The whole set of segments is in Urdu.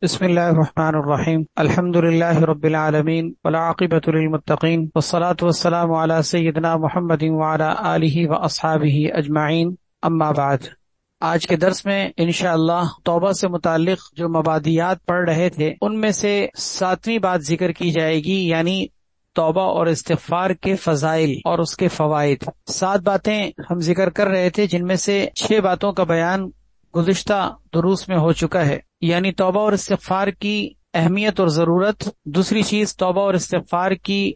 بسم اللہ الرحمن الرحیم الحمد للہ رب العالمین والعاقبۃ للمتقین والصلاة والسلام علی سیدنا محمد وعلی آلہ واصحابہ اجمعین، اما بعد۔ آج کے درس میں انشاءاللہ توبہ سے متعلق جو مبادیات پڑھ رہے تھے ان میں سے 7ویں بات ذکر کی جائے گی، یعنی توبہ اور استغفار کے فضائل اور اس کے فوائد۔ 7 باتیں ہم ذکر کر رہے تھے، جن میں سے 6 باتوں کا بیان گزشتہ دروس میں ہو چکا ہے، یعنی توبہ اور استغفار کی اہمیت اور ضرورت۔ دوسری چیز توبہ اور استغفار کی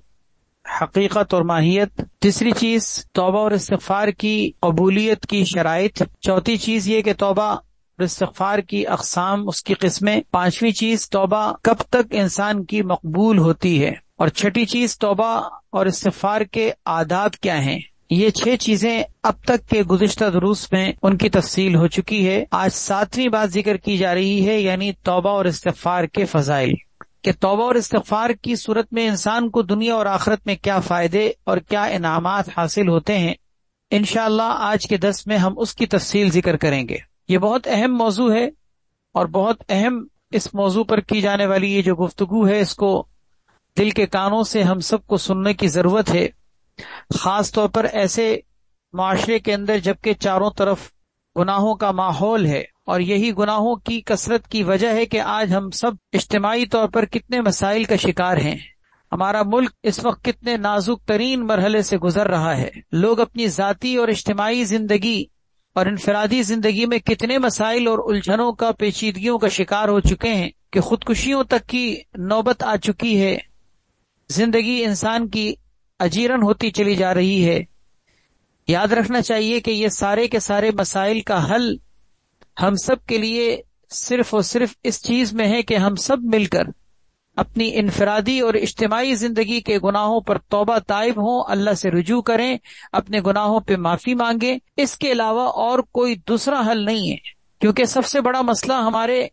حقیقت اور ماہیت۔ تیسری چیز توبہ اور استغفار کی قبولیت کی شرائط۔ چوتھی چیز یہ کہ توبہ اور استغفار کی اقسام، اس کی قسمیں۔ پانچویں چیز توبہ کب تک انسان کی مقبول ہوتی ہے، اور چھٹی چیز توبہ اور استغفار کے آداب کیا ہیں۔ یہ 6 چیزیں اب تک کے گزشتہ دروس میں ان کی تفصیل ہو چکی ہے۔ آج 7ویں بات ذکر کی جا رہی ہے، یعنی توبہ اور استغفار کے فضائل، کہ توبہ اور استغفار کی صورت میں انسان کو دنیا اور آخرت میں کیا فائدے اور کیا انعامات حاصل ہوتے ہیں۔ انشاءاللہ آج کے درس میں ہم اس کی تفصیل ذکر کریں گے۔ یہ بہت اہم موضوع ہے، اور بہت اہم اس موضوع پر کی جانے والی یہ جو گفتگو ہے، اس کو دل کے کانوں سے ہم سب کو سننے کی ضرورت ہے، خاص طور پر ایسے معاشرے کے اندر جبکہ چاروں طرف گناہوں کا ماحول ہے، اور یہی گناہوں کی کثرت کی وجہ ہے کہ آج ہم سب اجتماعی طور پر کتنے مسائل کا شکار ہیں۔ ہمارا ملک اس وقت کتنے نازک ترین مرحلے سے گزر رہا ہے۔ لوگ اپنی ذاتی اور اجتماعی زندگی اور انفرادی زندگی میں کتنے مسائل اور الجھنوں کا، پیچیدگیوں کا شکار ہو چکے ہیں کہ خودکشیوں تک کی نوبت آ چکی ہے۔ زندگی انسان کی اجیرن ہوتی چلی جا رہی ہے۔ یاد رکھنا چاہیے کہ یہ سارے کے سارے مسائل کا حل ہم سب کے لیے صرف اور صرف اس چیز میں ہے کہ ہم سب مل کر اپنی انفرادی اور اجتماعی زندگی کے گناہوں پر توبہ طائب ہوں، اللہ سے رجوع کریں، اپنے گناہوں پہ معافی مانگیں۔ اس کے علاوہ اور کوئی دوسرا حل نہیں ہے، کیونکہ سب سے بڑا مسئلہ ہمارے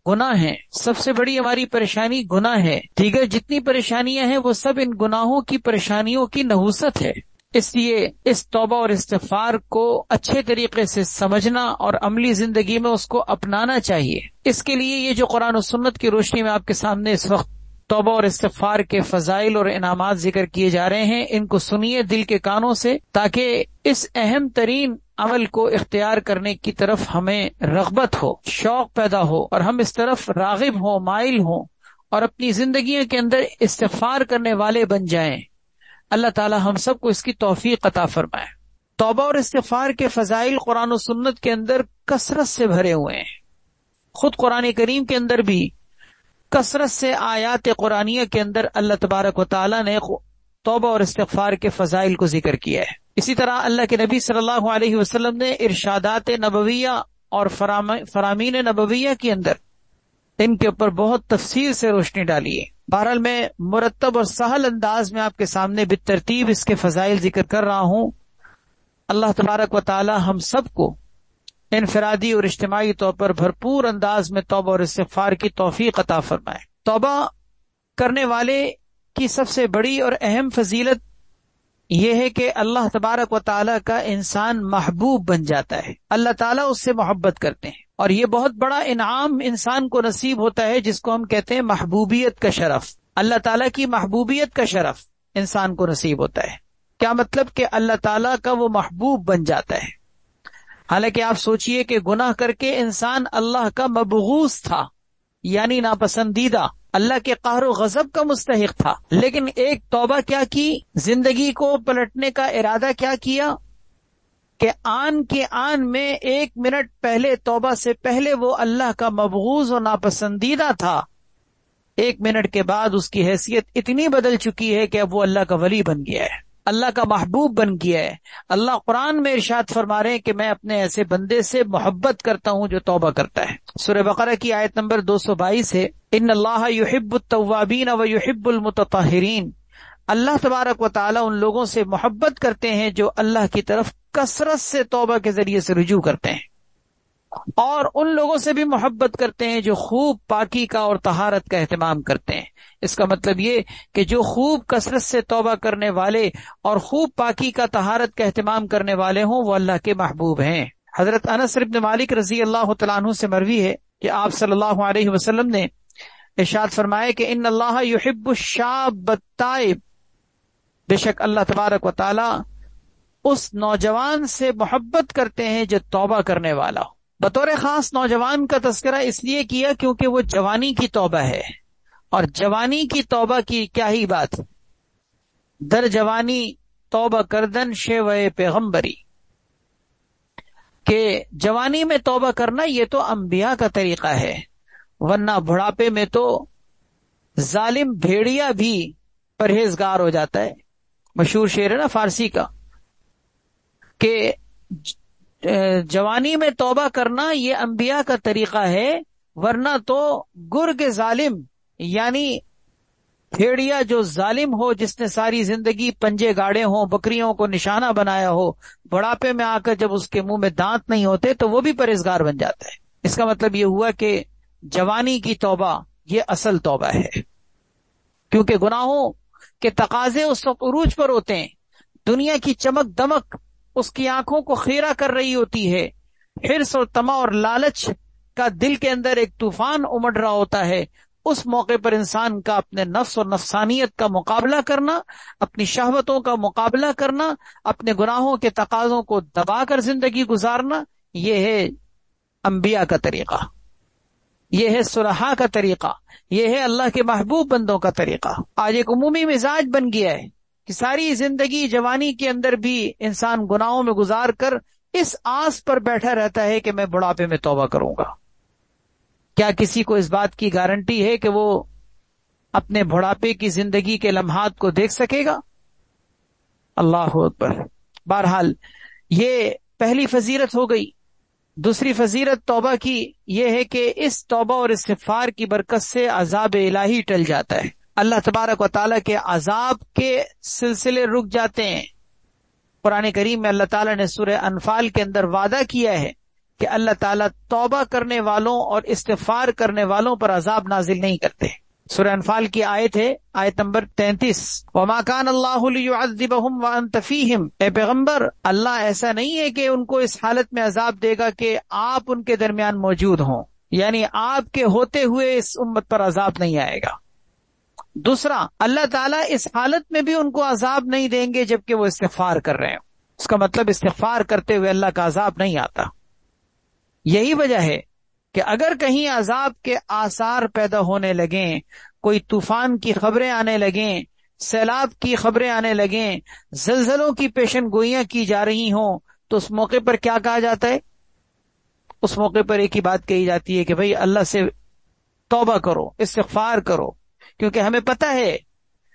گناہ ہیں، سب سے بڑی ہماری پریشانی گناہ ہے۔ دیگر جتنی پریشانیاں ہیں وہ سب ان گناہوں کی پریشانیوں کی نحوست ہے۔ اس لیے اس توبہ اور استغفار کو اچھے طریقے سے سمجھنا اور عملی زندگی میں اس کو اپنانا چاہیے۔ اس کے لیے یہ جو قرآن و سنت کی روشنی میں آپ کے سامنے اس وقت توبہ اور استغفار کے فضائل اور انعامات ذکر کیے جا رہے ہیں، ان کو سنیے دل کے کانوں سے، تاکہ اس اہم ترین عمل کو اختیار کرنے کی طرف ہمیں رغبت ہو، شوق پیدا ہو، اور ہم اس طرف راغب ہوں، مائل ہوں، اور اپنی زندگیوں کے اندر استغفار کرنے والے بن جائیں۔ اللہ تعالی ہم سب کو اس کی توفیق عطا فرمائے۔ توبہ اور استغفار کے فضائل قرآن و سنت کے اندر کثرت سے بھرے ہوئے ہیں۔ خود قرآن کریم کے اندر بھی کثرت سے آیات قرآنیہ کے اندر اللہ تبارک و تعالی نے توبہ اور استغفار کے فضائل کو ذکر کیا ہے۔ اسی طرح اللہ کے نبی صلی اللہ علیہ وسلم نے ارشادات نبویہ اور فرامین نبویہ کے اندر ان کے اوپر بہت تفصیل سے روشنی ڈالی ہے۔ بہرحال میں مرتب اور سہل انداز میں آپ کے سامنے بالترتیب اس کے فضائل ذکر کر رہا ہوں۔ اللہ تبارک و تعالی ہم سب کو انفرادی اور اجتماعی طور پر بھرپور انداز میں توبہ اور استغفار کی توفیق عطا فرمائے۔ توبہ کرنے والے کی سب سے بڑی اور اہم فضیلت یہ ہے کہ اللہ تبارک و تعالی کا انسان محبوب بن جاتا ہے، اللہ تعالیٰ اس سے محبت کرتے ہیں، اور یہ بہت بڑا انعام انسان کو نصیب ہوتا ہے، جس کو ہم کہتے ہیں محبوبیت کا شرف۔ اللہ تعالیٰ کی محبوبیت کا شرف انسان کو نصیب ہوتا ہے۔ کیا مطلب؟ کہ اللہ تعالیٰ کا وہ محبوب بن جاتا ہے۔ حالانکہ آپ سوچئے کہ گناہ کر کے انسان اللہ کا مبغوض تھا، یعنی ناپسندیدہ، اللہ کے قہر و غضب کا مستحق تھا، لیکن ایک توبہ کیا کی، زندگی کو پلٹنے کا ارادہ کیا کیا کہ آن کے آن میں 1 منٹ پہلے، توبہ سے پہلے وہ اللہ کا مبغوض و ناپسندیدہ تھا، 1 منٹ کے بعد اس کی حیثیت اتنی بدل چکی ہے کہ اب وہ اللہ کا ولی بن گیا ہے، اللہ کا محبوب بن گیا ہے۔ اللہ قرآن میں ارشاد فرما رہے ہیں کہ میں اپنے ایسے بندے سے محبت کرتا ہوں جو توبہ کرتا ہے۔ سورہ بقرہ کی آیت نمبر 222 ہے، ان اللہ یحب التوابین ویحب المتطہرین۔ اللہ تبارک و تعالی ان لوگوں سے محبت کرتے ہیں جو اللہ کی طرف کثرت سے توبہ کے ذریعے سے رجوع کرتے ہیں، اور ان لوگوں سے بھی محبت کرتے ہیں جو خوب پاکی کا اور طہارت کا اہتمام کرتے ہیں۔ اس کا مطلب یہ کہ جو خوب کثرت سے توبہ کرنے والے اور خوب پاکی کا، طہارت کا اہتمام کرنے والے ہوں، وہ اللہ کے محبوب ہیں۔ حضرت انس بن مالک رضی اللہ تعالیٰ عنہ سے مروی ہے کہ آپ صلی اللہ علیہ وسلم نے ارشاد فرمائے کہ ان اللہ یحب الشاب التائب، بے شک اللہ تبارک و تعالی اس نوجوان سے محبت کرتے ہیں جو توبہ کرنے والا ہو۔ بطور خاص نوجوان کا تذکرہ اس لیے کیا کیونکہ وہ جوانی کی توبہ ہے، اور جوانی کی توبہ کی کیا ہی بات، در جوانی توبہ کردن شیوہ پیغمبری، کہ جوانی میں توبہ کرنا یہ تو انبیاء کا طریقہ ہے، ورنہ بڑھاپے میں تو ظالم بھیڑیا بھی پرہیزگار ہو جاتا ہے۔ مشہور شعر ہے نا فارسی کا کہ جوانی میں توبہ کرنا یہ انبیاء کا طریقہ ہے، ورنہ تو گرگ ظالم یعنی بھیڑیا جو ظالم ہو، جس نے ساری زندگی پنجے گاڑے ہوں، بکریوں کو نشانہ بنایا ہو، بڑھاپے میں آ کر جب اس کے منہ میں دانت نہیں ہوتے تو وہ بھی پرہیزگار بن جاتا ہے۔ اس کا مطلب یہ ہوا کہ جوانی کی توبہ یہ اصل توبہ ہے، کیونکہ گناہوں کے تقاضے اس وقت عروج پر ہوتے ہیں، دنیا کی چمک دمک اس کی آنکھوں کو خیرہ کر رہی ہوتی ہے، حرص اور طمع اور لالچ کا دل کے اندر ایک طوفان امڑ رہا ہوتا ہے۔ اس موقع پر انسان کا اپنے نفس اور نفسانیت کا مقابلہ کرنا، اپنی شہوتوں کا مقابلہ کرنا، اپنے گناہوں کے تقاضوں کو دبا کر زندگی گزارنا، یہ ہے انبیاء کا طریقہ، یہ ہے صلحاء کا طریقہ، یہ ہے اللہ کے محبوب بندوں کا طریقہ۔ آج ایک عمومی مزاج بن گیا ہے کہ ساری زندگی جوانی کے اندر بھی انسان گناہوں میں گزار کر اس آس پر بیٹھا رہتا ہے کہ میں بڑھاپے میں توبہ کروں گا۔ کیا کسی کو اس بات کی گارنٹی ہے کہ وہ اپنے بڑھاپے کی زندگی کے لمحات کو دیکھ سکے گا؟ اللہ اکبر۔ بہرحال یہ پہلی فضیلت ہو گئی۔ دوسری فضیلت توبہ کی یہ ہے کہ اس توبہ اور استغفار کی برکت سے عذاب الہی ٹل جاتا ہے، اللہ تبارک و تعالیٰ کے عذاب کے سلسلے رک جاتے ہیں۔ قرآن کریم میں اللہ تعالیٰ نے سورہ انفال کے اندر وعدہ کیا ہے کہ اللہ تعالیٰ توبہ کرنے والوں اور استغفار کرنے والوں پر عذاب نازل نہیں کرتے۔ سورہ انفال کی آیت ہے، آیت نمبر 33، وَمَا كَانَ اللَّهُ لِيُعَذِّبَهُمْ وَأَنْتَ فِيهِمْ، اے پیغمبر اللہ ایسا نہیں ہے کہ ان کو اس حالت میں عذاب دے گا کہ آپ ان کے درمیان موجود ہوں، یعنی آپ کے ہوتے ہوئے اس امت پر عذاب نہیں آئے گا۔ دوسرا، اللہ تعالیٰ اس حالت میں بھی ان کو عذاب نہیں دیں گے جبکہ وہ استغفار کر رہے ہیں، اس کا مطلب استغفار کرتے ہوئے اللہ کا عذاب نہیں آتا۔ یہی وجہ ہے کہ اگر کہیں عذاب کے آثار پیدا ہونے لگیں، کوئی طوفان کی خبریں آنے لگیں، سیلاب کی خبریں آنے لگیں، زلزلوں کی پیشن گوئیاں کی جا رہی ہوں، تو اس موقع پر کیا کہا جاتا ہے؟ اس موقع پر ایک ہی بات کہی جاتی ہے کہ بھئی اللہ سے توبہ کرو، استغفار کرو، کیونکہ ہمیں پتہ ہے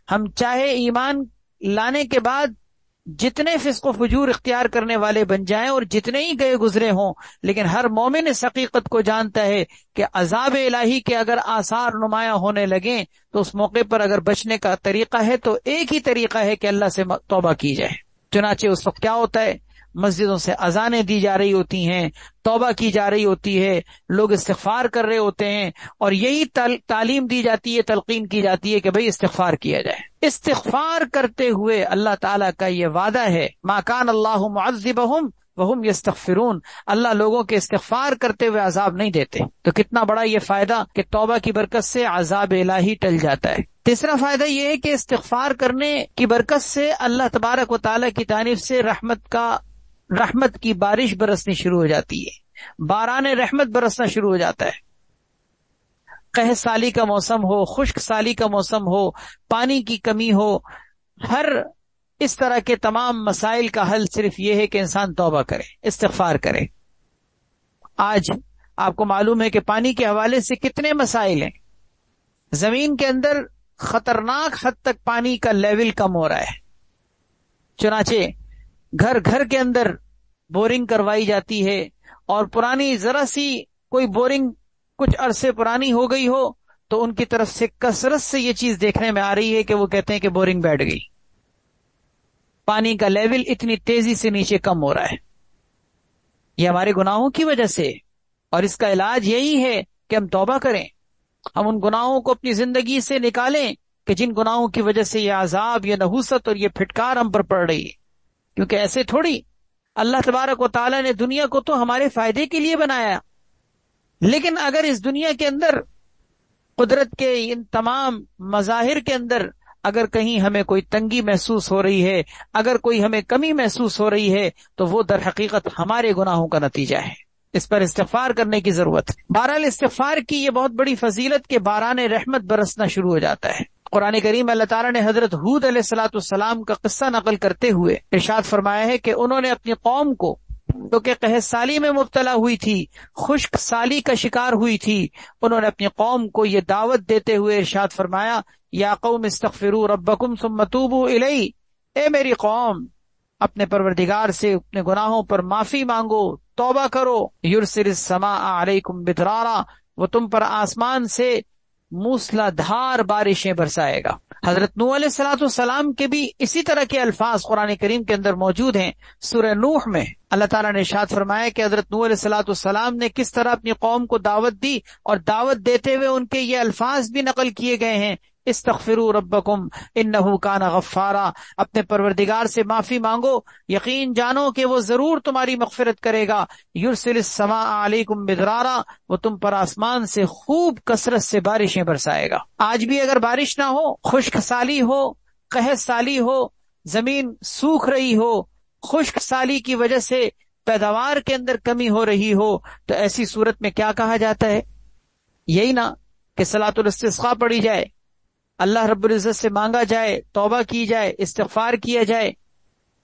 ہم چاہے ایمان لانے کے بعد جتنے فسق و فجور اختیار کرنے والے بن جائیں اور جتنے ہی گئے گزرے ہوں، لیکن ہر مومن اس حقیقت کو جانتا ہے کہ عذاب الہی کے اگر آثار نمایاں ہونے لگیں تو اس موقع پر اگر بچنے کا طریقہ ہے تو ایک ہی طریقہ ہے کہ اللہ سے توبہ کی جائے۔ چنانچہ اس وقت کیا ہوتا ہے، مسجدوں سے اذانیں دی جا رہی ہوتی ہیں، توبہ کی جا رہی ہوتی ہے، لوگ استغفار کر رہے ہوتے ہیں، اور یہی تعلیم دی جاتی ہے، تلقین کی جاتی ہے کہ بھئی استغفار کیا جائے۔ استغفار کرتے ہوئے اللہ تعالیٰ کا یہ وعدہ ہے، ما کان اللہ معذبہم وہم یستغفرون، اللہ لوگوں کے استغفار کرتے ہوئے عذاب نہیں دیتے۔ تو کتنا بڑا یہ فائدہ کہ توبہ کی برکت سے عذاب الہی ٹل جاتا ہے۔ تیسرا فائدہ یہ ہے کہ استغفار کرنے کی برکت سے اللہ تبارک و تعالیٰ کی جانب سے رحمت کی بارش برسنی شروع ہو جاتی ہے، باران رحمت برسنا شروع ہو جاتا ہے۔ قحط سالی کا موسم ہو، خشک سالی کا موسم ہو، پانی کی کمی ہو، ہر اس طرح کے تمام مسائل کا حل صرف یہ ہے کہ انسان توبہ کرے، استغفار کرے۔ آج آپ کو معلوم ہے کہ پانی کے حوالے سے کتنے مسائل ہیں، زمین کے اندر خطرناک حد تک پانی کا لیول کم ہو رہا ہے، چنانچہ گھر گھر کے اندر بورنگ کروائی جاتی ہے، اور پرانی ذرا سی کوئی بورنگ کچھ عرصے پرانی ہو گئی ہو تو ان کی طرف سے کثرت سے یہ چیز دیکھنے میں آ رہی ہے کہ وہ کہتے ہیں کہ بورنگ بیٹھ گئی، پانی کا لیول اتنی تیزی سے نیچے کم ہو رہا ہے۔ یہ ہمارے گناہوں کی وجہ سے، اور اس کا علاج یہی ہے کہ ہم توبہ کریں، ہم ان گناہوں کو اپنی زندگی سے نکالیں کہ جن گناہوں کی وجہ سے یہ عذاب، یہ نحوست اور یہ پھٹکار ہم پر پڑ رہی ہے۔ کیونکہ ایسے تھوڑی اللہ تبارک و تعالیٰ نے دنیا کو تو ہمارے فائدے کے لیے بنایا، لیکن اگر اس دنیا کے اندر قدرت کے ان تمام مظاہر کے اندر اگر کہیں ہمیں کوئی تنگی محسوس ہو رہی ہے، اگر کوئی ہمیں کمی محسوس ہو رہی ہے، تو وہ در حقیقت ہمارے گناہوں کا نتیجہ ہے. اس پر استغفار کرنے کی ضرورت ہے. بہرحال استغفار کی یہ بہت بڑی فضیلت کہ باران رحمت برسنا شروع ہو جاتا ہے. قرآن کریم اللہ تعالیٰ نے حضرت ہود علیہ الصلوۃ والسلام کا قصہ نقل کرتے ہوئے ارشاد فرمایا ہے کہ انہوں نے اپنی قوم کو جو کہ قحط سالی میں مبتلا ہوئی تھی، خشک سالی کا شکار ہوئی تھی، انہوں نے اپنی قوم کو یہ دعوت دیتے ہوئے ارشاد فرمایا، یا قوم استغفروا ربکم ثم توبوا الی، اے میری قوم اپنے پروردگار سے اپنے گناہوں پر معافی مانگو، توبہ کرو. یرسل السماء علیکم مدرارا، وہ تم پر آسمان سے موسلا دھار بارشیں برسائے گا. حضرت نوح علیہ الصلوۃ والسلام کے بھی اسی طرح کے الفاظ قرآن کریم کے اندر موجود ہیں. سورہ نوح میں اللہ تعالیٰ نے ارشاد فرمایا کہ حضرت نوح علیہ الصلوۃ والسلام نے کس طرح اپنی قوم کو دعوت دی، اور دعوت دیتے ہوئے ان کے یہ الفاظ بھی نقل کیے گئے ہیں، استغفروا ربکم انہ کان غفارا، اپنے پروردگار سے معافی مانگو، یقین جانو کہ وہ ضرور تمہاری مغفرت کرے گا. یرسل السماء علیکم مدرارا، وہ تم پر آسمان سے خوب کثرت سے بارشیں برسائے گا. آج بھی اگر بارش نہ ہو، خشک سالی ہو، قحط سالی ہو، زمین سوکھ رہی ہو، خشک سالی کی وجہ سے پیداوار کے اندر کمی ہو رہی ہو، تو ایسی صورت میں کیا کہا جاتا ہے؟ یہی نا کہ صلاۃ الاستسقاء پڑھی جائے، اللہ رب العزت سے مانگا جائے، توبہ کی جائے، استغفار کیا جائے.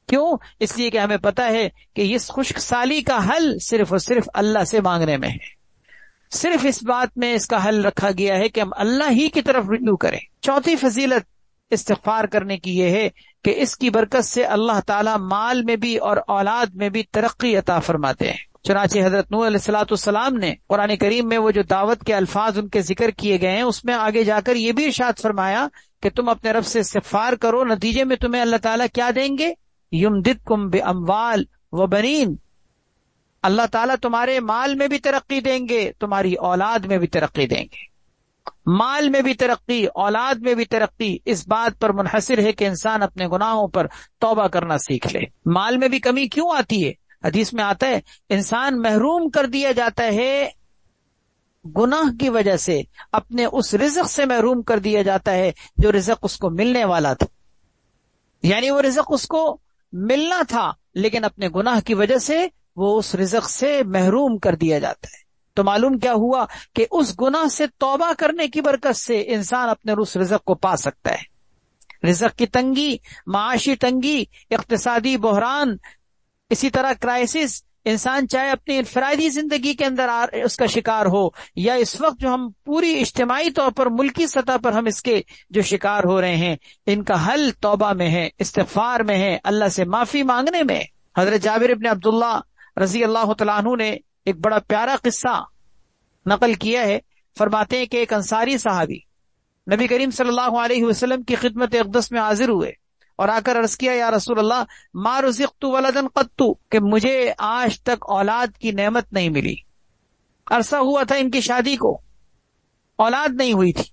کیوں؟ اس لیے کہ ہمیں پتہ ہے کہ اس خشک سالی کا حل صرف اور صرف اللہ سے مانگنے میں ہے. صرف اس بات میں اس کا حل رکھا گیا ہے کہ ہم اللہ ہی کی طرف رجوع کریں. چوتھی فضیلت استغفار کرنے کی یہ ہے کہ اس کی برکت سے اللہ تعالی مال میں بھی اور اولاد میں بھی ترقی عطا فرماتے ہیں. چنانچہ حضرت نوح علیہ الصلوۃ والسلام نے قرآن کریم میں وہ جو دعوت کے الفاظ ان کے ذکر کیے گئے ہیں، اس میں آگے جا کر یہ بھی ارشاد فرمایا کہ تم اپنے رب سے استغفار کرو، نتیجے میں تمہیں اللہ تعالیٰ کیا دیں گے؟ یمددکم باموال وبنین، اللہ تعالیٰ تمہارے مال میں بھی ترقی دیں گے، تمہاری اولاد میں بھی ترقی دیں گے. مال میں بھی ترقی، اولاد میں بھی ترقی اس بات پر منحصر ہے کہ انسان اپنے گناہوں پر توبہ کرنا سیکھ لے. مال میں بھی کمی کیوں آتی ہے؟ حدیث میں آتا ہے انسان محروم کر دیا جاتا ہے گناہ کی وجہ سے، اپنے اس رزق سے محروم کر دیا جاتا ہے جو رزق اس کو ملنے والا تھا. یعنی وہ رزق اس کو ملنا تھا لیکن اپنے گناہ کی وجہ سے وہ اس رزق سے محروم کر دیا جاتا ہے. تو معلوم کیا ہوا کہ اس گناہ سے توبہ کرنے کی برکت سے انسان اپنے اس رزق کو پا سکتا ہے. رزق کی تنگی، معاشی تنگی، اقتصادی بحران، اسی طرح کرائسس، انسان چاہے اپنی انفرادی زندگی کے اندر اس کا شکار ہو، یا اس وقت جو ہم پوری اجتماعی طور پر ملکی سطح پر ہم اس کے جو شکار ہو رہے ہیں، ان کا حل توبہ میں ہے، استغفار میں ہے، اللہ سے معافی مانگنے میں. حضرت جابر بن عبداللہ رضی اللہ تعالیٰ عنہ نے ایک بڑا پیارا قصہ نقل کیا ہے. فرماتے ہیں کہ ایک انصاری صحابی نبی کریم صلی اللہ علیہ وسلم کی خدمت اقدس میں حاضر ہوئے اور آ کر عرض کیا، یا رسول اللہ ما رزقت ولدا قط، کہ مجھے آج تک اولاد کی نعمت نہیں ملی. عرصہ ہوا تھا ان کی شادی کو، اولاد نہیں ہوئی تھی.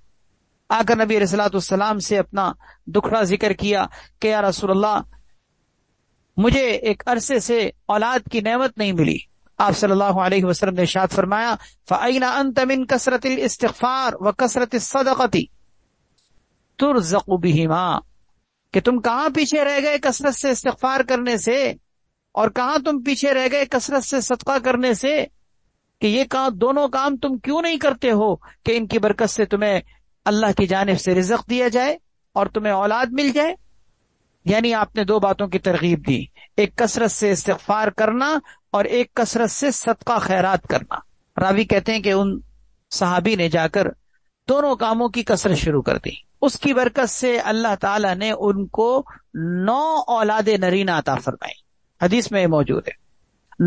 آ کر نبی علیہ الصلوۃ والسلام سے اپنا دکھڑا ذکر کیا کہ یا رسول اللہ مجھے ایک عرصے سے اولاد کی نعمت نہیں ملی. آپ صلی اللہ علیہ وسلم نے ارشاد فرمایا، فَأَيْنَ أَنْتَ مِنْ كَثْرَةِ الْإِسْتِغْفَارِ وَكَثْرَةِ الصَّدَقَةِ تُرْزَقُ بِهِمَا، کہ تم کہاں پیچھے رہ گئے کثرت سے استغفار کرنے سے، اور کہاں تم پیچھے رہ گئے کثرت سے صدقہ کرنے سے، کہ یہ دونوں کام تم کیوں نہیں کرتے ہو کہ ان کی برکت سے تمہیں اللہ کی جانب سے رزق دیا جائے اور تمہیں اولاد مل جائے. یعنی آپ نے دو باتوں کی ترغیب دی، ایک کثرت سے استغفار کرنا اور ایک کثرت سے صدقہ خیرات کرنا. راوی کہتے ہیں کہ ان صحابی نے جا کر دونوں کاموں کی کثرت شروع کر دی. اس کی برکت سے اللہ تعالیٰ نے ان کو 9 اولاد نرینہ عطا فرمائی. حدیث میں یہ موجود ہے،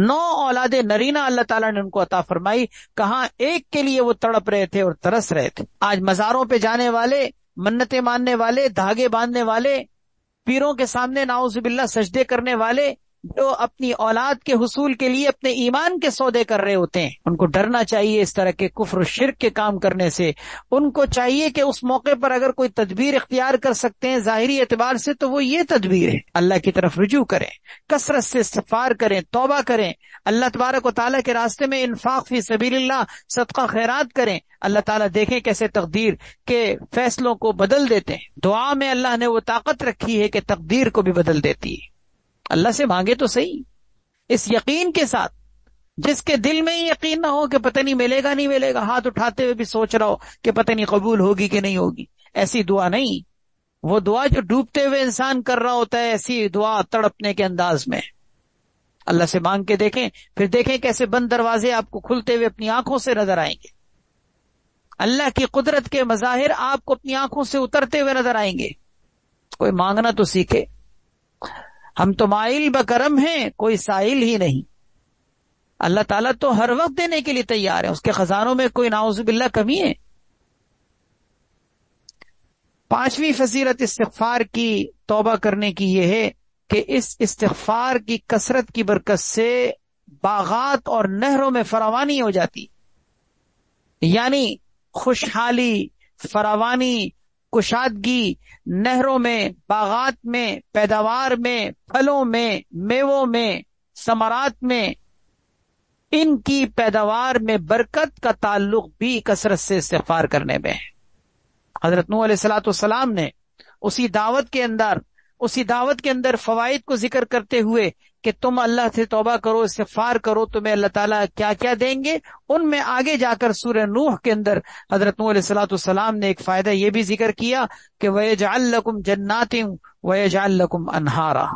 9 اولاد نرینہ اللہ تعالیٰ نے ان کو عطا فرمائی. کہاں ایک کے لیے وہ تڑپ رہے تھے اور ترس رہے تھے. آج مزاروں پہ جانے والے، منتیں ماننے والے، دھاگے باندھنے والے، پیروں کے سامنے نعوذ باللہ سجدے کرنے والے، جو اپنی اولاد کے حصول کے لیے اپنے ایمان کے سودے کر رہے ہوتے ہیں، ان کو ڈرنا چاہیے اس طرح کے کفر و شرک کے کام کرنے سے۔ ان کو چاہیے کہ اس موقع پر اگر کوئی تدبیر اختیار کر سکتے ہیں ظاہری اعتبار سے تو وہ یہ تدبیر ہے، اللہ کی طرف رجوع کریں، کثرت سے استغفار کریں، توبہ کریں، اللہ تبارک و تعالیٰ کے راستے میں انفاق فی سبیل اللہ، صدقہ خیرات کریں۔ اللہ تعالیٰ دیکھیں کیسے تقدیر کے فیصلوں کو بدل دیتے ہیں۔ دعا میں اللہ نے وہ طاقت رکھی ہے کہ تقدیر کو بھی بدل دیتی ہے۔ اللہ سے مانگے تو صحیح، اس یقین کے ساتھ، جس کے دل میں یقین نہ ہو کہ پتہ نہیں ملے گا نہیں ملے گا، ہاتھ اٹھاتے ہوئے بھی سوچ رہا ہو کہ پتہ نہیں قبول ہوگی کہ نہیں ہوگی، ایسی دعا نہیں۔ وہ دعا جو ڈوبتے ہوئے انسان کر رہا ہوتا ہے، ایسی دعا تڑپنے کے انداز میں اللہ سے مانگ کے دیکھیں، پھر دیکھیں کیسے بند دروازے آپ کو کھلتے ہوئے اپنی آنکھوں سے نظر آئیں گے، اللہ کی قدرت کے مظاہر آپ کو اپنی آنکھوں سے اترتے ہوئے نظر آئیں گے۔ کوئی مانگنا تو سیکھے، ہم تو مائل بکرم ہیں، کوئی سائل ہی نہیں۔ اللہ تعالیٰ تو ہر وقت دینے کے لیے تیار ہے، اس کے خزانوں میں کوئی نعوذ باللہ کمی ہے۔ پانچویں فضیلت استغفار کی، توبہ کرنے کی، یہ ہے کہ اس استغفار کی کثرت کی برکت سے باغات اور نہروں میں فراوانی ہو جاتی، یعنی خوشحالی، فراوانی، کشادگی نہروں میں، باغات میں، پیداوار میں، پھلوں میں، میووں میں، ثمرات میں، ان کی پیداوار میں برکت کا تعلق بھی کثرت سے استغفار کرنے میں ہے۔ حضرت نوح علیہ الصلوۃ والسلام نے اسی دعوت کے اندر فوائد کو ذکر کرتے ہوئے کہ تم اللہ سے توبہ کرو، استغفار کرو، تمہیں اللہ تعالیٰ کیا کیا دیں گے، ان میں آگے جا کر سورہ نوح کے اندر حضرت نوح علیہ الصلوۃ والسلام نے ایک فائدہ یہ بھی ذکر کیا کہ وَيَجْعَلْ لَكُمْ جَنَّاتٍ وَيَجْعَلْ لَكُمْ أَنْهَارًا،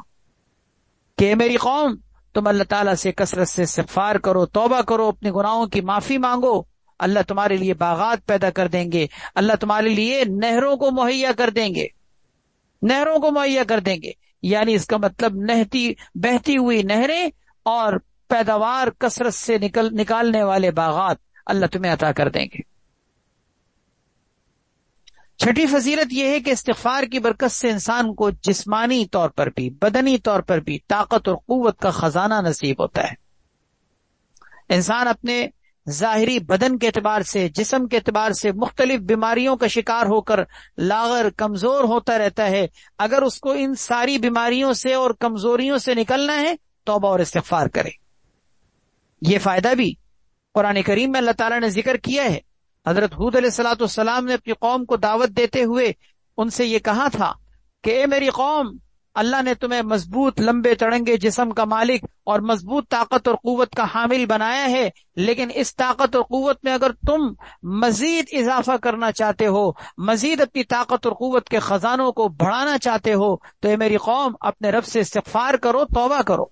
کہ میری قوم تم اللہ تعالیٰ سے کثرت سے استغفار کرو، توبہ کرو، اپنے گناہوں کی معافی مانگو، اللہ تمہارے لیے باغات پیدا کر دیں گے، اللہ تمہارے لیے نہروں کو مہیا کر دیں گے، نہروں کو مہیا کر دیں گے، یعنی اس کا مطلب بہتی ہوئی نہریں اور پیداوار کثرت سے نکالنے والے باغات اللہ تمہیں عطا کر دیں گے۔ چھٹی فضیلت یہ ہے کہ استغفار کی برکت سے انسان کو جسمانی طور پر بھی، بدنی طور پر بھی طاقت اور قوت کا خزانہ نصیب ہوتا ہے۔ انسان اپنے ظاہری بدن کے اعتبار سے، جسم کے اعتبار سے مختلف بیماریوں کا شکار ہو کر لاغر، کمزور ہوتا رہتا ہے۔ اگر اس کو ان ساری بیماریوں سے اور کمزوریوں سے نکلنا ہے، توبہ اور استغفار کرے۔ یہ فائدہ بھی قرآن کریم میں اللہ تعالیٰ نے ذکر کیا ہے۔ حضرت ہود علیہ الصلوۃ والسلام نے اپنی قوم کو دعوت دیتے ہوئے ان سے یہ کہا تھا کہ اے میری قوم، اللہ نے تمہیں مضبوط لمبے تڑنگے جسم کا مالک اور مضبوط طاقت اور قوت کا حامل بنایا ہے، لیکن اس طاقت اور قوت میں اگر تم مزید اضافہ کرنا چاہتے ہو، مزید اپنی طاقت اور قوت کے خزانوں کو بڑھانا چاہتے ہو، تو اے میری قوم اپنے رب سے استغفار کرو، توبہ کرو۔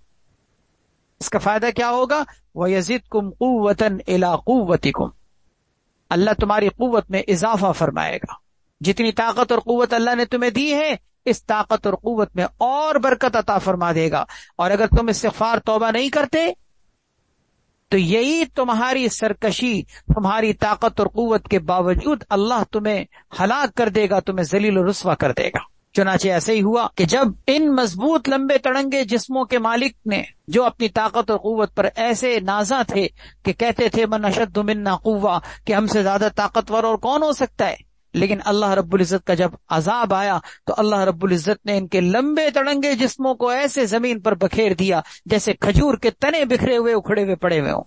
اس کا فائدہ کیا ہوگا؟ وَيَزِدْكُمْ قُوَّةً إِلَىٰ قُوَّتِكُمْ، اللہ تمہاری قوت میں اضافہ فرمائے گا۔ جتنی طاقت اور قوت اللہ نے تمہیں دی ہے، اس طاقت اور قوت میں اور برکت عطا فرما دے گا۔ اور اگر تم استغفار توبہ نہیں کرتے تو یہی تمہاری سرکشی، تمہاری طاقت اور قوت کے باوجود اللہ تمہیں ہلاک کر دے گا، تمہیں ذلیل و رسوا کر دے گا۔ چنانچہ ایسے ہی ہوا کہ جب ان مضبوط لمبے تڑنگے جسموں کے مالک نے، جو اپنی طاقت اور قوت پر ایسے نازاں تھے کہ کہتے تھے من اشد منا قوہ، کہ ہم سے زیادہ طاقتور اور کون ہو سکتا ہے، لیکن اللہ رب العزت کا جب عذاب آیا تو اللہ رب العزت نے ان کے لمبے تڑنگے جسموں کو ایسے زمین پر بکھیر دیا جیسے کھجور کے تنے بکھرے ہوئے اکھڑے ہوئے پڑے ہوئے ہوں۔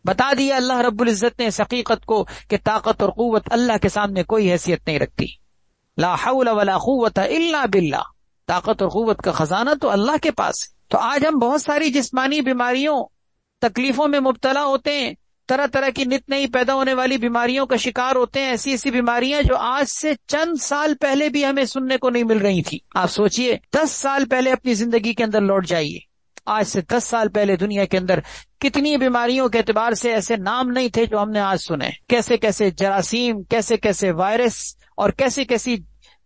بتا دیا اللہ رب العزت نے اس حقیقت کو کہ طاقت اور قوت اللہ کے سامنے کوئی حیثیت نہیں رکھتی۔ لا حول ولا قوت الا باللہ، طاقت اور قوت کا خزانہ تو اللہ کے پاس ہے۔ تو آج ہم بہت ساری جسمانی بیماریوں، تکلیفوں میں مبتلا ہوتے ہیں، طرح طرح کی نت نئی پیدا ہونے والی بیماریوں کا شکار ہوتے ہیں، ایسی بیماریاں جو آج سے چند سال پہلے بھی ہمیں سننے کو نہیں مل رہی تھی۔ آپ سوچئے 10 سال پہلے اپنی زندگی کے اندر لوٹ جائیے، آج سے 10 سال پہلے دنیا کے اندر کتنی بیماریوں کے اعتبار سے ایسے نام نہیں تھے جو ہم نے آج سنے، کیسے کیسے جراثیم، کیسے کیسے وائرس اور کیسی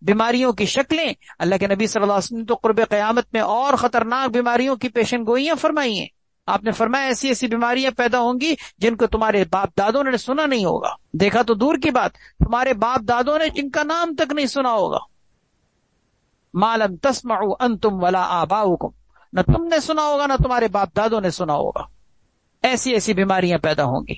بیماریوں کی شکلیں۔ اللہ کے نبی صلی اللہ علیہ وسلم تو قرب قیامت میں اور خطرناک بیماریوں کی پیشن گوئیاں فرمائی ہیں۔ آپ نے فرمایا ایسی بیماریاں پیدا ہوں گی جن کو تمہارے باپ دادوں نے سنا نہیں ہوگا، دیکھا تو دور کی بات، تمہارے باپ دادوں نے جن کا نام تک نہیں سنا ہوگا۔ ما لم تسمعوا انتم ولا آباؤکم، نہ تم نے سنا ہوگا نہ تمہارے باپ دادوں نے سنا ہوگا. ایسی ایسی بیماریاں پیدا ہوں گی.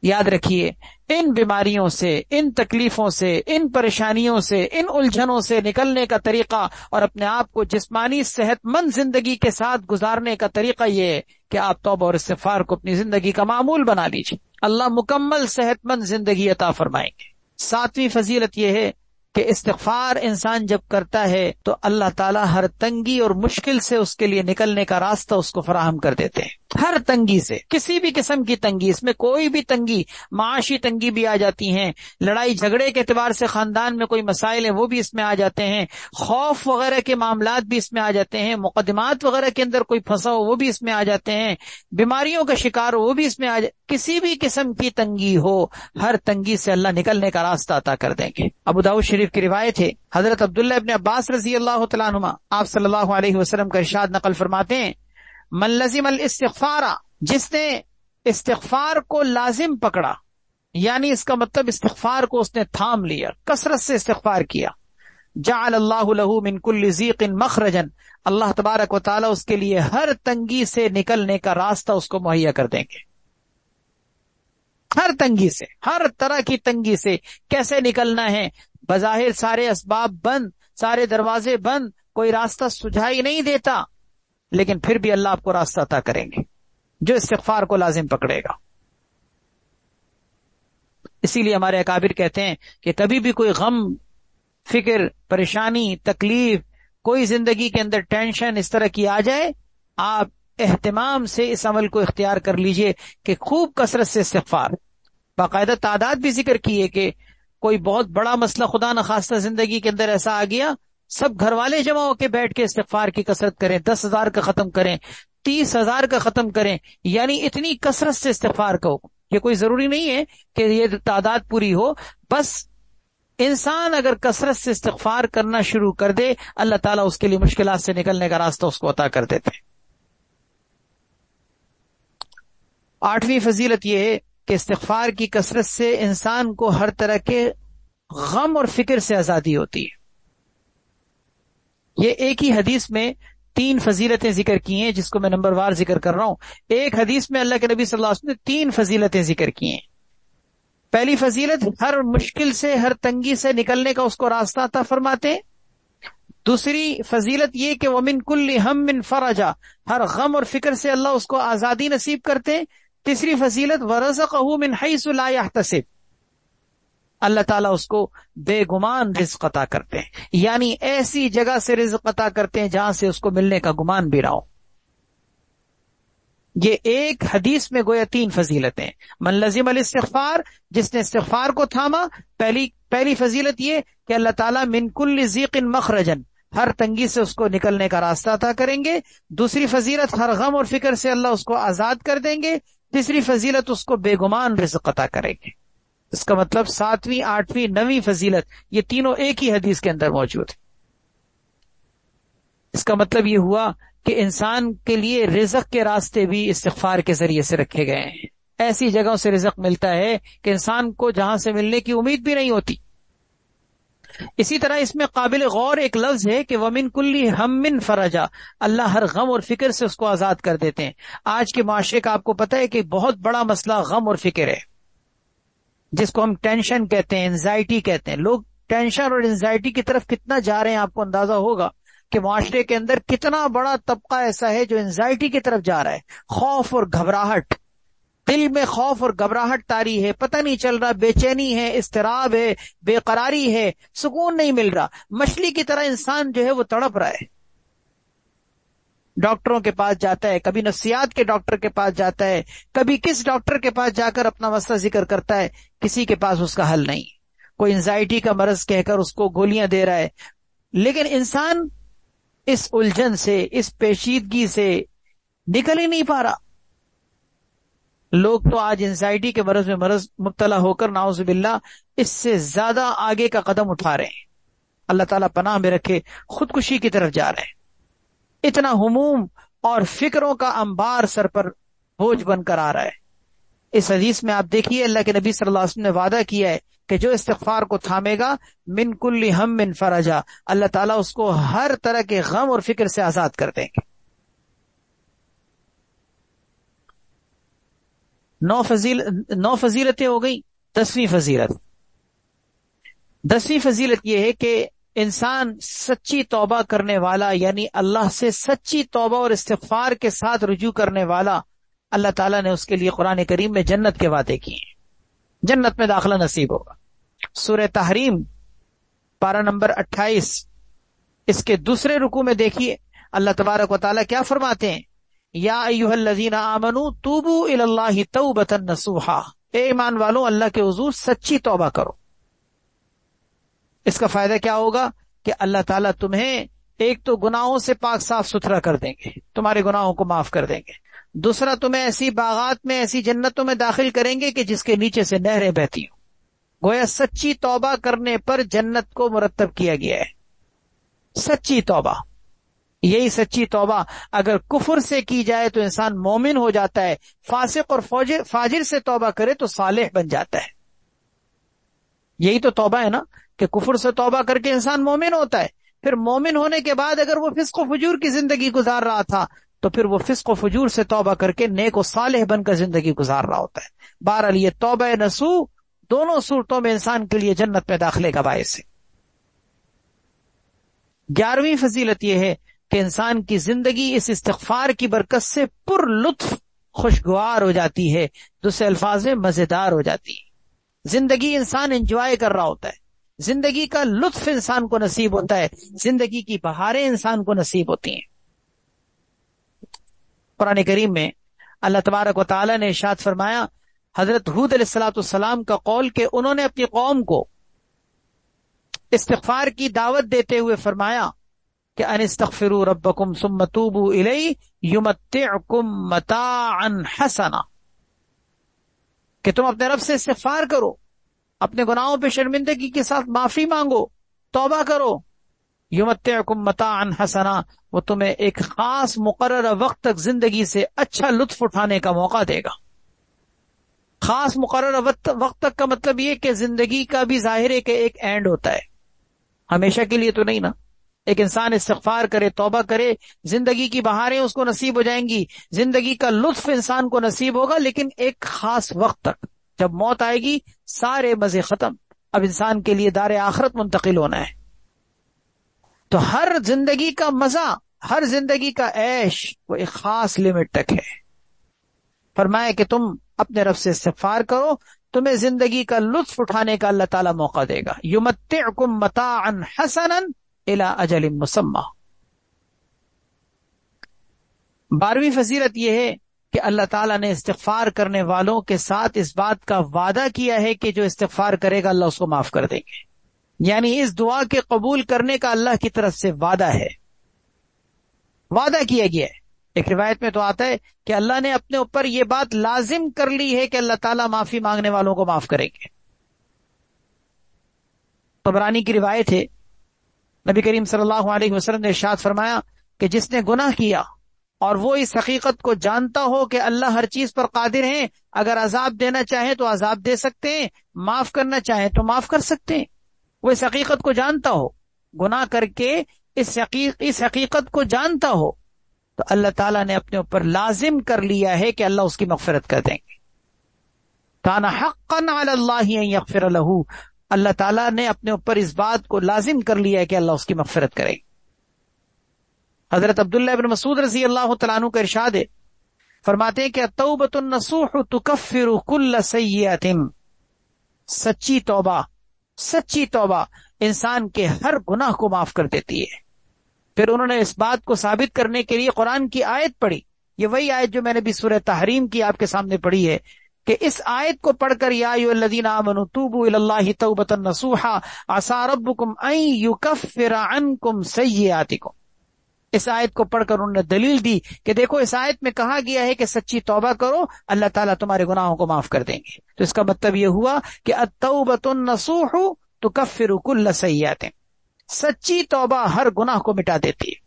یاد رکھیے ان بیماریوں سے، ان تکلیفوں سے، ان پریشانیوں سے، ان الجھنوں سے نکلنے کا طریقہ اور اپنے آپ کو جسمانی صحت مند زندگی کے ساتھ گزارنے کا طریقہ یہ ہے کہ آپ توبہ اور استغفار کو اپنی زندگی کا معمول بنا لیجیے. اللہ مکمل صحت مند زندگی عطا فرمائیں گے. 7ویں فضیلت یہ ہے کہ استغفار انسان جب کرتا ہے تو اللہ تعالیٰ ہر تنگی اور مشکل سے اس کے لیے نکلنے کا راستہ اس کو فراہم کر دیتے ہیں. ہر تنگی سے، کسی بھی قسم کی تنگی، اس میں کوئی بھی تنگی، معاشی تنگی بھی آ جاتی ہیں، لڑائی جھگڑے کے اعتبار سے خاندان میں کوئی مسائل ہیں وہ بھی اس میں آ جاتے ہیں، خوف وغیرہ کے معاملات بھی اس میں آ جاتے ہیں، مقدمات وغیرہ کے اندر کوئی پھنسا ہو وہ بھی اس میں آ جاتے ہیں، بیماریوں کا شکار ہو وہ بھی اس میں کسی بھی قسم کی تنگی ہو، ہر تنگی سے اللہ نکلنے کا راستہ عطا کر دیں گے. ابو داؤد شریف کی روایت ہے، حضرت عبداللہ ابن عباس رضی اللہ تعالیٰ عنہما آپ صلی اللہ علیہ وسلم کا ارشاد نقل فرماتے ہیں، من لزم الاستغفار، جس نے استغفار کو لازم پکڑا، یعنی اس کا مطلب استغفار کو اس نے تھام لیا، کثرت سے استغفار کیا، جعل اللہ له من كل ضیق مخرجا، اللہ تبارک و تعالی اس کے لیے ہر تنگی سے نکلنے کا راستہ اس کو مہیا کر دیں گے. ہر تنگی سے، ہر طرح کی تنگی سے کیسے نکلنا ہے؟ بظاہر سارے اسباب بند، سارے دروازے بند، کوئی راستہ سجھائی نہیں دیتا، لیکن پھر بھی اللہ آپ کو راستہ عطا کریں گے جو استغفار کو لازم پکڑے گا. اسی لیے ہمارے اکابر کہتے ہیں کہ کبھی بھی کوئی غم، فکر، پریشانی، تکلیف، کوئی زندگی کے اندر ٹینشن اس طرح کی آ جائے، آپ اہتمام سے اس عمل کو اختیار کر لیجئے کہ خوب کثرت سے استغفار. باقاعدہ تعداد بھی ذکر کی ہے کہ کوئی بہت بڑا مسئلہ خدا نخواستہ زندگی کے اندر ایسا آ گیا، سب گھر والے جمع ہو کے بیٹھ کے استغفار کی کثرت کریں، 10,000 کا ختم کریں، 30,000 کا ختم کریں، یعنی اتنی کثرت سے استغفار کو. یہ کوئی ضروری نہیں ہے کہ یہ تعداد پوری ہو، بس انسان اگر کثرت سے استغفار کرنا شروع کر دے، اللہ تعالیٰ اس کے لیے مشکلات سے نکلنے کا راستہ اس کو عطا کر دیتے ہیں. 8ویں فضیلت یہ ہے کہ استغفار کی کثرت سے انسان کو ہر طرح کے غم اور فکر سے آزادی ہوتی ہے. یہ ایک ہی حدیث میں 3 فضیلتیں ذکر کی ہیں جس کو میں نمبر وار ذکر کر رہا ہوں. ایک حدیث میں اللہ کے نبی صلی اللہ علیہ وسلم نے 3 فضیلتیں ذکر کی ہیں. پہلی فضیلت، ہر مشکل سے، ہر تنگی سے نکلنے کا اس کو راستہ عطا فرماتے ہیں. دوسری فضیلت یہ کہ وَمِن كُلِّ هَمٍّ فَرَجًا، ہر غم اور فکر سے اللہ اس کو آزادی نصیب کرتے ہیں. تیسری فضیلت وَرَزَقَهُ مِنْ حَيْثُ لَا يَحْتَسِبُ، اللہ تعالیٰ اس کو بے گمان رزق عطا کرتے ہیں، یعنی ایسی جگہ سے رزق عطا کرتے ہیں جہاں سے اس کو ملنے کا گمان بھی نہ ہو. یہ ایک حدیث میں گویا 3 فضیلتیں. من لزم الاستغفار، جس نے استغفار کو تھاما، پہلی فضیلت یہ کہ اللہ تعالیٰ من کل ضیق مخرجا، ہر تنگی سے اس کو نکلنے کا راستہ عطا کریں گے. دوسری فضیلت، ہر غم اور فکر سے اللہ اس کو آزاد کر دیں گے. تیسری فضیلت، اس کو بے گمان رزق عطا کریں گے. اس کا مطلب 7ویں، 8ویں، 9ویں فضیلت یہ تینوں ایک ہی حدیث کے اندر موجود ہے. اس کا مطلب یہ ہوا کہ انسان کے لیے رزق کے راستے بھی استغفار کے ذریعے سے رکھے گئے ہیں. ایسی جگہوں سے رزق ملتا ہے کہ انسان کو جہاں سے ملنے کی امید بھی نہیں ہوتی. اسی طرح اس میں قابل غور ایک لفظ ہے کہ وَمِن كُلِّ هَمٍّ فَرَجًا، اللہ ہر غم اور فکر سے اس کو آزاد کر دیتے ہیں. آج کے معاشرے کا آپ کو پتہ ہے کہ بہت بڑا مسئلہ غم اور فکر ہے، جس کو ہم ٹینشن کہتے ہیں، انزائٹی کہتے ہیں. لوگ ٹینشن اور انزائٹی کی طرف کتنا جا رہے ہیں، آپ کو اندازہ ہوگا کہ معاشرے کے اندر کتنا بڑا طبقہ ایسا ہے جو انزائٹی کی طرف جا رہا ہے. خوف اور گھبراہٹ، دل میں خوف اور گھبراہٹ طاری ہے، پتہ نہیں چل رہا، بے چینی ہے، اضطراب ہے، بے قراری ہے، سکون نہیں مل رہا. مچھلی کی طرح انسان جو ہے وہ تڑپ رہا ہے. ڈاکٹروں کے پاس جاتا ہے، کبھی نفسیات کے ڈاکٹر کے پاس جاتا ہے، کبھی کس ڈاکٹر کے پاس جا کر اپنا مسئلہ ذکر کرتا ہے، کسی کے پاس اس کا حل نہیں. کوئی انزائٹی کا مرض کہہ کر اس کو گولیاں دے رہا ہے. لیکن انسان اس الجھن سے، اس پیچیدگی سے نکل ہی نہیں پا رہا. لوگ تو آج انزائٹی کے مرض میں مبتلا ہو کر نعوذ باللہ اس سے زیادہ آگے کا قدم اٹھا رہے ہیں. اللہ تعالیٰ پناہ میں رکھے، خودکشی کی طرف جا رہے ہیں. اتنا ہموم اور فکروں کا انبار سر پر بوجھ بن کر آ رہا ہے. اس حدیث میں آپ دیکھیے اللہ کے نبی صلی اللہ علیہ وسلم نے وعدہ کیا ہے کہ جو استغفار کو تھامے گا من کل ہم من فرجا، اللہ تعالیٰ اس کو ہر طرح کے غم اور فکر سے آزاد کر دیں گے۔ 9 فضیلتیں ہو گئی۔ 10ویں فضیلت یہ ہے کہ انسان سچی توبہ کرنے والا، یعنی اللہ سے سچی توبہ اور استغفار کے ساتھ رجوع کرنے والا، اللہ تعالیٰ نے اس کے لیے قرآن کریم میں جنت کے وعدے کیے ہیں، جنت میں داخلہ نصیب ہوگا۔ سورہ تحریم پارہ نمبر 28 اس کے دوسرے رکوع میں دیکھیے اللہ تبارک و تعالیٰ کیا فرماتے ہیں، یا ایھا الذین آمنوا توبوا الی اللہ توبۃ نصوحا، اے ایمان والوں اللہ کے حضور سچی توبہ کرو۔ اس کا فائدہ کیا ہوگا کہ اللہ تعالیٰ تمہیں ایک تو گناہوں سے پاک صاف ستھرا کر دیں گے، تمہارے گناہوں کو معاف کر دیں گے، دوسرا تمہیں ایسی باغات میں، ایسی جنتوں میں داخل کریں گے کہ جس کے نیچے سے نہریں بہتی ہوں۔ گویا سچی توبہ کرنے پر جنت کو مرتب کیا گیا ہے۔ سچی توبہ، یہی سچی توبہ اگر کفر سے کی جائے تو انسان مومن ہو جاتا ہے، فاسق اور فاجر سے توبہ کرے تو صالح بن جاتا ہے۔ یہی تو توبہ ہے نا، کہ کفر سے توبہ کر کے انسان مومن ہوتا ہے، پھر مومن ہونے کے بعد اگر وہ فسق و فجور کی زندگی گزار رہا تھا تو پھر وہ فسق و فجور سے توبہ کر کے نیک و صالح بن کر زندگی گزار رہا ہوتا ہے۔ بہرحال یہ توبہ نصوح دونوں صورتوں میں انسان کے لیے جنت میں داخلے کا باعث ہے۔ 11ویں فضیلت یہ ہے کہ انسان کی زندگی اس استغفار کی برکت سے پر لطف خوشگوار ہو جاتی ہے، دوسرے الفاظ میں مزیدار ہو جاتی ہے۔ زندگی انسان انجوائے کر رہا ہوتا ہے، زندگی کا لطف انسان کو نصیب ہوتا ہے، زندگی کی بہاریں انسان کو نصیب ہوتی ہیں۔ قرآن کریم میں اللہ تبارک و تعالی نے ارشاد فرمایا، حضرت ہود علیہ السلام کا قول کہ انہوں نے اپنی قوم کو استغفار کی دعوت دیتے ہوئے فرمایا کہ ان استغفروا ربکم ثم توبوا الیہ یمتعکم متاعا حسنا، کہ تم اپنے رب سے استغفار کرو، اپنے گناہوں پہ شرمندگی کے ساتھ معافی مانگو، توبہ کرو، یمتعکم متاعا حسنا، وہ تمہیں ایک خاص مقررہ وقت تک زندگی سے اچھا لطف اٹھانے کا موقع دے گا۔ خاص مقررہ وقت تک کا مطلب یہ کہ زندگی کا بھی ظاہر ہے کہ ایک اینڈ ہوتا ہے، ہمیشہ کے لیے تو نہیں نا۔ ایک انسان استغفار کرے، توبہ کرے، زندگی کی بہاریں اس کو نصیب ہو جائیں گی، زندگی کا لطف انسان کو نصیب ہوگا، لیکن ایک خاص وقت تک۔ جب موت آئے گی سارے مزے ختم، اب انسان کے لیے دار آخرت منتقل ہونا ہے۔ تو ہر زندگی کا مزہ، ہر زندگی کا عیش وہ ایک خاص لمٹ تک ہے۔ فرمایا کہ تم اپنے رب سے استغفار کرو، تمہیں زندگی کا لطف اٹھانے کا اللہ تعالیٰ موقع دے گا۔ یمتعکم متاعا حسنا الی اجل مسمی۔ 12ویں فضیلت یہ ہے کہ اللہ تعالیٰ نے استغفار کرنے والوں کے ساتھ اس بات کا وعدہ کیا ہے کہ جو استغفار کرے گا اللہ اس کو معاف کر دیں گے، یعنی اس دعا کے قبول کرنے کا اللہ کی طرف سے وعدہ ہے، وعدہ کیا گیا ہے۔ ایک روایت میں تو آتا ہے کہ اللہ نے اپنے اوپر یہ بات لازم کر لی ہے کہ اللہ تعالیٰ معافی مانگنے والوں کو معاف کریں گے۔ طبرانی کی روایت ہے، نبی کریم صلی اللہ علیہ وسلم نے ارشاد فرمایا کہ جس نے گناہ کیا اور وہ اس حقیقت کو جانتا ہو کہ اللہ ہر چیز پر قادر ہیں، اگر عذاب دینا چاہیں تو عذاب دے سکتے ہیں، معاف کرنا چاہیں تو معاف کر سکتے ہیں، وہ اس حقیقت کو جانتا ہو، گناہ کر کے اس حقیقت کو جانتا ہو، تو اللہ تعالیٰ نے اپنے اوپر لازم کر لیا ہے کہ اللہ اس کی مغفرت کر دیں گے۔ کان حقا علی اللہ ان یغفر لہ، اللہ تعالیٰ نے اپنے اوپر اس بات کو لازم کر لیا ہے کہ اللہ اس کی مغفرت کرے۔ حضرت عبداللہ بن مسعود رضی اللہ تعالیٰ عنہ کا ارشاد ہے، فرماتے ہیں کہ التوبۃ النصوح تکفر کل سیئۃ، سچی توبہ انسان کے ہر گناہ کو معاف کر دیتی ہے۔ پھر انہوں نے اس بات کو ثابت کرنے کے لیے قرآن کی آیت پڑھی، یہ وہی آیت جو میں نے بھی سورہ تحریم کی آپ کے سامنے پڑھی ہے، کہ اس آیت کو پڑھ کر یا ایھا الذین آمنوا توبوا الی اللہ توبۃ نصوحا عسیٰ ربکم ان یکفر عنکم سیئاتکم۔ اس آیت کو پڑھ کر انہوں نے دلیل دی کہ دیکھو اس آیت میں کہا گیا ہے کہ سچی توبہ کرو، اللہ تعالیٰ تمہارے گناہوں کو معاف کر دیں گے۔ تو اس کا مطلب یہ ہوا کہ التوبۃ النصوح تکفر کل سیئات، سچی توبہ ہر گناہ کو مٹا دیتی ہے،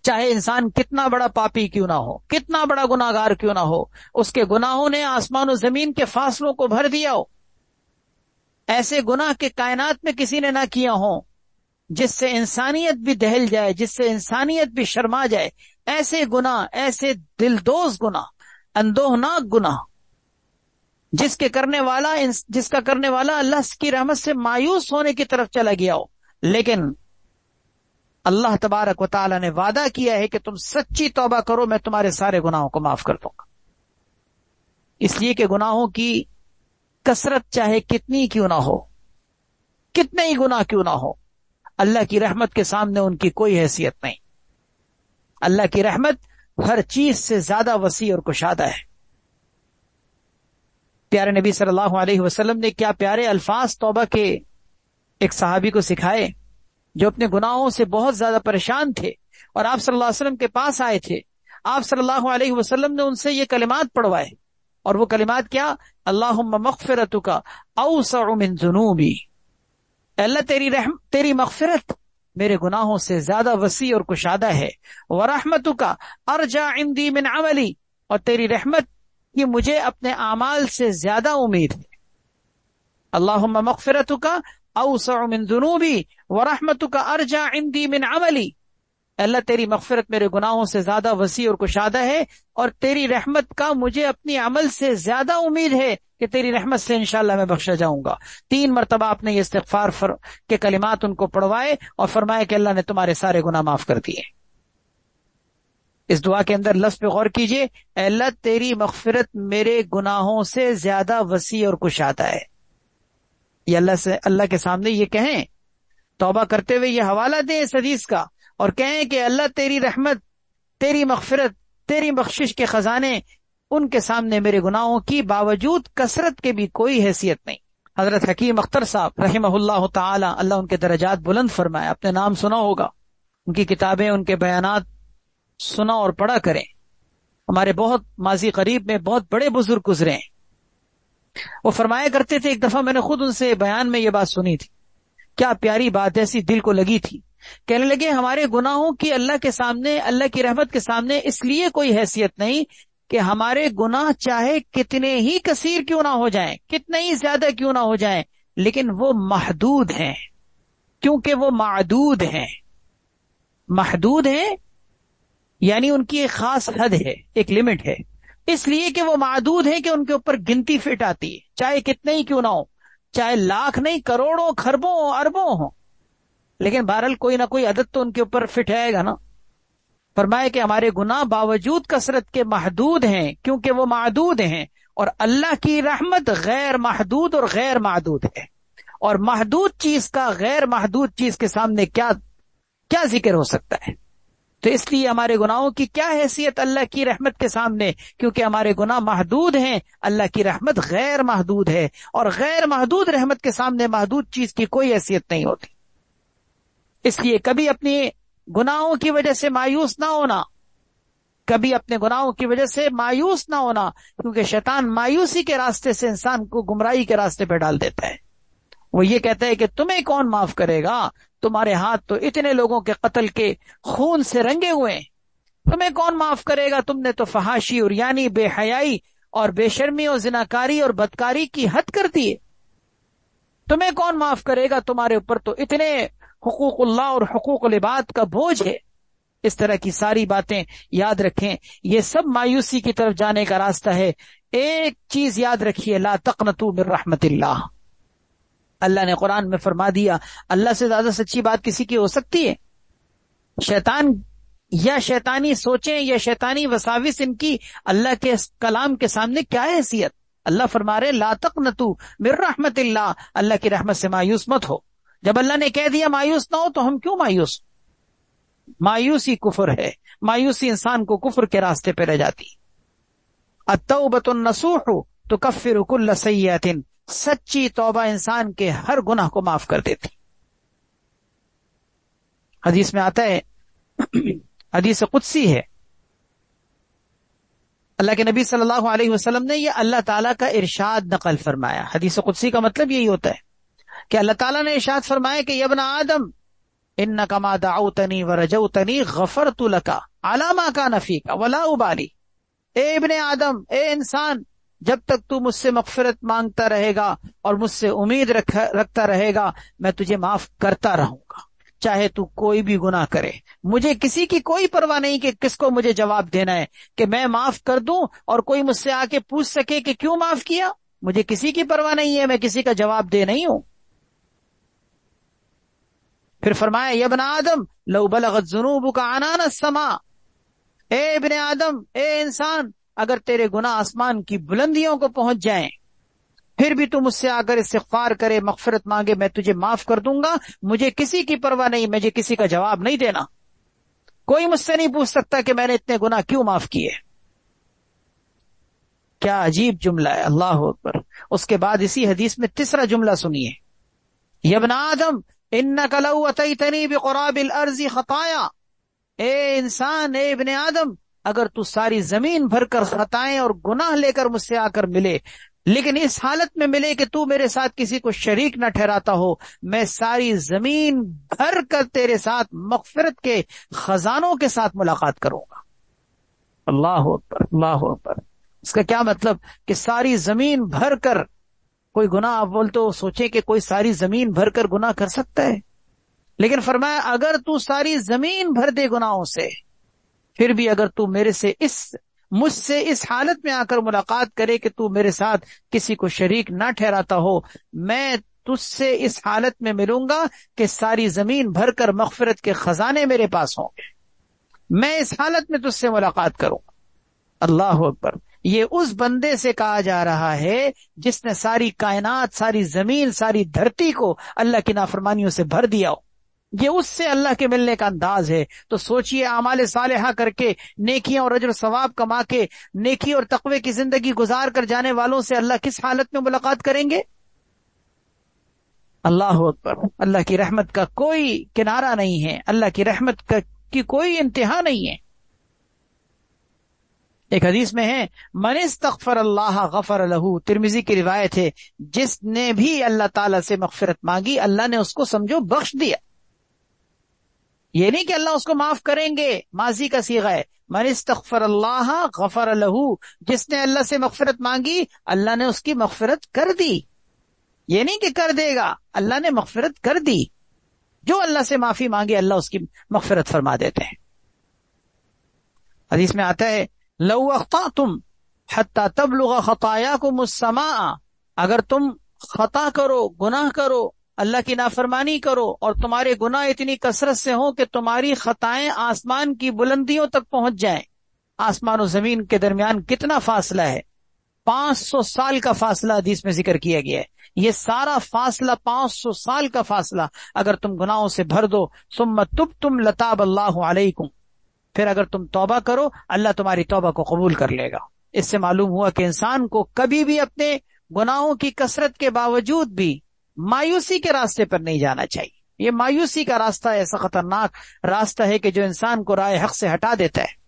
چاہے انسان کتنا بڑا پاپی کیوں نہ ہو، کتنا بڑا گناہگار کیوں نہ ہو، اس کے گناہوں نے آسمان و زمین کے فاصلوں کو بھر دیا ہو، ایسے گناہ کے کائنات میں کسی نے نہ کیا ہوں جس سے انسانیت بھی دہل جائے، جس سے انسانیت بھی شرما جائے. ایسے گناہ، ایسے دلدوز گناہ، اندوہناک گناہ جس کا کرنے والا اللہ کی رحمت سے مایوس ہونے کی طرف چلا گیا ہو. لیکن اللہ تبارک و تعالی نے وعدہ کیا ہے کہ تم سچی توبہ کرو، میں تمہارے سارے گناہوں کو معاف کر دوں گا. اس لیے کہ گناہوں کی کثرت چاہے کتنی کیوں نہ ہو، کتنے ہی گناہ کیوں نہ ہو، اللہ کی رحمت کے سامنے ان کی کوئی حیثیت نہیں. اللہ کی رحمت ہر چیز سے زیادہ وسیع اور کشادہ ہے. پیارے نبی صلی اللہ علیہ وسلم نے کیا پیارے الفاظ توبہ کے ایک صحابی کو سکھائے جو اپنے گناہوں سے بہت زیادہ پریشان تھے اور آپ صلی اللہ علیہ وسلم کے پاس آئے تھے. آپ صلی اللہ علیہ وسلم نے ان سے یہ کلمات پڑھوائے، اور وہ کلمات کیا؟ اللہم مغفرتک اوسع من ذنوبی. اللہ تیری مغفرت میرے گناہوں سے زیادہ وسیع اور کشادہ ہے. ورحمتک ارجع عندی من عملی، اور تیری رحمت یہ مجھے اپنے اعمال سے زیادہ امید ہے. اللہم مغفرتک اوسع من ذنوبی ورحمتک ارجع عندی من عملی. اللہ تیری مغفرت میرے گناہوں سے زیادہ وسیع اور کشادہ ہے، اور تیری رحمت کا مجھے اپنی عمل سے زیادہ امید ہے کہ تیری رحمت سے انشاءاللہ میں بخشا جاؤں گا. 3 مرتبہ آپ نے یہ استغفار کے کلمات ان کو پڑھوائے اور فرمایا کہ اللہ نے تمہارے سارے گناہ معاف کر دیے. اس دعا کے اندر لفظ پہ غور کیجئے، اے اللہ تیری مغفرت میرے گناہوں سے زیادہ وسیع اور کشادہ ہے. یہ اللہ کے سامنے یہ کہیں، توبہ کرتے ہوئے یہ حوالہ دیں اس حدیث کا، اور کہیں کہ اللہ تیری رحمت، تیری مغفرت، تیری بخشش کے خزانے، ان کے سامنے میرے گناہوں کی باوجود کثرت کے بھی کوئی حیثیت نہیں. حضرت حکیم اختر صاحب رحمہ اللہ تعالی، اللہ ان کے درجات بلند فرمائے، آپ نے نام سنا ہوگا، ان کی کتابیں، ان کے بیانات سنا اور پڑھا کریں. ہمارے بہت ماضی قریب میں بہت بڑے بزرگ گزرے ہیں. وہ فرمایا کرتے تھے، ایک دفعہ میں نے خود ان سے بیان میں یہ بات سنی تھی، کیا پیاری بات ایسی دل کو لگی تھی. کہنے لگے ہمارے گناہوں کی اللہ کے سامنے، اللہ کی رحمت کے سامنے اس لیے کوئی حیثیت نہیں کہ ہمارے گناہ چاہے کتنے ہی کثیر کیوں نہ ہو جائیں، کتنے ہی زیادہ کیوں نہ ہو جائیں، لیکن وہ محدود ہیں، کیونکہ وہ معدود ہیں. محدود ہیں یعنی ان کی ایک خاص حد ہے، ایک لمٹ ہے، اس لیے کہ وہ معدود ہیں کہ ان کے اوپر گنتی فٹ آتی ہے، چاہے کتنے ہی کیوں نہ ہو، چاہے لاکھ نہیں کروڑوں کھربوں اربوں ہوں، لیکن بہرحال کوئی نہ کوئی عدد تو ان کے اوپر فٹ آئے گا نا. فرمائے کہ ہمارے گناہ باوجود کثرت کے محدود ہیں کیونکہ وہ معدود ہیں، اور اللہ کی رحمت غیر محدود اور غیر معدود ہے. اور محدود چیز کا غیر محدود چیز کے سامنے کیا ذکر ہو سکتا ہے؟ تو اس لیے ہمارے گناہوں کی کیا حیثیت اللہ کی رحمت کے سامنے، کیونکہ ہمارے گناہ محدود ہیں، اللہ کی رحمت غیر محدود ہے، اور غیر محدود رحمت کے سامنے محدود چیز کی کوئی حیثیت نہیں ہوتی. اس لیے کبھی اپنی گناہوں کی وجہ سے مایوس نہ ہونا، کبھی اپنے گناہوں کی وجہ سے مایوس نہ ہونا، کیونکہ شیطان مایوسی کے راستے سے انسان کو گمراہی کے راستے پہ ڈال دیتا ہے. وہ یہ کہتا ہے کہ تمہیں کون معاف کرے گا، تمہارے ہاتھ تو اتنے لوگوں کے قتل کے خون سے رنگے ہوئے ہیں، تمہیں کون معاف کرے گا، تم نے تو فحاشی اور یعنی بے حیائی اور بے شرمی اور زناکاری اور بدکاری کی حد کر دی ہے، تمہیں کون معاف کرے گا، تمہارے اوپر تو اتنے حقوق اللہ اور حقوق العباد کا بوجھ ہے. اس طرح کی ساری باتیں یاد رکھیں، یہ سب مایوسی کی طرف جانے کا راستہ ہے. ایک چیز یاد رکھیے، لا تقنطوا من رحمت اللہ. اللہ نے قرآن میں فرما دیا، اللہ سے زیادہ سچی بات کسی کی ہو سکتی ہے؟ شیطان یا شیطانی سوچیں یا شیطانی وساوس، ان کی اللہ کے کلام کے سامنے کیا حیثیت؟ اللہ فرما رہے لا تقنطوا من رحمت اللہ، اللہ کی رحمت سے مایوس مت ہو. جب اللہ نے کہہ دیا مایوس نہ ہو تو ہم کیوں مایوس؟ مایوسی کفر ہے، مایوسی انسان کو کفر کے راستے پہ لے جاتی. التوبۃ النصوح تکفر کل سیئۃ، سچی توبہ انسان کے ہر گناہ کو معاف کر دیتی. حدیث میں آتا ہے، حدیث قدسی ہے، اللہ کے نبی صلی اللہ علیہ وسلم نے یہ اللہ تعالیٰ کا ارشاد نقل فرمایا. حدیث قدسی کا مطلب یہی ہوتا ہے کہ اللہ تعالیٰ نے ارشاد فرمایا کہ یا ابن آدم انک ما دعوتنی ورجوتنی غفرت لک علی ما کان فیک ولا ابالی. اے ابن آدم، اے انسان، جب تک تو مجھ سے مغفرت مانگتا رہے گا اور مجھ سے امید رکھتا رہے گا میں تجھے معاف کرتا رہوں گا، چاہے تو کوئی بھی گناہ کرے۔ مجھے کسی کی کوئی پرواہ نہیں کہ کس کو مجھے جواب دینا ہے، کہ میں معاف کر دوں اور کوئی مجھ سے آ کے پوچھ سکے کہ کیوں معاف کیا، مجھے کسی کی پرواہ نہیں ہے، میں کسی کا جواب دے نہیں ہوں۔ پھر فرمایا یا ابن آدم لو بلغت ذنوبک عنان السماء، اے ابن آدم، اے انسان، اگر تیرے گناہ آسمان کی بلندیوں کو پہنچ جائیں پھر بھی تو مجھ سے آ کر استغفار کرے، مغفرت مانگے، میں تجھے معاف کر دوں گا، مجھے کسی کی پرواہ نہیں، مجھے کسی کا جواب نہیں دینا، کوئی مجھ سے نہیں پوچھ سکتا کہ میں نے اتنے گناہ کیوں معاف کیے۔ کیا عجیب جملہ ہے، اللہ اکبر۔ اس کے بعد اسی حدیث میں تیسرا جملہ سنیے، یا ابن آدم انک لو اتیتنی بقراب الارض خطایا، اے انسان، اے ابن آدم، اگر تو ساری زمین بھر کر خطائیں اور گناہ لے کر مجھ سے آ کر ملے، لیکن اس حالت میں ملے کہ تو میرے ساتھ کسی کو شریک نہ ٹھہراتا ہو، میں ساری زمین بھر کر تیرے ساتھ مغفرت کے خزانوں کے ساتھ ملاقات کروں گا۔ اللہ اکبر، اللہ اکبر۔ اس کا کیا مطلب کہ ساری زمین بھر کر کوئی گناہ، آپ بول تو سوچیں کہ کوئی ساری زمین بھر کر گناہ کر سکتا ہے، لیکن فرمایا اگر تو ساری زمین بھر دے گناہوں سے، پھر بھی اگر تو مجھ سے اس حالت میں آ کر ملاقات کرے کہ تو میرے ساتھ کسی کو شریک نہ ٹھہراتا ہو، میں تجھ سے اس حالت میں ملوں گا کہ ساری زمین بھر کر مغفرت کے خزانے میرے پاس ہوں گے، میں اس حالت میں تجھ سے ملاقات کروں گا۔ اللہ اکبر۔ یہ اس بندے سے کہا جا رہا ہے جس نے ساری کائنات، ساری زمین، ساری دھرتی کو اللہ کی نافرمانیوں سے بھر دیا ہو، یہ اس سے اللہ کے ملنے کا انداز ہے۔ تو سوچئے اعمال صالحہ کر کے، نیکیاں اور اجر و ثواب کما کے، نیکی اور تقوی کی زندگی گزار کر جانے والوں سے اللہ کس حالت میں ملاقات کریں گے؟ اللہ اکبر۔ اللہ کی رحمت کا کوئی کنارہ نہیں ہے، اللہ کی رحمت کی کوئی انتہا نہیں ہے۔ ایک حدیث میں ہے من استغفر اللہ غفر لہ، ترمذی کی روایت ہے، جس نے بھی اللہ تعالیٰ سے مغفرت مانگی اللہ نے اس کو سمجھو بخش دیا۔ یہ نہیں کہ اللہ اس کو معاف کریں گے، ماضی کا صیغہ ہے، من استغفر اللہ غفر لہ، جس نے اللہ سے مغفرت مانگی اللہ نے اس کی مغفرت کر دی۔ یہ نہیں کہ کر دے گا، اللہ نے مغفرت کر دی۔ جو اللہ سے معافی مانگے اللہ اس کی مغفرت فرما دیتے ہیں۔ حدیث میں آتا ہے لو اخطأتم حتی تبلغ خطایاکم السماء، اگر تم خطا کرو، گناہ کرو، اللہ کی نافرمانی کرو اور تمہارے گناہ اتنی کثرت سے ہوں کہ تمہاری خطائیں آسمان کی بلندیوں تک پہنچ جائیں۔ آسمان و زمین کے درمیان کتنا فاصلہ ہے؟ 500 سال کا فاصلہ حدیث میں ذکر کیا گیا ہے۔ یہ سارا فاصلہ 500 سال کا فاصلہ اگر تم گناہوں سے بھر دو، ثم تبتم لتاب اللہ علیکم، پھر اگر تم توبہ کرو اللہ تمہاری توبہ کو قبول کر لے گا۔ اس سے معلوم ہوا کہ انسان کو کبھی بھی اپنے گناہوں کی کثرت کے باوجود بھی مایوسی کے راستے پر نہیں جانا چاہیے۔ یہ مایوسی کا راستہ ایسا خطرناک راستہ ہے کہ جو انسان کو راہ حق سے ہٹا دیتا ہے۔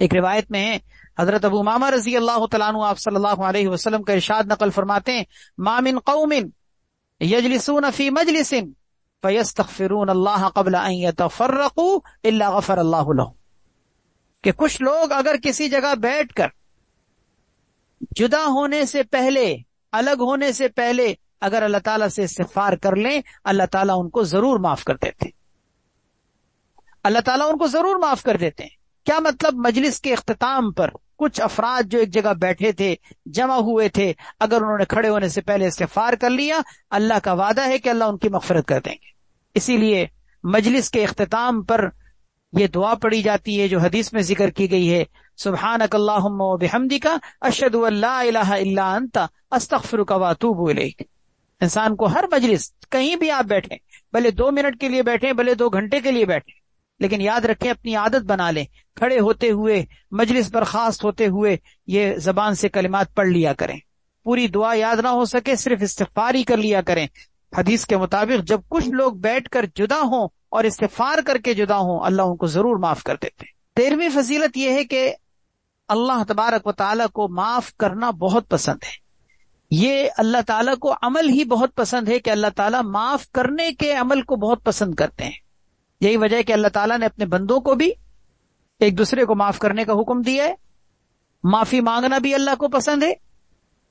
ایک روایت میں ہے حضرت ابو امامہ رضی اللہ تعالیٰ عنہ آپ صلی اللہ علیہ وسلم کا ارشاد نقل فرماتے ہیں ما من قوم یجلسون فی مجلس فیستغفرون اللہ قبل ان یتفرقوا الا غفر اللہ لهم، کہ کچھ لوگ اگر کسی جگہ بیٹھ کر جدا ہونے سے پہلے، الگ ہونے سے پہلے اگر اللہ تعالیٰ سے استغفار کر لیں اللہ تعالیٰ ان کو ضرور معاف کر دیتے ہیں، اللہ تعالیٰ ان کو ضرور معاف کر دیتے ہیں۔ کیا مطلب؟ مجلس کے اختتام پر کچھ افراد جو ایک جگہ بیٹھے تھے، جمع ہوئے تھے، اگر انہوں نے کھڑے ہونے سے پہلے استغفار کر لیا اللہ کا وعدہ ہے کہ اللہ ان کی مغفرت کر دیں گے۔ اسی لیے مجلس کے اختتام پر یہ دعا پڑھی جاتی ہے جو حدیث میں ذکر کی گئی ہے سبحانک اللہم و بحمدک اشہد ان لا الہ الا انت استغفرک و اتوب الیک۔ انسان کو ہر مجلس، کہیں بھی آپ بیٹھیں، بھلے 2 منٹ کے لیے بیٹھیں، بھلے 2 گھنٹے کے لیے بیٹھیں، لیکن یاد رکھیں اپنی عادت بنا لیں، کھڑے ہوتے ہوئے، مجلس برخاست ہوتے ہوئے یہ زبان سے کلمات پڑھ لیا کریں۔ پوری دعا یاد نہ ہو سکے صرف استغفار ہی کر لیا کریں۔ حدیث کے مطابق جب کچھ لوگ بیٹھ کر جدا ہوں اور استغفار کر کے جدا ہوں اللہ ان کو ضرور معاف کر دیتے ہیں۔ 13ویں فضیلت یہ ہے کہ اللہ تبارک و تعالیٰ کو معاف کرنا بہت پسند ہے۔ یہ اللہ تعالیٰ کو عمل ہی بہت پسند ہے کہ اللہ تعالیٰ معاف کرنے کے عمل کو بہت پسند کرتے ہیں۔ یہی وجہ ہے کہ اللہ تعالیٰ نے اپنے بندوں کو بھی ایک دوسرے کو معاف کرنے کا حکم دیا ہے، معافی مانگنا بھی اللہ کو پسند ہے،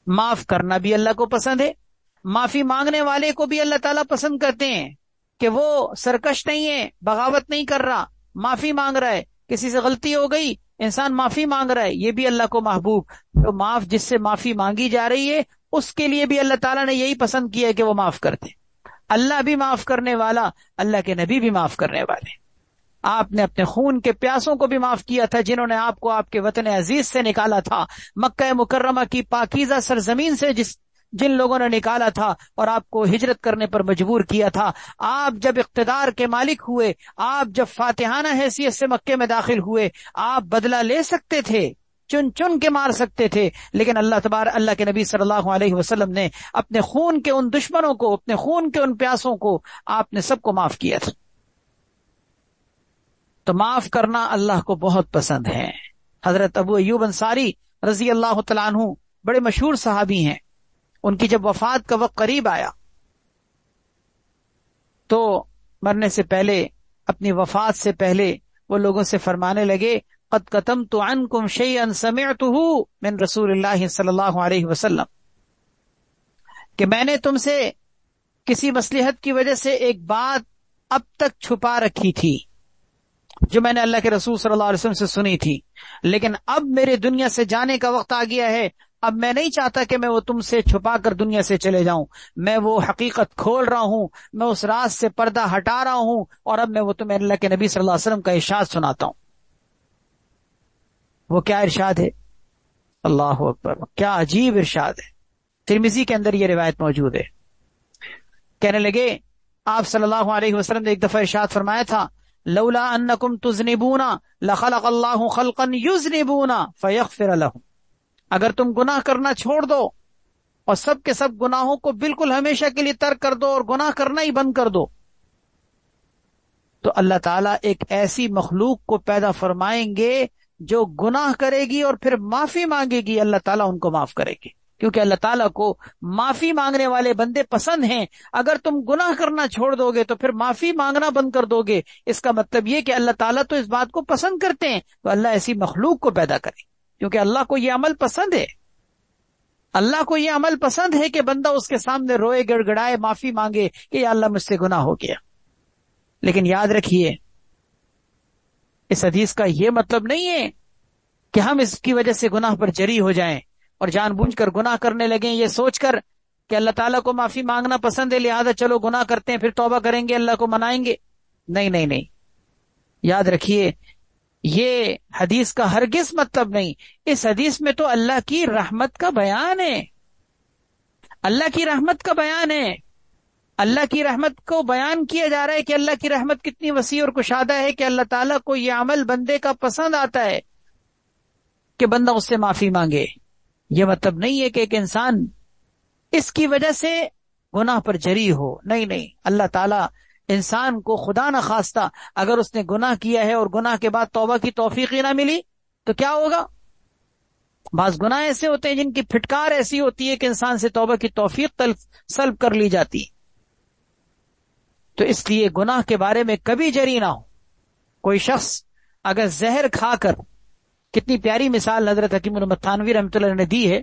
معاف کرنا بھی اللہ کو پسند ہے. معافی مانگنے والے کو بھی اللہ تعالیٰ پسند کرتے ہیں کہ وہ سرکش نہیں ہے، بغاوت نہیں کر رہا، معافی مانگ رہا ہے. کسی سے غلطی ہو گئی، انسان معافی مانگ رہا ہے، یہ بھی اللہ کو محبوب. تو جس سے معافی مانگی جا رہی ہے اس کے لیے بھی اللہ تعالیٰ نے یہی پسند کیا ہے کہ وہ معاف کرتے. اللہ بھی معاف کرنے والا، اللہ کے نبی بھی معاف کرنے والے. آپ نے اپنے خون کے پیاسوں کو بھی معاف کیا تھا جنہوں نے آپ کو آپ کے وطن عزیز سے نکالا تھا، مکہ مکرمہ کی پاکیزہ سرزمین سے جن لوگوں نے نکالا تھا اور آپ کو ہجرت کرنے پر مجبور کیا تھا. آپ جب اقتدار کے مالک ہوئے، آپ جب فاتحانہ حیثیت سے مکے میں داخل ہوئے، آپ بدلہ لے سکتے تھے، چن چن کے مار سکتے تھے، لیکن اللہ کے نبی صلی اللہ علیہ وسلم نے اپنے خون کے ان دشمنوں کو، اپنے خون کے ان پیاسوں کو آپ نے سب کو معاف کیا تھا. تو معاف کرنا اللہ کو بہت پسند ہے. حضرت ابو ایوب انصاری رضی اللہ تعالیٰ عنہ بڑے مشہور صحابی ہیں. ان کی جب وفات کا وقت قریب آیا تو مرنے سے پہلے، اپنی وفات سے پہلے وہ لوگوں سے فرمانے لگے قد کتمت عنکم شیئا سمعته من رسول اللہ صلی اللہ علیہ وسلم، کہ میں نے تم سے کسی مصلحت کی وجہ سے ایک بات اب تک چھپا رکھی تھی جو میں نے اللہ کے رسول صلی اللہ علیہ وسلم سے سنی تھی، لیکن اب میرے دنیا سے جانے کا وقت آ گیا ہے. اب میں نہیں چاہتا کہ میں وہ تم سے چھپا کر دنیا سے چلے جاؤں، میں وہ حقیقت کھول رہا ہوں، میں اس راز سے پردہ ہٹا رہا ہوں، اور اب میں وہ تمہیں اللہ کے نبی صلی اللہ علیہ وسلم کا ارشاد سناتا ہوں. وہ کیا ارشاد ہے؟ اللہ اکبر، کیا عجیب ارشاد ہے. ترمذی کے اندر یہ روایت موجود ہے. کہنے لگے آپ صلی اللہ علیہ وسلم نے ایک دفعہ ارشاد فرمایا تھا لولا انکم تذنبون لخلق اللہ خلقا یذنبون فیغفر لهم، اگر تم گناہ کرنا چھوڑ دو اور سب کے سب گناہوں کو بالکل ہمیشہ کے لیے ترک کر دو اور گناہ کرنا ہی بند کر دو، تو اللہ تعالیٰ ایک ایسی مخلوق کو پیدا فرمائیں گے جو گناہ کرے گی اور پھر معافی مانگے گی، اللہ تعالیٰ ان کو معاف کرے گی، کیونکہ اللہ تعالیٰ کو معافی مانگنے والے بندے پسند ہیں. اگر تم گناہ کرنا چھوڑ دو گے تو پھر معافی مانگنا بند کر دو گے، اس کا مطلب یہ کہ اللہ تعالیٰ تو اس بات کو پسند کرتے ہیں، تو اللہ ایسی مخلوق کو پیدا کرے، کیونکہ اللہ کو یہ عمل پسند ہے. اللہ کو یہ عمل پسند ہے کہ بندہ اس کے سامنے روئے، گڑ گڑائے، معافی مانگے کہ یا اللہ مجھ سے گناہ ہو گیا. لیکن یاد رکھیے اس حدیث کا یہ مطلب نہیں ہے کہ ہم اس کی وجہ سے گناہ پر جری ہو جائیں اور جان بوجھ کر گناہ کرنے لگیں یہ سوچ کر کہ اللہ تعالیٰ کو معافی مانگنا پسند ہے لہذا چلو گناہ کرتے ہیں، پھر توبہ کریں گے، اللہ کو منائیں گے. نہیں نہیں نہیں، یاد رکھیے یہ حدیث کا ہرگز مطلب نہیں. اس حدیث میں تو اللہ کی رحمت کا بیان ہے، اللہ کی رحمت کا بیان ہے. اللہ کی رحمت کو بیان کیا جا رہا ہے کہ اللہ کی رحمت کتنی وسیع اور کشادہ ہے کہ اللہ تعالیٰ کو یہ عمل بندے کا پسند آتا ہے کہ بندہ اس سے معافی مانگے. یہ مطلب نہیں ہے کہ ایک انسان اس کی وجہ سے گناہ پر جری ہو. نہیں نہیں، اللہ تعالیٰ انسان کو خدا نہ خواستہ اگر اس نے گناہ کیا ہے اور گناہ کے بعد توبہ کی توفیق ہی نہ ملی تو کیا ہوگا؟ بعض گناہ ایسے ہوتے ہیں جن کی پھٹکار ایسی ہوتی ہے کہ انسان سے توبہ کی توفیق سلب کر لی جاتی. تو اس لیے گناہ کے بارے میں کبھی جری نہ ہو. کوئی شخص اگر زہر کھا کر، کتنی پیاری مثال حضرت حکیم احمد تھانوی رحمۃ اللہ نے دی ہے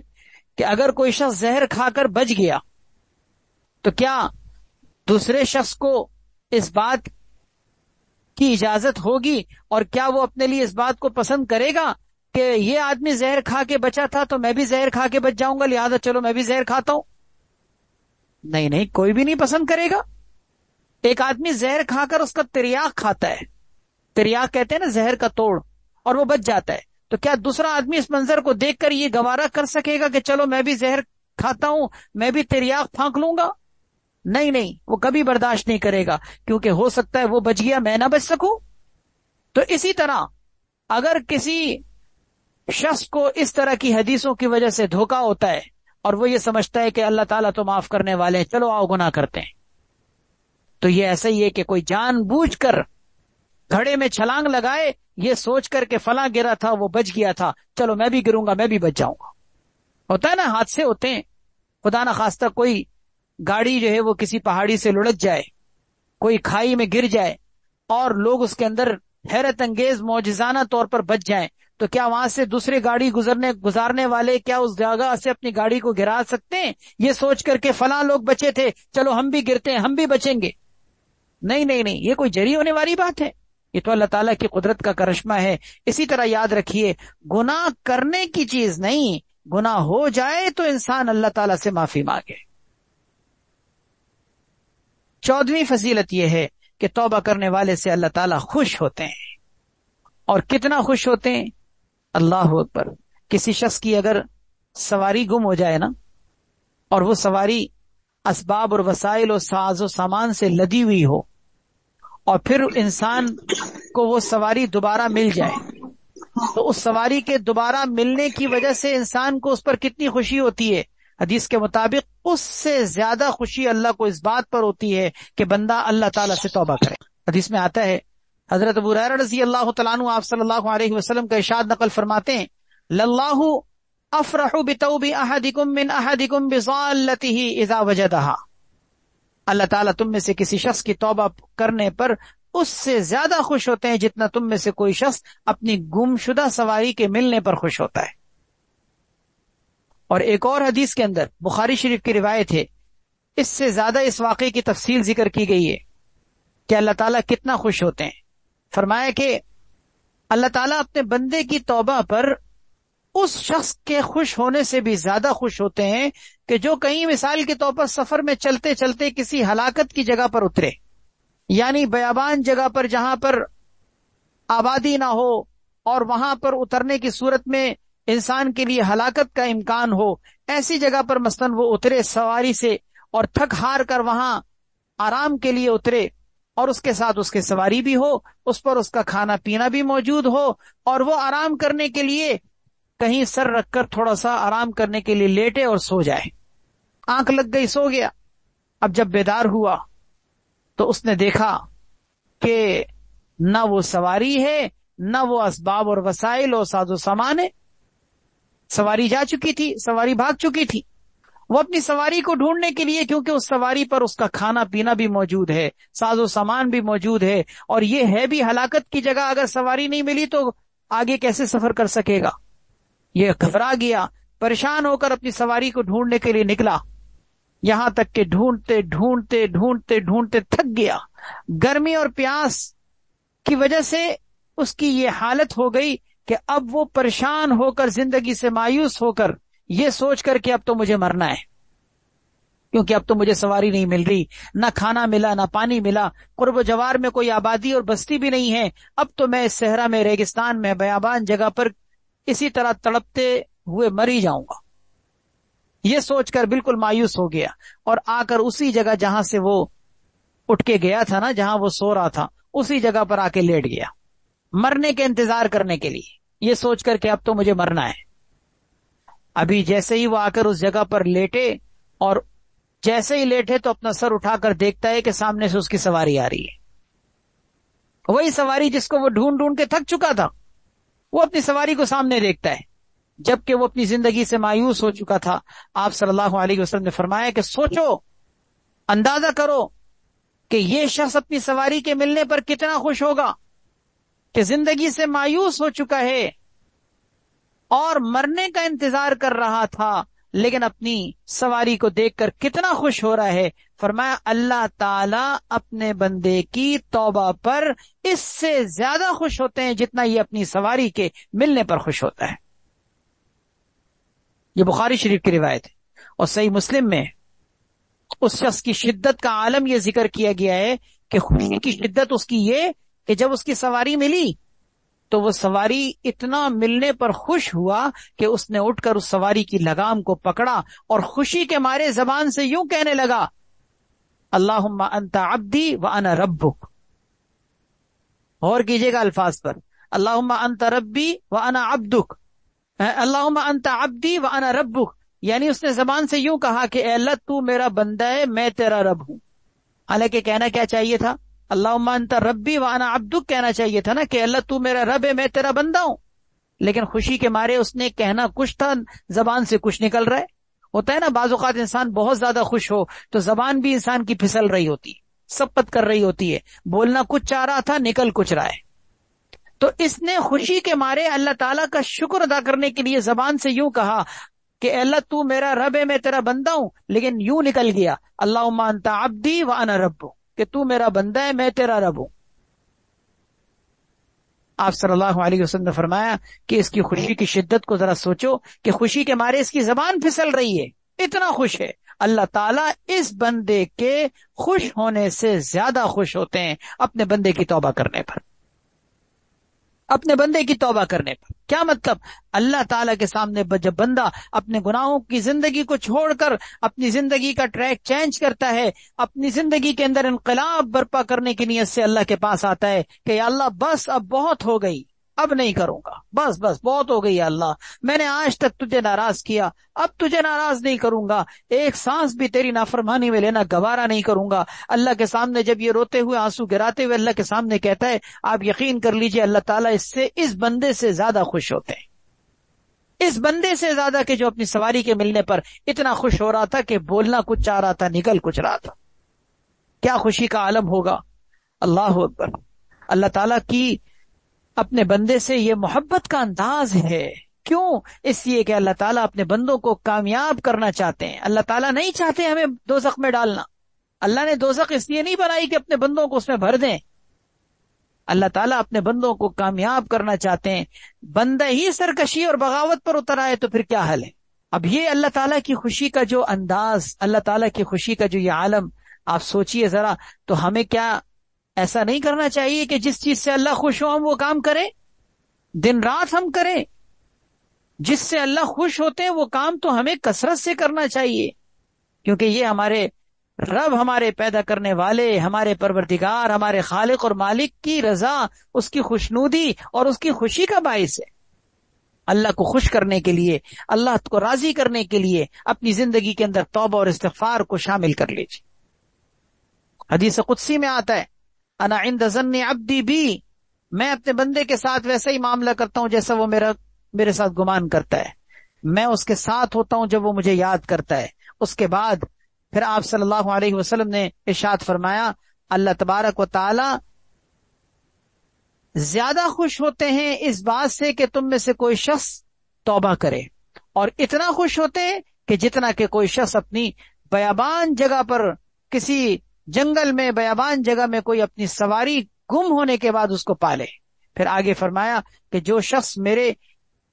کہ اگر کوئی شخص زہر کھا کر بچ گیا تو کیا دوسرے شخص کو اس بات کی اجازت ہوگی اور کیا وہ اپنے لیے اس بات کو پسند کرے گا کہ یہ آدمی زہر کھا کے بچا تھا تو میں بھی زہر کھا کے بچ جاؤں گا لہذا چلو میں بھی زہر کھاتا ہوں؟ نہیں نہیں، کوئی بھی نہیں پسند کرے گا. ایک آدمی زہر کھا کر اس کا تریاق کھاتا ہے، تریاق کہتے ہیں نا زہر کا توڑ، اور وہ بچ جاتا ہے، تو کیا دوسرا آدمی اس منظر کو دیکھ کر یہ گوارا کر سکے گا کہ چلو میں بھی زہر کھاتا ہوں، میں بھی تریاق پھانک لوں گا؟ نہیں نہیں، وہ کبھی برداشت نہیں کرے گا، کیونکہ ہو سکتا ہے وہ بچ گیا میں نہ بچ سکوں. تو اسی طرح اگر کسی شخص کو اس طرح کی حدیثوں کی وجہ سے دھوکا ہوتا ہے اور وہ یہ سمجھتا ہے کہ اللہ تعالیٰ تو معاف کرنے والے ہیں، چلو آؤ گناہ کرتے ہیں، تو یہ ایسا ہی ہے کہ کوئی جان بوجھ کر گھڑے میں چھلانگ لگائے یہ سوچ کر کہ فلاں گرا تھا وہ بچ گیا تھا، چلو میں بھی گروں گا میں بھی بچ جاؤں گا. ہوتا ہے نا، حادثے ہوتے ہیں، خدا نہ خواستہ کوئی گاڑی جو ہے وہ کسی پہاڑی سے لڑک جائے، کوئی کھائی میں گر جائے اور لوگ اس کے اندر حیرت انگیز معجزانہ طور پر بچ جائیں، تو کیا وہاں سے دوسری گاڑی گزارنے والے کیا اس جگہ سے اپنی گاڑی کو گرا سکتے ہیں یہ سوچ کر کے فلاں لوگ بچے تھے چلو ہم بھی گرتے ہیں ہم بھی بچیں گے؟ نہیں نہیں نہیں، یہ کوئی جری ہونے والی بات ہے؟ یہ تو اللہ تعالیٰ کی قدرت کا کرشمہ ہے۔ اسی طرح یاد رکھیے گناہ کرنے کی چیز نہیں، گناہ ہو جائے تو انسان اللہ تعالیٰ سے معافی مانگے۔ 14ویں فضیلت یہ ہے کہ توبہ کرنے والے سے اللہ تعالیٰ خوش ہوتے ہیں۔ اور کتنا خوش ہوتے ہیں؟ اللہ اکبر! کسی شخص کی اگر سواری گم ہو جائے نا، اور وہ سواری اسباب اور وسائل اور ساز و سامان سے لدی ہوئی ہو، اور پھر انسان کو وہ سواری دوبارہ مل جائے، تو اس سواری کے دوبارہ ملنے کی وجہ سے انسان کو اس پر کتنی خوشی ہوتی ہے؟ حدیث کے مطابق اس سے زیادہ خوشی اللہ کو اس بات پر ہوتی ہے کہ بندہ اللہ تعالیٰ سے توبہ کرے۔ حدیث میں آتا ہے، حضرت ابو ہریرہ رضی اللہ تعالیٰ عنہ آپ صلی اللہ علیہ وسلم کا ارشاد نقل فرماتے ہیں، للہ افرح بتوب احدکم من احدکم بضالته اذا وجدها، اللہ تعالیٰ تم میں سے کسی شخص کی توبہ کرنے پر اس سے زیادہ خوش ہوتے ہیں جتنا تم میں سے کوئی شخص اپنی گمشدہ سواری کے ملنے پر خوش ہوتا ہے۔ اور ایک اور حدیث کے اندر بخاری شریف کی روایت ہے، اس سے زیادہ اس واقعے کی تفصیل ذکر کی گئی ہے کہ اللہ تعالیٰ کتنا خوش ہوتے ہیں۔ فرمایا کہ اللہ تعالیٰ اپنے بندے کی توبہ پر اس شخص کے خوش ہونے سے بھی زیادہ خوش ہوتے ہیں کہ جو کہیں مثال کے طور پر سفر میں چلتے چلتے کسی ہلاکت کی جگہ پر اترے، یعنی بیابان جگہ پر جہاں پر آبادی نہ ہو اور وہاں پر اترنے کی صورت میں انسان کے لیے ہلاکت کا امکان ہو، ایسی جگہ پر مثلاً وہ اترے سواری سے اور تھک ہار کر وہاں آرام کے لیے اترے، اور اس کے ساتھ اس کے سواری بھی ہو، اس پر اس کا کھانا پینا بھی موجود ہو، اور وہ آرام کرنے کے لیے کہیں سر رکھ کر تھوڑا سا آرام کرنے کے لیے لیٹے اور سو جائے۔ آنکھ لگ گئی، سو گیا۔ اب جب بیدار ہوا تو اس نے دیکھا کہ نہ وہ سواری ہے، نہ وہ اسباب اور وسائل اور ساز و سامان ہے۔ سواری جا چکی تھی، سواری بھاگ چکی تھی۔ وہ اپنی سواری کو ڈھونڈنے کے لیے، کیونکہ اس سواری پر اس کا کھانا پینا بھی موجود ہے، ساز و سامان بھی موجود ہے، اور یہ ہے بھی ہلاکت کی جگہ، اگر سواری نہیں ملی تو آگے کیسے سفر کر سکے گا؟ یہ گھبرا گیا، پریشان ہو کر اپنی سواری کو ڈھونڈنے کے لیے نکلا، یہاں تک کہ ڈھونڈتے ڈھونڈتے ڈھونڈتے ڈھونڈتے تھک گیا۔ گرمی اور پیاس کی وجہ سے اس کی یہ حالت ہو گئی کہ اب وہ پریشان ہو کر، زندگی سے مایوس ہو کر، یہ سوچ کر کہ اب تو مجھے مرنا ہے، کیونکہ اب تو مجھے سواری نہیں مل رہی، نہ کھانا ملا، نہ پانی ملا، قرب و جوار میں کوئی آبادی اور بستی بھی نہیں ہے، اب تو میں اس صحرا میں، ریگستان میں، بیابان جگہ پر اسی طرح تڑپتے ہوئے مر ہی جاؤں گا۔ یہ سوچ کر بالکل مایوس ہو گیا، اور آ کر اسی جگہ جہاں سے وہ اٹھ کے گیا تھا نا، جہاں وہ سو رہا تھا، اسی جگہ پر آ کے لیٹ گیا، مرنے کے انتظار کرنے کے لیے، یہ سوچ کر کہ اب تو مجھے مرنا ہے۔ ابھی جیسے ہی وہ آ کر اس جگہ پر لیٹے، اور جیسے ہی لیٹے تو اپنا سر اٹھا کر دیکھتا ہے کہ سامنے سے اس کی سواری آ رہی ہے، وہی سواری جس کو وہ ڈھونڈ ڈھونڈ کے تھک چکا تھا، وہ اپنی سواری کو سامنے دیکھتا ہے، جبکہ وہ اپنی زندگی سے مایوس ہو چکا تھا۔ آپ صلی اللہ علیہ وسلم نے فرمایا کہ سوچو، اندازہ کرو کہ یہ شخص اپنی سواری کے ملنے پر کتنا خوش ہوگا، کہ زندگی سے مایوس ہو چکا ہے اور مرنے کا انتظار کر رہا تھا، لیکن اپنی سواری کو دیکھ کر کتنا خوش ہو رہا ہے۔ فرمایا اللہ تعالیٰ اپنے بندے کی توبہ پر اس سے زیادہ خوش ہوتے ہیں جتنا یہ اپنی سواری کے ملنے پر خوش ہوتا ہے۔ یہ بخاری شریف کی روایت ہے، اور صحیح مسلم میں اس شخص کی شدت کا عالم یہ ذکر کیا گیا ہے کہ خوشی کی شدت اس کی یہ کہ جب اس کی سواری ملی تو وہ سواری اتنا ملنے پر خوش ہوا کہ اس نے اٹھ کر اس سواری کی لگام کو پکڑا اور خوشی کے مارے زبان سے یوں کہنے لگا، اللہم انت عبدی وانا ربک۔ غور کیجئے گا الفاظ پر، اللہم انت ربی وانا عبدک، اللہم انت عبدی وانا ربک، یعنی اس نے زبان سے یوں کہا کہ اے اللہ تو میرا بندہ ہے، میں تیرا رب ہوں۔ حالانکہ کہنا کیا چاہیے تھا؟ اللہم انت ربی وانا عبدک کہنا چاہیے تھا نا، کہ اللہ تو میرا رب ہے، میں تیرا بندہ ہوں۔ لیکن خوشی کے مارے اس نے کہنا کچھ تھا، زبان سے کچھ نکل رہا ہے۔ ہوتا ہے نا بعض اوقات انسان بہت زیادہ خوش ہو تو زبان بھی انسان کی پھسل رہی ہوتی ہے، سپت کر رہی ہوتی ہے، بولنا کچھ چاہ رہا تھا، نکل کچھ رہا ہے۔ تو اس نے خوشی کے مارے اللہ تعالیٰ کا شکر ادا کرنے کے لیے زبان سے یوں کہا کہ اللہ تو میرا رب ہے، میں تیرا بندہ ہوں، لیکن یوں نکل گیا اللہم انت عبدی وانا ربک، کہ تو میرا بندہ ہے، میں تیرا رب ہوں۔ آپ صلی اللہ علیہ وسلم نے فرمایا کہ اس کی خوشی کی شدت کو ذرا سوچو کہ خوشی کے مارے اس کی زبان پھسل رہی ہے، اتنا خوش ہے۔ اللہ تعالیٰ اس بندے کے خوش ہونے سے زیادہ خوش ہوتے ہیں اپنے بندے کی توبہ کرنے پر، اپنے بندے کی توبہ کرنے پر۔ کیا مطلب؟ اللہ تعالیٰ کے سامنے جب بندہ اپنے گناہوں کی زندگی کو چھوڑ کر اپنی زندگی کا ٹریک چینج کرتا ہے، اپنی زندگی کے اندر انقلاب برپا کرنے کی نیت سے اللہ کے پاس آتا ہے کہ یا اللہ بس اب بہت ہو گئی، اب نہیں کروں گا، بس بہت ہو گئی یا اللہ، میں نے آج تک تجھے ناراض کیا، اب تجھے ناراض نہیں کروں گا، ایک سانس بھی تیری نافرمانی میں لینا گوارا نہیں کروں گا۔ اللہ کے سامنے جب یہ روتے ہوئے آنسو گراتے ہوئے اللہ کے سامنے کہتا ہے، آپ یقین کر لیجئے اللہ تعالیٰ اس بندے سے زیادہ خوش ہوتے ہیں، اس بندے سے زیادہ کہ جو اپنی سواری کے ملنے پر اتنا خوش ہو رہا تھا کہ بولنا کچھ چاہ رہا تھا، نکل کچھ رہا تھا۔ کیا خوشی کا عالم ہوگا! اللہ اکبر! اللہ تعالیٰ کی اپنے بندے سے یہ محبت کا انداز ہے۔ کیوں؟ اس لیے کہ اللہ تعالیٰ اپنے بندوں کو کامیاب کرنا چاہتے ہیں۔ اللہ تعالیٰ نہیں چاہتے ہمیں دوزخ میں ڈالنا۔ اللہ نے دوزخ اس لیے نہیں بنائی کہ اپنے بندوں کو اس میں بھر دیں۔ اللہ تعالیٰ اپنے بندوں کو کامیاب کرنا چاہتے ہیں۔ بندہ ہی سرکشی اور بغاوت پر اتر آئے تو پھر کیا حل ہے؟ اب یہ اللہ تعالیٰ کی خوشی کا جو انداز، اللہ تعالیٰ کی خوشی کا جو یہ عالم، آپ سوچئے ذرا، تو ہمیں کیا ایسا نہیں کرنا چاہیے کہ جس چیز سے اللہ خوش ہو ہم وہ کام کریں، دن رات ہم کریں؟ جس سے اللہ خوش ہوتے ہیں وہ کام تو ہمیں کثرت سے کرنا چاہیے، کیونکہ یہ ہمارے رب، ہمارے پیدا کرنے والے، ہمارے پروردگار، ہمارے خالق اور مالک کی رضا، اس کی خوشنودی اور اس کی خوشی کا باعث ہے۔ اللہ کو خوش کرنے کے لیے، اللہ کو راضی کرنے کے لیے اپنی زندگی کے اندر توبہ اور استغفار کو شامل کر لیجیے۔ حدیث قدسی میں آتا ہے، انا عند ظن عبدی بی، میں اپنے بندے کے ساتھ ویسا ہی معاملہ کرتا ہوں جیسا وہ میرے ساتھ گمان کرتا ہے، میں اس کے ساتھ ہوتا ہوں جب وہ مجھے یاد کرتا ہے۔ اس کے بعد پھر آپ صلی اللہ علیہ وسلم نے ارشاد فرمایا، اللہ تبارک و تعالی زیادہ خوش ہوتے ہیں اس بات سے کہ تم میں سے کوئی شخص توبہ کرے، اور اتنا خوش ہوتے ہیں کہ جتنا کہ کوئی شخص اپنی بیابان جگہ پر، کسی جنگل میں بیابان جگہ میں کوئی اپنی سواری گم ہونے کے بعد اس کو پالے۔ پھر آگے فرمایا کہ جو شخص میرے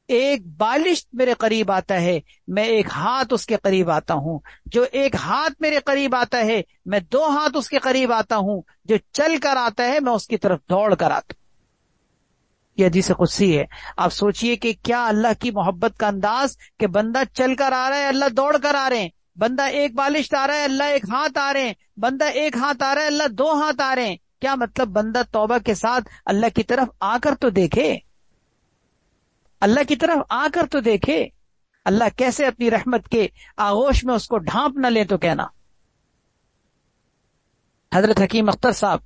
ایک بالشت میرے قریب آتا ہے میں ایک ہاتھ اس کے قریب آتا ہوں، جو ایک ہاتھ میرے قریب آتا ہے میں 2 ہاتھ اس کے قریب آتا ہوں، جو چل کر آتا ہے میں اس کی طرف دوڑ کر آتا ہوں۔ یہ حدیث قدسی ہے۔ آپ سوچئے کہ کیا اللہ کی محبت کا انداز کہ بندہ چل کر آ رہا ہے، اللہ دوڑ کر آ رہے ہیں، بندہ ایک بالشت آ رہا ہے، اللہ ایک ہاتھ آ رہے ہیں، بندہ ایک ہاتھ آ رہا ہے، اللہ 2 ہاتھ آ رہے ہیں۔ کیا مطلب؟ بندہ توبہ کے ساتھ اللہ کی طرف آ کر تو دیکھے، اللہ کی طرف آ کر تو دیکھے، اللہ کیسے اپنی رحمت کے آغوش میں اس کو ڈھانپ نہ لے تو کہنا۔ حضرت حکیم اختر صاحب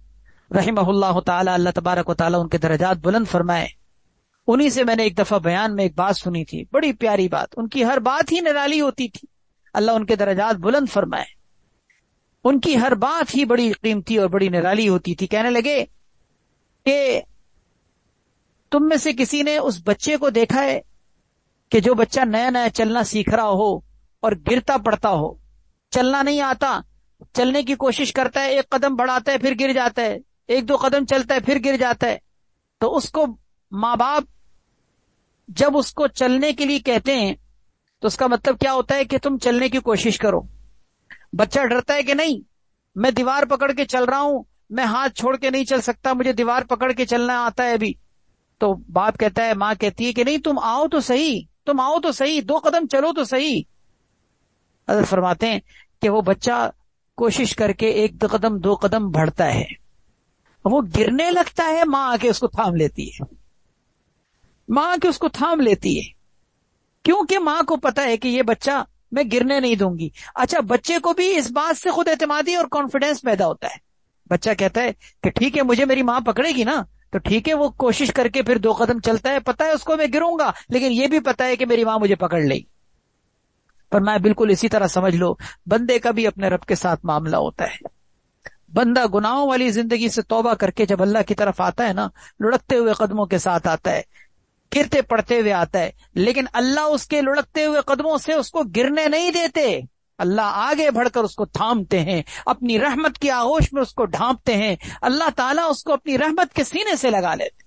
رحمہ اللہ تعالی، اللہ تبارک و تعالی ان کے درجات بلند فرمائے، انہی سے میں نے ایک دفعہ بیان میں ایک بات سنی تھی، بڑی پیاری بات، ان کی ہر بات ہی نرالی ہوتی تھی، اللہ ان کے درجات بلند فرمائے، ان کی ہر بات ہی بڑی قیمتی اور بڑی نرالی ہوتی تھی۔ کہنے لگے کہ تم میں سے کسی نے اس بچے کو دیکھا ہے کہ جو بچہ نیا نیا چلنا سیکھ رہا ہو اور گرتا پڑتا ہو، چلنا نہیں آتا، چلنے کی کوشش کرتا ہے، 1 قدم بڑھاتا ہے پھر گر جاتا ہے، 1-2 قدم چلتا ہے پھر گر جاتا ہے، تو اس کو ماں باپ جب اس کو چلنے کے لیے کہتے ہیں تو اس کا مطلب کیا ہوتا ہے کہ تم چلنے کی کوشش کرو۔ بچہ ڈرتا ہے کہ نہیں، میں دیوار پکڑ کے چل رہا ہوں، میں ہاتھ چھوڑ کے نہیں چل سکتا، مجھے دیوار پکڑ کے چلنا آتا ہے ابھی۔ تو باپ کہتا ہے، ماں کہتی ہے کہ نہیں تم آؤ تو صحیح، تم آؤ تو صحیح، 2 قدم چلو تو صحیح۔ حضرت فرماتے ہیں کہ وہ بچہ کوشش کر کے 1 قدم 2 قدم بڑھتا ہے، وہ گرنے لگتا ہے، ماں آ کے اس کو تھام لیتی ہے، ماں آ کے اس کو تھام لیتی ہے، کیونکہ ماں کو پتا ہے کہ یہ بچہ میں گرنے نہیں دوں گی۔ اچھا، بچے کو بھی اس بات سے خود اعتمادی اور کانفیڈینس پیدا ہوتا ہے، بچہ کہتا ہے کہ ٹھیک ہے مجھے میری ماں پکڑے گی نا تو ٹھیک ہے، وہ کوشش کر کے پھر 2 قدم چلتا ہے، پتا ہے اس کو میں گروں گا لیکن یہ بھی پتا ہے کہ میری ماں مجھے پکڑ لے گی۔ پر میں بالکل اسی طرح سمجھ لو بندے کا بھی اپنے رب کے ساتھ معاملہ ہوتا ہے، بندہ گناہوں والی زندگی سے توبہ کر کے جب اللہ کی طرف آتا ہے نا، لڑکتے ہوئے قدموں کے ساتھ آتا ہے، گرتے پڑتے ہوئے آتا ہے، لیکن اللہ اس کے لڑکتے ہوئے قدموں سے اس کو گرنے نہیں دیتے، اللہ آگے بڑھ کر اس کو تھامتے ہیں، اپنی رحمت کی آغوش میں اس کو ڈھانپتے ہیں، اللہ تعالیٰ اس کو اپنی رحمت کے سینے سے لگا لیتے،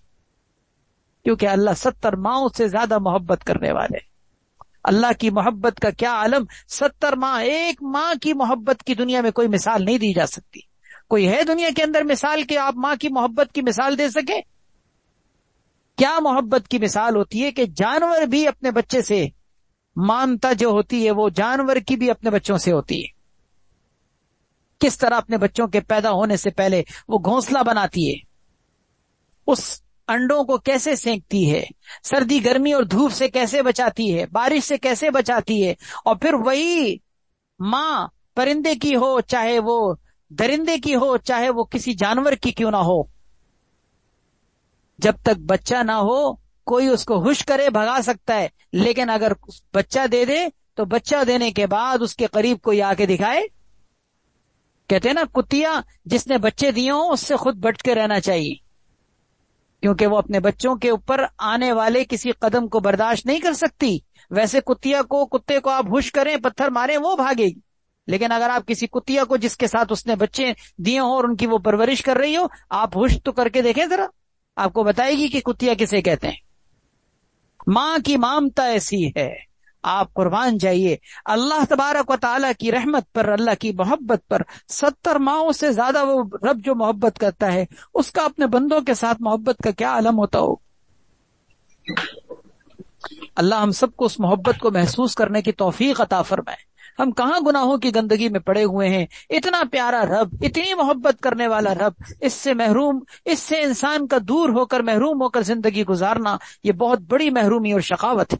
کیونکہ اللہ 70 ماؤں سے زیادہ محبت کرنے والے۔ اللہ کی محبت کا کیا عالم، 70 ماہ، ایک ماں کی محبت کی دنیا میں کوئی مثال نہیں دی جا سکتی۔ کوئی ہے دنیا کے اندر مثال کہ آپ ماں کی محبت کی مثال دے سکیں؟ کیا محبت کی مثال ہوتی ہے کہ جانور بھی اپنے بچے سے مانتا جو ہوتی ہے وہ جانور کی بھی اپنے بچوں سے ہوتی ہے۔ کس طرح اپنے بچوں کے پیدا ہونے سے پہلے وہ گھونسلہ بناتی ہے، اس انڈوں کو کیسے سینکتی ہے، سردی گرمی اور دھوپ سے کیسے بچاتی ہے، بارش سے کیسے بچاتی ہے، اور پھر وہی ماں پرندے کی ہو چاہے وہ درندے کی ہو چاہے وہ کسی جانور کی کیوں نہ ہو، جب تک بچہ نہ ہو کوئی اس کو ہوش کرے بھگا سکتا ہے، لیکن اگر بچہ دے دے تو بچہ دینے کے بعد اس کے قریب کوئی آ کے دکھائے، کہتے ہیں نا کتیا جس نے بچے دیے ہوں اس سے خود بٹ کے رہنا چاہیے، کیونکہ وہ اپنے بچوں کے اوپر آنے والے کسی قدم کو برداشت نہیں کر سکتی۔ ویسے کتے کو آپ ہوش کریں، پتھر ماریں، وہ بھاگے گی، لیکن اگر آپ کسی کتیا کو جس کے ساتھ اس نے بچے دیے ہوں اور ان کی وہ پرورش کر رہی ہو، آپ ہوش تو کر کے دیکھیں ذرا، آپ کو بتائے گی کہ کتیا کسے کہتے ہیں۔ ماں کی مامتا ایسی ہے، آپ قربان جائیے اللہ تبارک و تعالیٰ کی رحمت پر، اللہ کی محبت پر۔ 70 ماؤں سے زیادہ وہ رب جو محبت کرتا ہے اس کا اپنے بندوں کے ساتھ محبت کا کیا عالم ہوتا ہو۔ اللہ ہم سب کو اس محبت کو محسوس کرنے کی توفیق عطا فرمائے۔ ہم کہاں گناہوں کی گندگی میں پڑے ہوئے ہیں، اتنا پیارا رب، اتنی محبت کرنے والا رب، اس سے محروم، اس سے انسان کا دور ہو کر، محروم ہو کر زندگی گزارنا، یہ بہت بڑی محرومی اور شقاوت ہے۔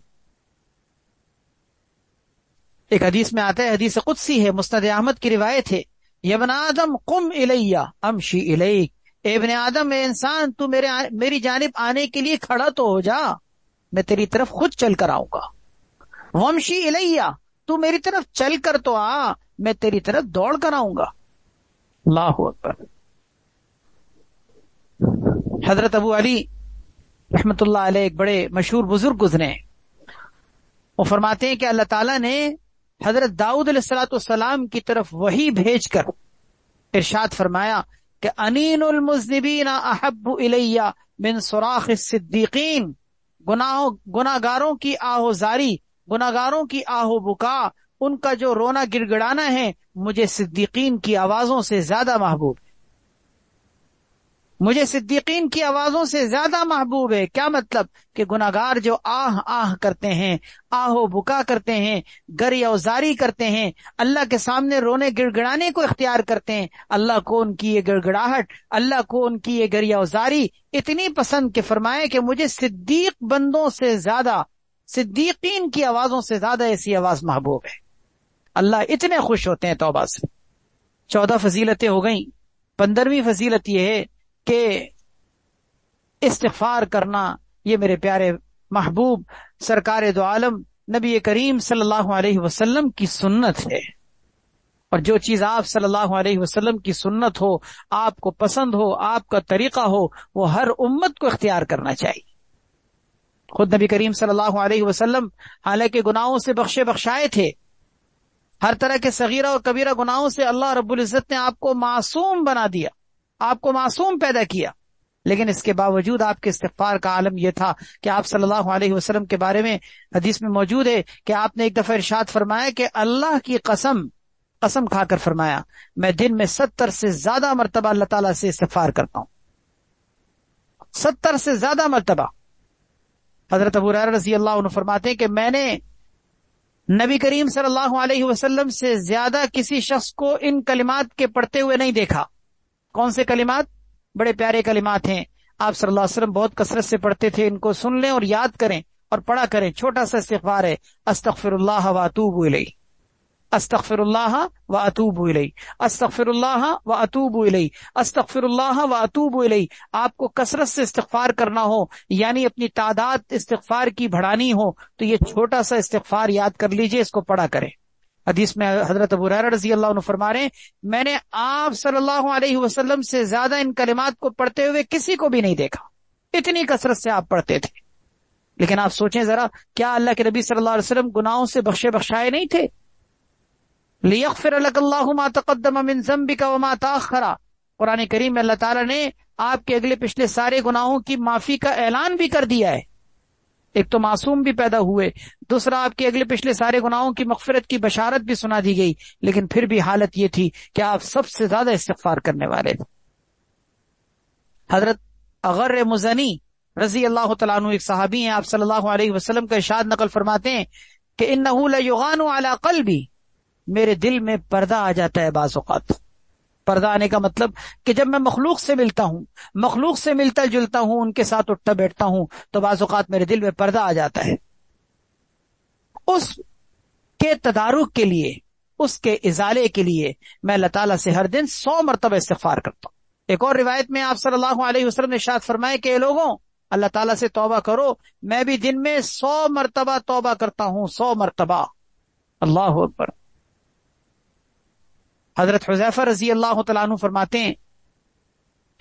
ایک حدیث میں آتا ہے، حدیث قدسی ہے، مسند احمد کی روایت ہے، یا ابن آدم قم الی امشی الیک، اے ابن آدم، اے انسان، تو میری جانب آنے کے لیے کھڑا تو ہو جا، میں تیری طرف خود چل کر آؤں گا۔ وامشی الی، تو میری طرف چل کر تو آ، میں تیری طرف دوڑ کر آؤں گا۔ اللہ اکبر۔ حضرت ابو علی رحمت اللہ علیہ ایک بڑے مشہور بزرگ گزرے، وہ فرماتے ہیں کہ اللہ تعالیٰ نے حضرت داؤد علیہ الصلوۃ والسلام کی طرف وحی بھیج کر ارشاد فرمایا کہ انین المذنبین احب الی من صراخ الصدیقین، گناہگاروں کی آہوزاری، گناہگاروں کی آہو بکا، ان کا جو رونا گڑ گڑانا ہے مجھے صدیقین کی آوازوں سے زیادہ محبوب ہے، مجھے صدیقین کی آوازوں سے زیادہ محبوب ہے۔ کیا مطلب؟ کہ گناہگار جو آہ آہ کرتے ہیں، آہو بکا کرتے ہیں، گریہ وزاری کرتے ہیں، اللہ کے سامنے رونے گڑ گڑانے کو اختیار کرتے ہیں، اللہ کو ان کی یہ گڑ گڑاہٹ، اللہ کو ان کی یہ گریہ وزاری اتنی پسند کہ فرمائے کہ مجھے صدیق بندوں سے زیادہ، صدیقین کی آوازوں سے زیادہ ایسی آواز محبوب ہے۔ اللہ اتنے خوش ہوتے ہیں توبہ سے۔ 14 فضیلتیں ہو گئیں۔ 15ویں فضیلت یہ ہے کہ استغفار کرنا یہ میرے پیارے محبوب سرکار دو عالم نبی کریم صلی اللہ علیہ وسلم کی سنت ہے، اور جو چیز آپ صلی اللہ علیہ وسلم کی سنت ہو، آپ کو پسند ہو، آپ کا طریقہ ہو، وہ ہر امت کو اختیار کرنا چاہیے۔ خود نبی کریم صلی اللہ علیہ وسلم حالانکہ گناہوں سے بخشائے تھے، ہر طرح کے صغیرہ اور کبیرہ گناہوں سے اللہ رب العزت نے آپ کو معصوم بنا دیا، آپ کو معصوم پیدا کیا، لیکن اس کے باوجود آپ کے استغفار کا عالم یہ تھا کہ آپ صلی اللہ علیہ وسلم کے بارے میں حدیث میں موجود ہے کہ آپ نے ایک دفعہ ارشاد فرمایا کہ اللہ کی قسم کھا کر فرمایا، میں دن میں 70 سے زیادہ مرتبہ اللہ تعالیٰ سے استغفار کرتا ہوں، 70 سے زیادہ مرتبہ۔ حضرت ابو ہریرہ رضی اللہ عنہ فرماتے ہیں کہ میں نے نبی کریم صلی اللہ علیہ وسلم سے زیادہ کسی شخص کو ان کلمات کے پڑھتے ہوئے نہیں دیکھا۔ کون سے کلمات؟ بڑے پیارے کلمات ہیں، آپ صلی اللہ علیہ وسلم بہت کثرت سے پڑھتے تھے، ان کو سن لیں اور یاد کریں اور پڑھا کریں۔ چھوٹا سا استغفار ہے، استغفر اللہ واتوب الیہ، استغفر اللہ واتوب الیہ، استغفر اللہ واتوب الیہ، استغفر اللہ واتوب الیہ۔ آپ کو کثرت سے استغفار کرنا ہو، یعنی اپنی تعداد استغفار کی بڑھانی ہو، تو یہ چھوٹا سا استغفار یاد کر لیجئے، اس کو پڑھا کریں۔ حدیث میں حضرت ابو ہریرہ رضی اللہ عنہ فرما رہے ہیں میں نے آپ صلی اللہ علیہ وسلم سے زیادہ ان کلمات کو پڑھتے ہوئے کسی کو بھی نہیں دیکھا، اتنی کثرت سے آپ پڑھتے تھے۔ لیکن آپ سوچیں ذرا، کیا اللہ کے نبی صلی اللہ علیہ وسلم گناہوں سے بخشے بخشائے نہیں تھے؟ لِيَغْفِرَ لَكَ اللَّهُ مَا تَقَدَّمَ مِن ذَنبِكَ وَمَا تَأَخَّرَ، قرآن کریم میں اللہ تعالیٰ نے آپ کے اگلے پچھلے سارے گناہوں کی معافی کا اعلان بھی کر دیا ہے۔ ایک تو معصوم بھی پیدا ہوئے، دوسرا آپ کے اگلے پچھلے سارے گناہوں کی مغفرت کی بشارت بھی سنا دی گئی، لیکن پھر بھی حالت یہ تھی کہ آپ سب سے زیادہ استغفار کرنے والے تھے۔ حضرت اغر مزنی رضی اللہ تعالیٰ عنہ ایک صحابی ہیں، آپ صلی اللہ علیہ وسلم کا ارشاد نقل فرماتے ہیں کہ انہ لیغان علی قلبی، میرے دل میں پردہ آ جاتا ہے بعض اوقات۔ پردہ آنے کا مطلب کہ جب میں مخلوق سے ملتا ہوں، مخلوق سے ملتا جلتا ہوں، ان کے ساتھ اٹھتا بیٹھتا ہوں، تو بعض اوقات میرے دل میں پردہ آ جاتا ہے۔ اس کے تدارک کے لیے، اس کے ازالے کے لیے میں اللہ تعالیٰ سے ہر دن 100 مرتبہ استغفار کرتا ہوں۔ ایک اور روایت میں آپ صلی اللہ علیہ وسلم نے ارشاد فرمائے کہ اے لوگوں، اللہ تعالیٰ سے توبہ کرو، میں بھی دن میں 100 مرتبہ توبہ کرتا ہوں، 100 مرتبہ۔ اللہ اکبر۔ حضرت حذیفہ رضی اللہ تعالیٰ عنہ فرماتے ہیں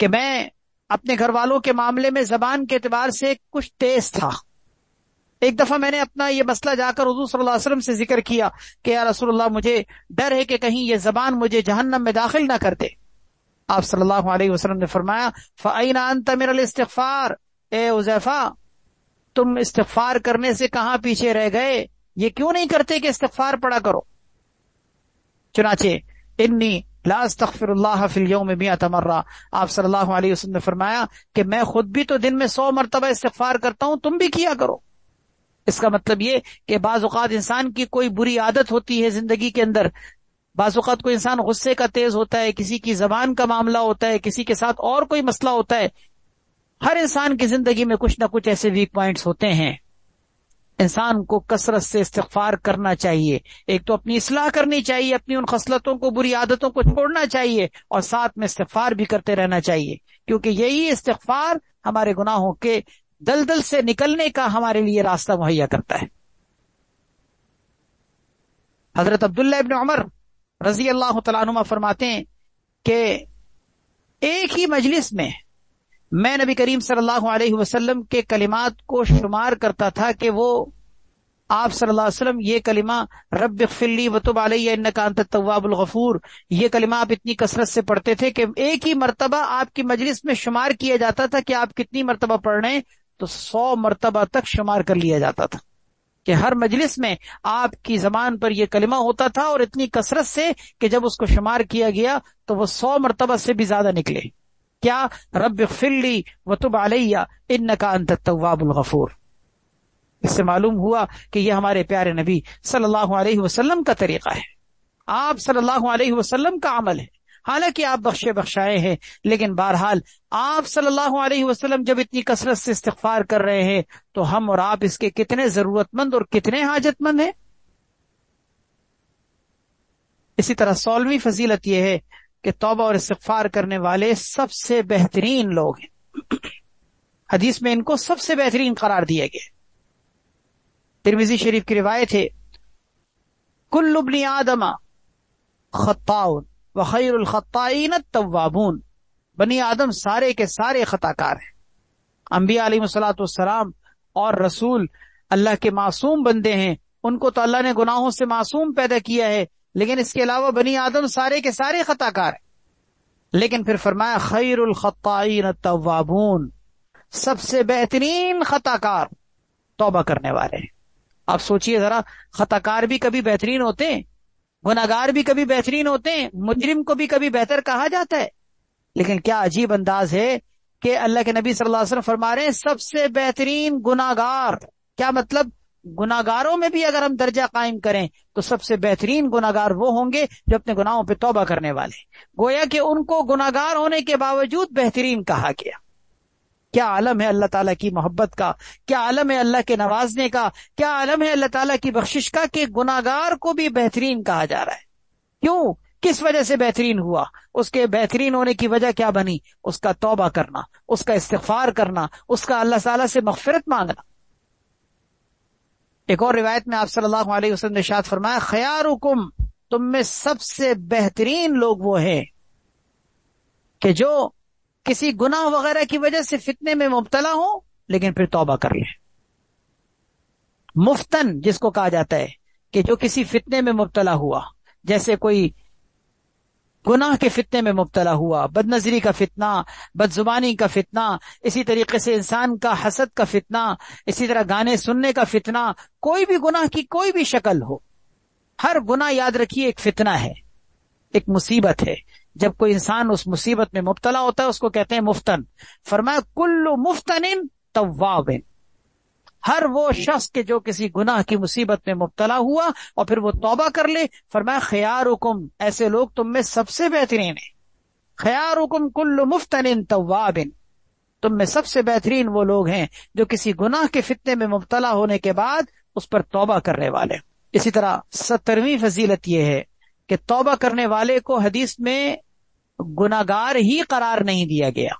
کہ میں اپنے گھر والوں کے معاملے میں زبان کے اعتبار سے کچھ تیز تھا۔ ایک دفعہ میں نے اپنا یہ مسئلہ جا کر حضور صلی اللہ علیہ وسلم سے ذکر کیا کہ یا رسول اللہ، مجھے ڈر ہے کہ کہیں یہ زبان مجھے جہنم میں داخل نہ کر دے۔ آپ صلی اللہ علیہ وسلم نے فرمایا فَأَيْنَ أَنْتَ مِنَ الْإِسْتِغْفَارِ، اے حذیفہ تم استغفار کرنے سے کہاں پیچھے رہ گئے؟ یہ کیوں نہیں کرتے کہ استغفار پڑھا کرو؟ چنانچہ انی لا استغفر اللہ فی الیوم 100 مرہ، آپ صلی اللہ علیہ وسلم نے فرمایا کہ میں خود بھی تو دن میں 100 مرتبہ استغفار کرتا ہوں، تم بھی کیا کرو۔ اس کا مطلب یہ کہ بعض اوقات انسان کی کوئی بری عادت ہوتی ہے زندگی کے اندر، بعض اوقات کوئی انسان غصے کا تیز ہوتا ہے، کسی کی زبان کا معاملہ ہوتا ہے، کسی کے ساتھ اور کوئی مسئلہ ہوتا ہے۔ ہر انسان کی زندگی میں کچھ نہ کچھ ایسے ویک پوائنٹس ہوتے ہیں۔ انسان کو کثرت سے استغفار کرنا چاہیے، ایک تو اپنی اصلاح کرنی چاہیے، اپنی ان خصلتوں کو، بری عادتوں کو چھوڑنا چاہیے، اور ساتھ میں استغفار بھی کرتے رہنا چاہیے، کیونکہ یہی استغفار ہمارے گناہوں کے دلدل سے نکلنے کا ہمارے لیے راستہ مہیا کرتا ہے۔ حضرت عبداللہ ابن عمر رضی اللہ تعالیٰ عنہما فرماتے ہیں کہ ایک ہی مجلس میں میں نبی کریم صلی اللہ علیہ وسلم کے کلمات کو شمار کرتا تھا کہ وہ آپ صلی اللہ علیہ وسلم یہ کلمہ رب اغفر لی وتب علی انک انت التواب الغفور، یہ کلمہ آپ اتنی کثرت سے پڑھتے تھے کہ ایک ہی مرتبہ آپ کی مجلس میں شمار کیا جاتا تھا کہ آپ کتنی مرتبہ پڑھ رہے ہیں، تو 100 مرتبہ تک شمار کر لیا جاتا تھا کہ ہر مجلس میں آپ کی زبان پر یہ کلمہ ہوتا تھا، اور اتنی کثرت سے کہ جب اس کو شمار کیا گیا تو وہ 100 مرتبہ سے بھی زیادہ نکلے۔ کیا؟ رب اغفر لی وتب علی انک انت التواب الغفور۔ اس سے معلوم ہوا کہ یہ ہمارے پیارے نبی صلی اللہ علیہ وسلم کا طریقہ ہے، آپ صلی اللہ علیہ وسلم کا عمل ہے۔ حالانکہ آپ بخشے بخشائے ہیں، لیکن بہرحال آپ صلی اللہ علیہ وسلم جب اتنی کثرت سے استغفار کر رہے ہیں تو ہم اور آپ اس کے کتنے ضرورت مند اور کتنے حاجت مند ہیں۔ اسی طرح 16ویں فضیلت یہ ہے کہ توبہ اور استغفار کرنے والے سب سے بہترین لوگ ہیں۔ حدیث میں ان کو سب سے بہترین قرار دیا گیا۔ ترمذی شریف کی روایت ہے کل ابن آدم خطاء وخیر الخطائین التوابون، بنی آدم سارے کے سارے خطا کار ہیں۔ انبیاء علیہ الصلوۃ والسلام اور رسول اللہ کے معصوم بندے ہیں، ان کو تو اللہ نے گناہوں سے معصوم پیدا کیا ہے، لیکن اس کے علاوہ بنی آدم سارے کے سارے خطا کار ہیں۔ لیکن پھر فرمایا خیر الخطائین التوابون، سب سے بہترین خطا کار توبہ کرنے والے ہیں۔ آپ سوچئے ذرا، خطا کار بھی کبھی بہترین ہوتے ہیں، گناہگار بھی کبھی بہترین ہوتے ہیں، مجرم کو بھی کبھی بہتر کہا جاتا ہے، لیکن کیا عجیب انداز ہے کہ اللہ کے نبی صلی اللہ علیہ وسلم فرما رہے ہیں سب سے بہترین گناہگار۔ کیا مطلب؟ گناہگاروں میں بھی اگر ہم درجہ قائم کریں تو سب سے بہترین گناہگار وہ ہوں گے جو اپنے گناہوں پہ توبہ کرنے والے، گویا کہ ان کو گناہگار ہونے کے باوجود بہترین کہا گیا۔ کیا عالم ہے اللہ تعالیٰ کی محبت کا، کیا عالم ہے اللہ کے نوازنے کا، کیا عالم ہے اللہ تعالیٰ کی بخشش کا کہ گناہگار کو بھی بہترین کہا جا رہا ہے۔ کیوں؟ کس وجہ سے بہترین ہوا؟ اس کے بہترین ہونے کی وجہ کیا بنی؟ اس کا توبہ کرنا، اس کا استغفار کرنا، اس کا اللہ تعالیٰ سے مغفرت مانگنا۔ ایک اور روایت میں آپ صلی اللہ علیہ وسلم نے ارشاد فرمایا خیارکم، تم میں سب سے بہترین لوگ وہ ہیں کہ جو کسی گناہ وغیرہ کی وجہ سے فتنے میں مبتلا ہو لیکن پھر توبہ کر لیں۔ مفتن جس کو کہا جاتا ہے کہ جو کسی فتنے میں مبتلا ہوا، جیسے کوئی گناہ کے فتنے میں مبتلا ہوا، بد نظری کا فتنہ، بد زبانی کا فتنہ، اسی طریقے سے انسان کا حسد کا فتنہ، اسی طرح گانے سننے کا فتنہ، کوئی بھی گناہ کی کوئی بھی شکل ہو، ہر گناہ یاد رکھیے ایک فتنہ ہے، ایک مصیبت ہے۔ جب کوئی انسان اس مصیبت میں مبتلا ہوتا ہے اس کو کہتے ہیں مفتن۔ فرمایا کل مفتن تواب، ہر وہ شخص کے جو کسی گناہ کی مصیبت میں مبتلا ہوا اور پھر وہ توبہ کر لے، فرمایا خیارکم، ایسے لوگ تم میں سب سے بہترین ہیں۔ خیارکم کل مفتن تواب، تم میں سب سے بہترین وہ لوگ ہیں جو کسی گناہ کے فتنے میں مبتلا ہونے کے بعد اس پر توبہ کرنے والے۔ اسی طرح 70ویں فضیلت یہ ہے کہ توبہ کرنے والے کو حدیث میں گناہگار ہی قرار نہیں دیا گیا،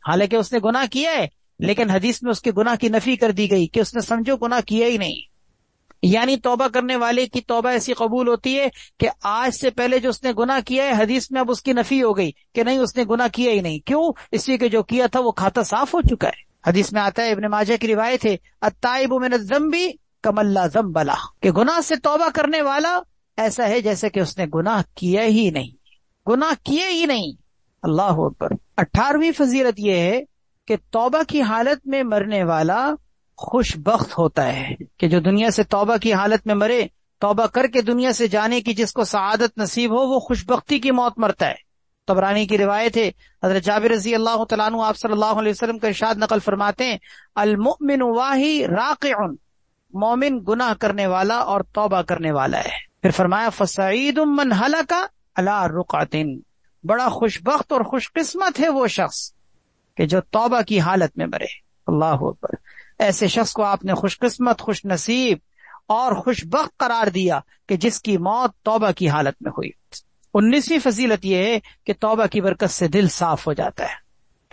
حالانکہ اس نے گناہ کیا ہے لیکن حدیث میں اس کے گناہ کی نفی کر دی گئی کہ اس نے سمجھو گناہ کیا ہی نہیں۔ یعنی توبہ کرنے والے کی توبہ ایسی قبول ہوتی ہے کہ آج سے پہلے جو اس نے گناہ کیا ہے حدیث میں اب اس کی نفی ہو گئی کہ نہیں اس نے گناہ کیا ہی نہیں۔ کیوں؟ اس لیے کہ جو کیا تھا وہ کھاتا صاف ہو چکا ہے۔ حدیث میں آتا ہے، ابن ماجہ کی روایت ہے، التائب من الذنب کمن لا ذنب لہ، کہ گناہ سے توبہ کرنے والا ایسا ہے جیسے کہ اس نے گناہ کیا ہی نہیں، گناہ کیے ہی نہیں۔ اللہ اکبر۔ 18ویں فضیلت یہ ہے کہ توبہ کی حالت میں مرنے والا خوش بخت ہوتا ہے، کہ جو دنیا سے توبہ کی حالت میں مرے، توبہ کر کے دنیا سے جانے کی جس کو سعادت نصیب ہو وہ خوش بختی کی موت مرتا ہے۔ طبرانی کی روایت ہے، حضرت جابر رضی اللہ تعالیٰ عنہ آپ صلی اللہ علیہ وسلم کا ارشاد نقل فرماتے ہیں، المؤمن واہی راقع، مومن گناہ کرنے والا اور توبہ کرنے والا ہے۔ پھر فرمایا فسعید من ہلک علی رقعۃ، بڑا خوش بخت اور خوش قسمت ہے وہ شخص کہ جو توبہ کی حالت میں مرے۔ اللہ اکبر۔ ایسے شخص کو آپ نے خوش قسمت، خوش نصیب اور خوش بخت قرار دیا کہ جس کی موت توبہ کی حالت میں ہوئی۔ 19ویں فضیلت یہ ہے کہ توبہ کی برکت سے دل صاف ہو جاتا ہے۔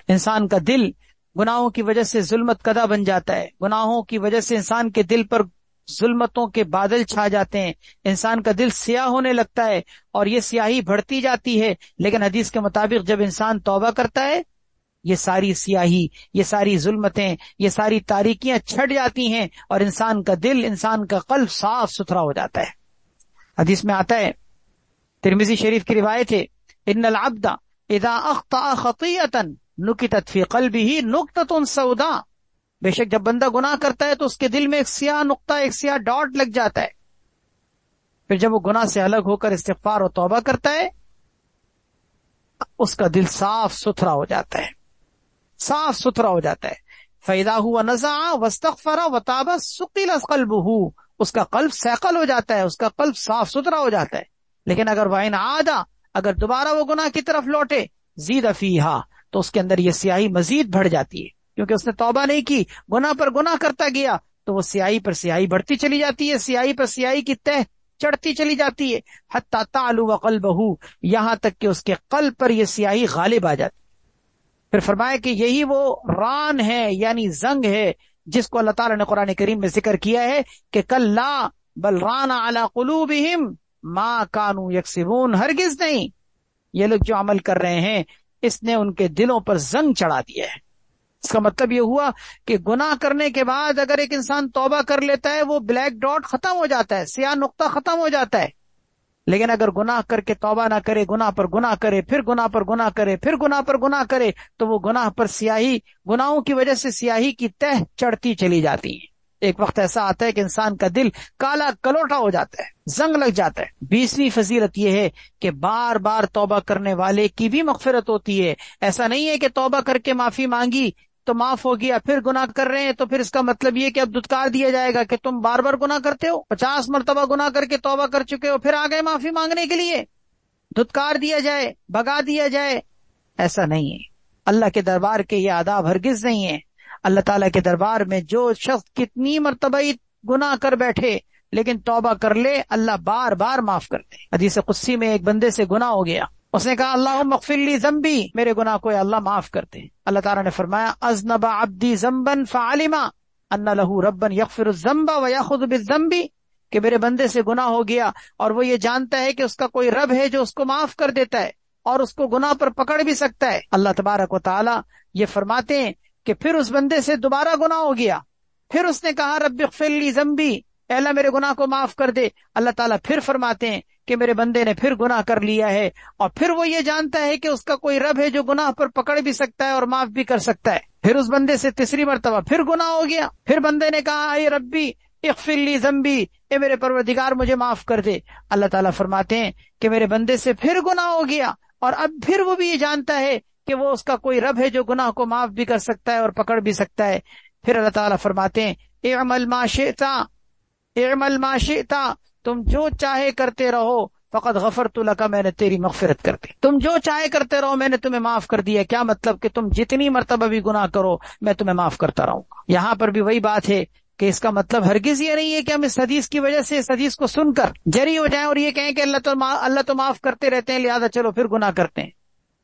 انسان کا دل گناہوں کی وجہ سے ظلمت کدہ بن جاتا ہے، گناہوں کی وجہ سے انسان کے دل پر ظلمتوں کے بادل چھا جاتے ہیں، انسان کا دل سیاہ ہونے لگتا ہے اور یہ سیاہی بڑھتی جاتی ہے، لیکن حدیث کے مطابق جب انسان توبہ کرتا ہے یہ ساری سیاہی، یہ ساری ظلمتیں، یہ ساری تاریکیاں چھٹ جاتی ہیں اور انسان کا دل، انسان کا قلب صاف ستھرا ہو جاتا ہے۔ حدیث میں آتا ہے، ترمذی شریف کی روایت ہے، ان العبد اذا اخطأ خطیئۃ نکتت فی قلبہ نقطۃ سوداء، بے شک جب بندہ گناہ کرتا ہے تو اس کے دل میں ایک سیاہ نقطہ، ایک سیاہ ڈاٹ لگ جاتا ہے، پھر جب وہ گناہ سے الگ ہو کر استغفار و توبہ کرتا ہے اس کا دل صاف ستھرا ہو جاتا ہے، صاف ستھرا ہو جاتا ہے۔ فَإِذَا هُوَ نَزَعَ وَاسْتَغْفَرَ وَتَابَ سُقِلَ قَلْبُهُ، اس کا قلب سیقل ہو جاتا ہے، اس کا قلب صاف ستھرا ہو جاتا ہے۔ لیکن اگر وَإِنْ عَادَ، اگر دوبارہ وہ گناہ کی طرف لوٹے، زِيدَ فِيهَا، تو اس کے اندر یہ سیاہی مزید بڑھ جاتی ہے، کیونکہ اس نے توبہ نہیں کی، گناہ پر گناہ کرتا گیا تو وہ سیاہی پر سیاہی بڑھتی چلی جاتی ہے، سیاہی پر سیاہی کی تہ چڑھتی چلی جاتی ہے، حتی تعلو قلبہ، یہاں تک کہ اس کے قلب پر یہ سیاہی غالب آ جاتی ہے۔ پھر فرمایا کہ یہی وہ ران ہے، یعنی زنگ ہے، جس کو اللہ تعالیٰ نے قرآن کریم میں ذکر کیا ہے کہ کلا بل ران علی قلوبہم ما کانوا یکسبون، ہرگز نہیں، یہ لوگ جو عمل کر رہے ہیں اس نے ان کے دلوں پر زنگ چڑھا دیا ہے۔ اس کا مطلب یہ ہوا کہ گناہ کرنے کے بعد اگر ایک انسان توبہ کر لیتا ہے وہ بلیک ڈاٹ ختم ہو جاتا ہے، سیاہ نقطہ ختم ہو جاتا ہے، لیکن اگر گناہ کر کے توبہ نہ کرے، گناہ پر گناہ کرے، پھر گناہ پر گناہ کرے، پھر گناہ پر گناہ کرے، تو وہ گناہ پر سیاہی، گناہوں کی وجہ سے سیاہی کی تہ چڑھتی چلی جاتی ہے۔ ایک وقت ایسا آتا ہے کہ انسان کا دل کالا کلوٹا ہو جاتا ہے، زنگ لگ جاتا ہے۔ 20ویں فضیلت یہ ہے کہ بار بار توبہ کرنے والے کی بھی مغفرت ہوتی ہے۔ ایسا نہیں ہے کہ توبہ کر کے معافی مانگی تو معاف ہو گیا، پھر گناہ کر رہے ہیں تو پھر اس کا مطلب یہ کہ اب دھتکار دیا جائے گا کہ تم بار بار گناہ کرتے ہو، 50 مرتبہ گناہ کر کے توبہ کر چکے ہو، پھر آ گئے معافی مانگنے کے لیے، دھتکار دیا جائے، بھگا دیا جائے۔ ایسا نہیں ہے، اللہ کے دربار کے یہ آداب ہرگز نہیں ہے۔ اللہ تعالیٰ کے دربار میں جو شخص کتنی مرتبہ ہی گناہ کر بیٹھے لیکن توبہ کر لے، اللہ بار بار معاف کرتے۔ حدیث قدسی میں ایک بندے سے گناہ ہو گیا، اس نے کہا اللہم اغفر لی ذنبی، میرے گناہ کو اللہ معاف کرتے۔ اللہ تعالیٰ نے فرمایا اذنب عبدی ذنبا فعلم ان لہ ربا یغفر الذنب ویأخذ بالذنب، کہ میرے بندے سے گناہ ہو گیا اور وہ یہ جانتا ہے کہ اس کا کوئی رب ہے جو اس کو معاف کر دیتا ہے اور اس کو گناہ پر پکڑ بھی سکتا ہے۔ اللہ تبارک و تعالی یہ فرماتے ہیں کہ پھر اس بندے سے دوبارہ گناہ ہو گیا، پھر اس نے کہا رب اغفر لی ذنبی، اے اللہ میرے گناہ کو معاف کر دے۔ اللہ تعالیٰ پھر فرماتے ہیں کہ میرے بندے نے پھر گناہ کر لیا ہے، اور پھر وہ یہ جانتا ہے کہ اس کا کوئی رب ہے جو گناہ پر پکڑ بھی سکتا ہے اور معاف بھی کر سکتا ہے۔ پھر اس بندے سے تیسری مرتبہ پھر گناہ ہو گیا، پھر بندے نے کہا اے ربی اغفر لی ذنبی، اے میرے پروردگار مجھے معاف کر دے۔ اللہ تعالیٰ فرماتے ہیں کہ میرے بندے سے پھر گناہ ہو گیا، اور اب پھر وہ بھی یہ جانتا ہے کہ وہ اس کا کوئی رب ہے جو گناہ کو معاف بھی کر سکتا ہے اور پکڑ بھی سکتا ہے۔ پھر اللہ تعالیٰ فرماتے ہیں اعمل ما شئت، اعمل ما شئت، تم جو چاہے کرتے رہو، فقد غفرت لک، میں نے تیری مغفرت کر دی، تم جو چاہے کرتے رہو میں نے تمہیں معاف کر دیا۔ کیا مطلب کہ تم جتنی مرتبہ بھی گناہ کرو میں تمہیں معاف کرتا رہوں گا۔ یہاں پر بھی وہی بات ہے کہ اس کا مطلب ہرگز یہ نہیں ہے کہ ہم اس حدیث کی وجہ سے اس حدیث کو سن کر جری ہو جائیں اور یہ کہیں کہ اللہ تو معاف کرتے رہتے ہیں لہذا چلو پھر گناہ کرتے ہیں،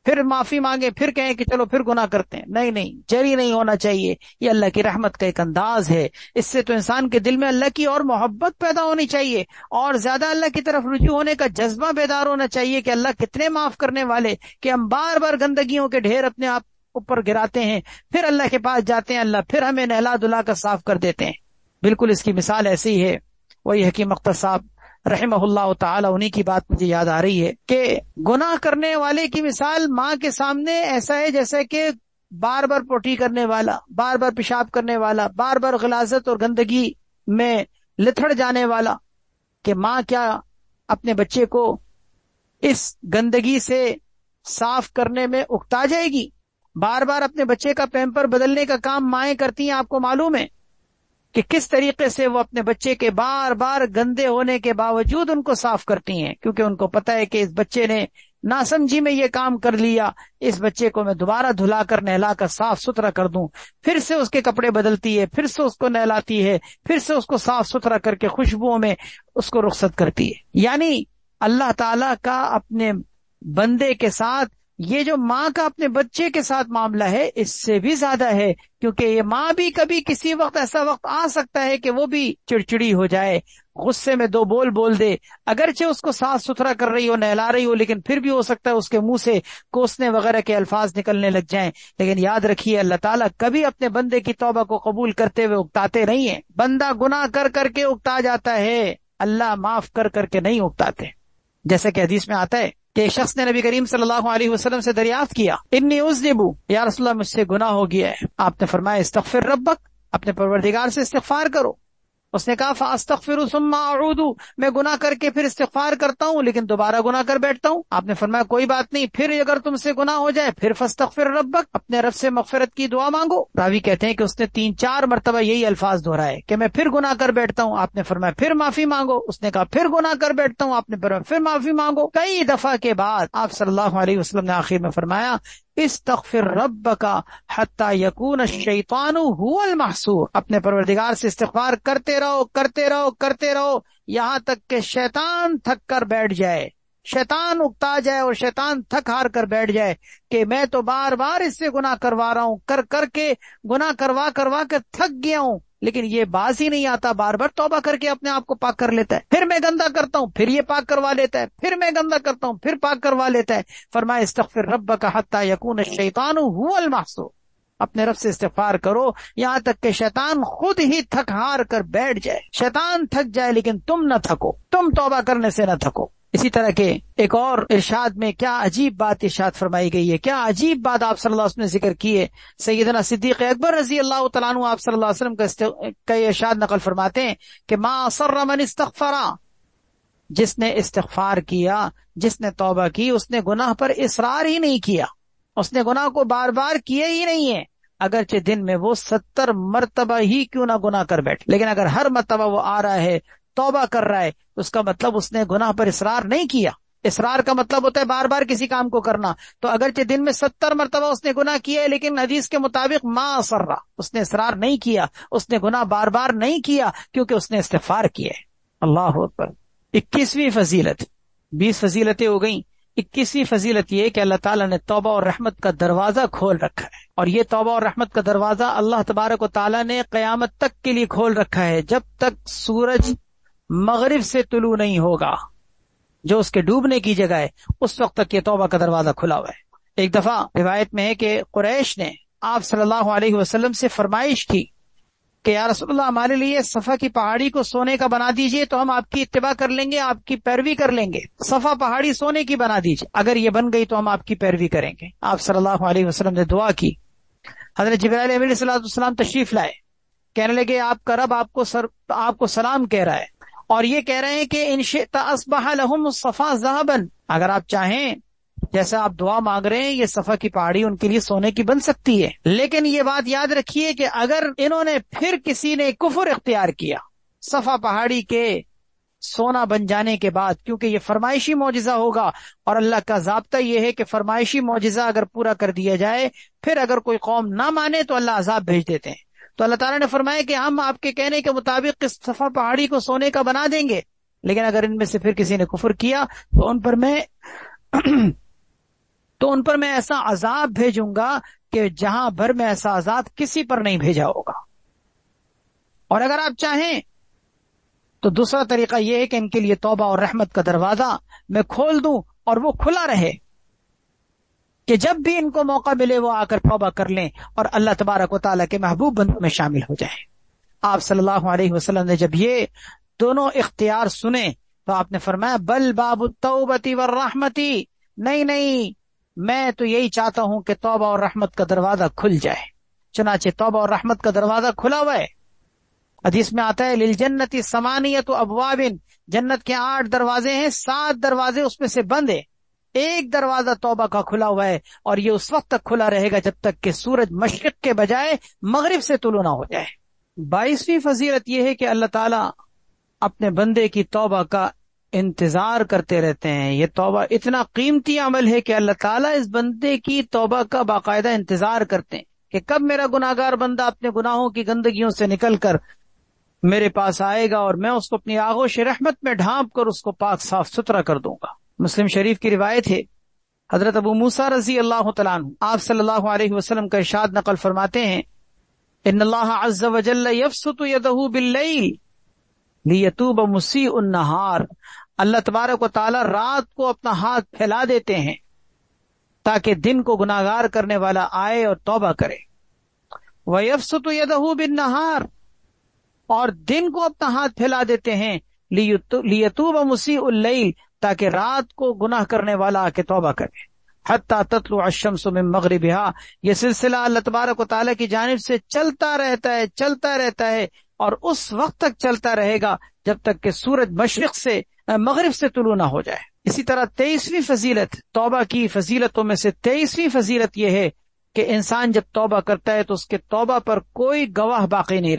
پھر معافی مانگے پھر کہیں کہ چلو پھر گناہ کرتے ہیں۔ نہیں نہیں، جری نہیں ہونا چاہیے، یہ اللہ کی رحمت کا ایک انداز ہے، اس سے تو انسان کے دل میں اللہ کی اور محبت پیدا ہونی چاہیے اور زیادہ اللہ کی طرف رجوع ہونے کا جذبہ بیدار ہونا چاہیے کہ اللہ کتنے معاف کرنے والے، کہ ہم بار بار گندگیوں کے ڈھیر اپنے آپ اوپر گراتے ہیں، پھر اللہ کے پاس جاتے ہیں، اللہ پھر ہمیں نہلا دھلا کر صاف کر دیتے ہیں۔ بالکل اس کی مثال ایسی ہی ہے، وہی حکیم اختر صاحب رحمہ اللہ تعالی، انہی کی بات مجھے یاد آ رہی ہے کہ گناہ کرنے والے کی مثال ماں کے سامنے ایسا ہے جیسے کہ بار بار پوٹی کرنے والا، بار بار پیشاب کرنے والا، بار بار غلاظت اور گندگی میں لتھڑ جانے والا، کہ ماں کیا اپنے بچے کو اس گندگی سے صاف کرنے میں اکتا جائے گی؟ بار بار اپنے بچے کا پیمپر بدلنے کا کام مائیں کرتی ہیں، آپ کو معلوم ہے کہ کس طریقے سے وہ اپنے بچے کے بار بار گندے ہونے کے باوجود ان کو صاف کرتی ہیں، کیونکہ ان کو پتہ ہے کہ اس بچے نے ناسمجھی میں یہ کام کر لیا، اس بچے کو میں دوبارہ دھلا کر نہلا کر صاف ستھرا کر دوں۔ پھر سے اس کے کپڑے بدلتی ہے، پھر سے اس کو نہلاتی ہے، پھر سے اس کو صاف ستھرا کر کے خوشبوؤں میں اس کو رخصت کرتی ہے۔ یعنی اللہ تعالی کا اپنے بندے کے ساتھ یہ جو ماں کا اپنے بچے کے ساتھ معاملہ ہے اس سے بھی زیادہ ہے، کیونکہ یہ ماں بھی کبھی کسی وقت ایسا وقت آ سکتا ہے کہ وہ بھی چڑچڑی ہو جائے، غصے میں دو بول دے، اگرچہ اس کو صاف ستھرا کر رہی ہو، نہلا رہی ہو، لیکن پھر بھی ہو سکتا ہے اس کے منہ سے کوسنے وغیرہ کے الفاظ نکلنے لگ جائیں۔ لیکن یاد رکھیے اللہ تعالیٰ کبھی اپنے بندے کی توبہ کو قبول کرتے ہوئے اکتاتے نہیں ہیں۔ بندہ گناہ کر کر کے اکتا جاتا ہے، اللہ معاف کر کر کے نہیں اکتاتے۔ جیسا کہ حدیث میں آتا ہے کہ ایک شخص نے نبی کریم صلی اللہ علیہ وسلم سے دریافت کیا، انی اذنب، یا رسول اللہ مجھ سے گناہ ہو گیا ہے۔ آپ نے فرمایا استغفر ربک، اپنے پروردگار سے استغفار کرو۔ اس نے کہا فاستغفر ثم اعود، میں گناہ کر کے پھر استغفار کرتا ہوں لیکن دوبارہ گناہ کر بیٹھتا ہوں۔ آپ نے فرمایا کوئی بات نہیں، پھر اگر تم سے گناہ ہو جائے پھر فاستغفر ربک، اپنے رب سے مغفرت کی دعا مانگو۔ راوی کہتے ہیں کہ اس نے 3-4 مرتبہ یہی الفاظ دہرائے کہ میں پھر گناہ کر بیٹھتا ہوں۔ آپ نے فرمایا پھر معافی مانگو۔ اس نے کہا پھر گناہ کر بیٹھتا ہوں۔ آپ نے فرمایا پھر معافی مانگو۔ کئی دفعہ کے بعد آپ صلی اللہ علیہ وسلم نے آخر میں فرمایا استغفر ربک حتی یکون الشیطان هو المحصور، اپنے پروردگار سے استغفار کرتے رہو کرتے رہو کرتے رہو یہاں تک کہ شیطان تھک کر بیٹھ جائے، شیطان اکتا جائے اور شیطان تھک ہار کر بیٹھ جائے کہ میں تو بار بار اس سے گناہ کروا رہا ہوں، کر کر کے گناہ کروا کے تھک گیا ہوں، لیکن یہ باز ہی نہیں آتا، بار بار توبہ کر کے اپنے آپ کو پاک کر لیتا ہے، پھر میں گندا کرتا ہوں پھر یہ پاک کروا لیتا ہے، پھر میں گندا کرتا ہوں پھر پاک کروا لیتا ہے۔ فرمایا استغفر ربک حتی یکون الشیطان هو المحصور، اپنے رب سے استغفار کرو یہاں تک کہ شیطان خود ہی تھک ہار کر بیٹھ جائے، شیطان تھک جائے لیکن تم نہ تھکو، تم توبہ کرنے سے نہ تھکو۔ اسی طرح کے ایک اور ارشاد میں کیا عجیب بات ارشاد فرمائی گئی ہے، کیا عجیب بات آپ صلی اللہ علیہ وسلم نے ذکر کی ہے۔ سیدنا صدیق اکبر رضی اللہ تعالیٰ عنہ آپ صلی اللہ علیہ وسلم کا ارشاد نقل فرماتے ہیں کہ ما اصر من استغفر، جس نے استغفار کیا، جس نے توبہ کی، اس نے گناہ پر اصرار ہی نہیں کیا، اس نے گناہ کو بار بار کیے ہی نہیں ہے، اگرچہ دن میں وہ 70 مرتبہ ہی کیوں نہ گناہ کر بیٹھے، لیکن اگر ہر مرتبہ وہ آ رہا ہے توبہ کر رہا ہے اس کا مطلب اس نے گناہ پر اصرار نہیں کیا۔ اصرار کا مطلب ہوتا ہے بار بار کسی کام کو کرنا، تو اگرچہ دن میں 70 مرتبہ اس نے گناہ کیا ہے لیکن حدیث کے مطابق ما اصر، اس نے اصرار نہیں کیا، اس نے گناہ بار بار نہیں کیا کیونکہ اس نے استغفار کیا ہے۔ اللہ اکبر۔ 21ویں فضیلت، 20 فضیلتیں ہو گئیں، 21ویں فضیلت یہ کہ اللہ تعالیٰ نے توبہ اور رحمت کا دروازہ کھول رکھا ہے، اور یہ توبہ اور رحمت کا دروازہ اللہ تبارک و تعالیٰ نے قیامت تک کے لیے کھول رکھا ہے، جب تک سورج مغرب سے طلوع نہیں ہوگا، جو اس کے ڈوبنے کی جگہ ہے، اس وقت تک یہ توبہ کا دروازہ کھلا ہوا ہے۔ ایک دفعہ روایت میں ہے کہ قریش نے آپ صلی اللہ علیہ وسلم سے فرمائش کی کہ یا رسول اللہ، ہمارے لیے صفا کی پہاڑی کو سونے کا بنا دیجئے تو ہم آپ کی اتباع کر لیں گے، آپ کی پیروی کر لیں گے۔ صفا پہاڑی سونے کی بنا دیجئے، اگر یہ بن گئی تو ہم آپ کی پیروی کریں گے۔ آپ صلی اللہ علیہ وسلم نے دعا کی، حضرت جبرائیل علیہ السلام تشریف لائے، کہنے لگے آپ کا رب آپ کو سلام کہہ رہا ہے، اور یہ کہہ رہے ہیں کہ ان شئت اصبح لهم الصفا ذهبا، اگر آپ چاہیں جیسے آپ دعا مانگ رہے ہیں یہ صفا کی پہاڑی ان کے لیے سونے کی بن سکتی ہے۔ لیکن یہ بات یاد رکھیے کہ اگر انہوں نے پھر کسی نے کفر اختیار کیا صفا پہاڑی کے سونا بن جانے کے بعد، کیونکہ یہ فرمائشی معجزہ ہوگا، اور اللہ کا ضابطہ یہ ہے کہ فرمائشی معجزہ اگر پورا کر دیا جائے، پھر اگر کوئی قوم نہ مانے تو اللہ عذاب بھیج دیتے ہیں۔ تو اللہ تعالیٰ نے فرمایا کہ ہم آپ کے کہنے کے مطابق اس صفا پہاڑی کو سونے کا بنا دیں گے، لیکن اگر ان میں سے پھر کسی نے کفر کیا تو ان پر میں ایسا عذاب بھیجوں گا کہ جہاں بھر میں ایسا عذاب کسی پر نہیں بھیجا ہوگا۔ اور اگر آپ چاہیں تو دوسرا طریقہ یہ ہے کہ ان کے لیے توبہ اور رحمت کا دروازہ میں کھول دوں اور وہ کھلا رہے، کہ جب بھی ان کو موقع ملے وہ آ کر توبہ کر لیں اور اللہ تبارک و تعالیٰ کے محبوب بندوں میں شامل ہو جائیں۔ آپ صلی اللہ علیہ وسلم نے جب یہ دونوں اختیار سنے تو آپ نے فرمایا بل باب التوبۃ والرحمۃ، نہیں، میں تو یہی چاہتا ہوں کہ توبہ اور رحمت کا دروازہ کھل جائے۔ چنانچہ توبہ اور رحمت کا دروازہ کھلا ہوا ہے۔ حدیث میں آتا ہے للجنۃ ثمانیۃ ابواب، جنت کے 8 دروازے ہیں، 7 دروازے اس میں سے بند ہیں، ایک دروازہ توبہ کا کھلا ہوا ہے، اور یہ اس وقت تک کھلا رہے گا جب تک کہ سورج مشرق کے بجائے مغرب سے طلوع نہ ہو جائے۔ 22ویں فضیلت یہ ہے کہ اللہ تعالیٰ اپنے بندے کی توبہ کا انتظار کرتے رہتے ہیں۔ یہ توبہ اتنا قیمتی عمل ہے کہ اللہ تعالیٰ اس بندے کی توبہ کا باقاعدہ انتظار کرتے ہیں کہ کب میرا گناہگار بندہ اپنے گناہوں کی گندگیوں سے نکل کر میرے پاس آئے گا اور میں اس کو اپنی آغوش رحمت میں ڈھانپ کر اس کو پاک صاف ستھرا کر دوں گا۔ مسلم شریف کی روایت ہے، حضرت ابو موسیٰ رضی اللہ تعالیٰ عنہ آپ صلی اللہ علیہ وسلم کا ارشاد نقل فرماتے ہیں ان اللہ عز وجل یبسط یدہ باللیل لیتوب مسیء النہار، اللہ تبارک و تعالیٰ رات کو اپنا ہاتھ پھیلا دیتے ہیں تاکہ دن کو گناہگار کرنے والا آئے اور توبہ کرے، وَيَبْسُطُ يَدَهُ بِالنَّهَارِ، اور دن کو اپنا ہاتھ پھیلا دیتے ہیں لِيَتُوبَ مُسِيءُ اللَّيْلِ، تاکہ رات کو گناہ کرنے والا آ کے توبہ کرے، حَتَّى تَطْلُعَ الشَّمْسُ مِن مَغْرِبِهَا، یہ سلسلہ اللہ تبارک و تعالیٰ کی جانب سے چلتا رہتا ہے اور اس وقت تک چلتا رہے گا جب تک کہ سورج مغرب سے طلوع نہ ہو جائے۔ اسی طرح 23ویں فضیلت، توبہ کی فضیلتوں میں سے 23ویں فضیلت یہ ہے کہ انسان جب توبہ کرتا ہے تو اس کے توبہ پر کوئی گواہ باقی نہیں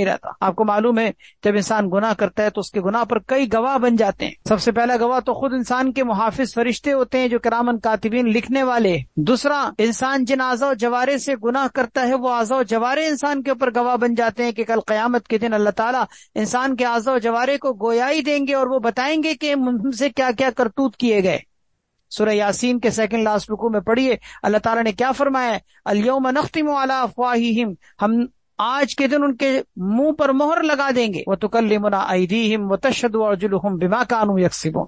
رہتا۔ آپ کو معلوم ہے جب انسان گناہ کرتا ہے تو اس کے گناہ پر کئی گواہ بن جاتے ہیں۔ سب سے پہلا گواہ تو خود انسان کے محافظ فرشتے ہوتے ہیں جو کرامن کاتبین لکھنے والے۔ دوسرا، انسان جن اعضاء و جوارے سے گناہ کرتا ہے وہ اعضاء و جوارے انسان کے اوپر گواہ بن جاتے ہیں کہ کل قیامت کے دن اللہ تعالیٰ انسان کے اعضاء و جوارے کو گویائی دیں گے اور وہ بتائیں گے کہ ہم سے کیا کیا کرتوت کیے گئے۔ سورہ یاسین کے سیکنڈ لاسٹ رکوع میں پڑھیے اللہ تعالیٰ نے کیا فرمایا ہے، الیوم نختم علی افواہہم، ہم آج کے دن ان کے منہ پر مہر لگا دیں گے، وتکلمنا ایدیہم وتشہد ارجلہم بما کانوا یکسبون،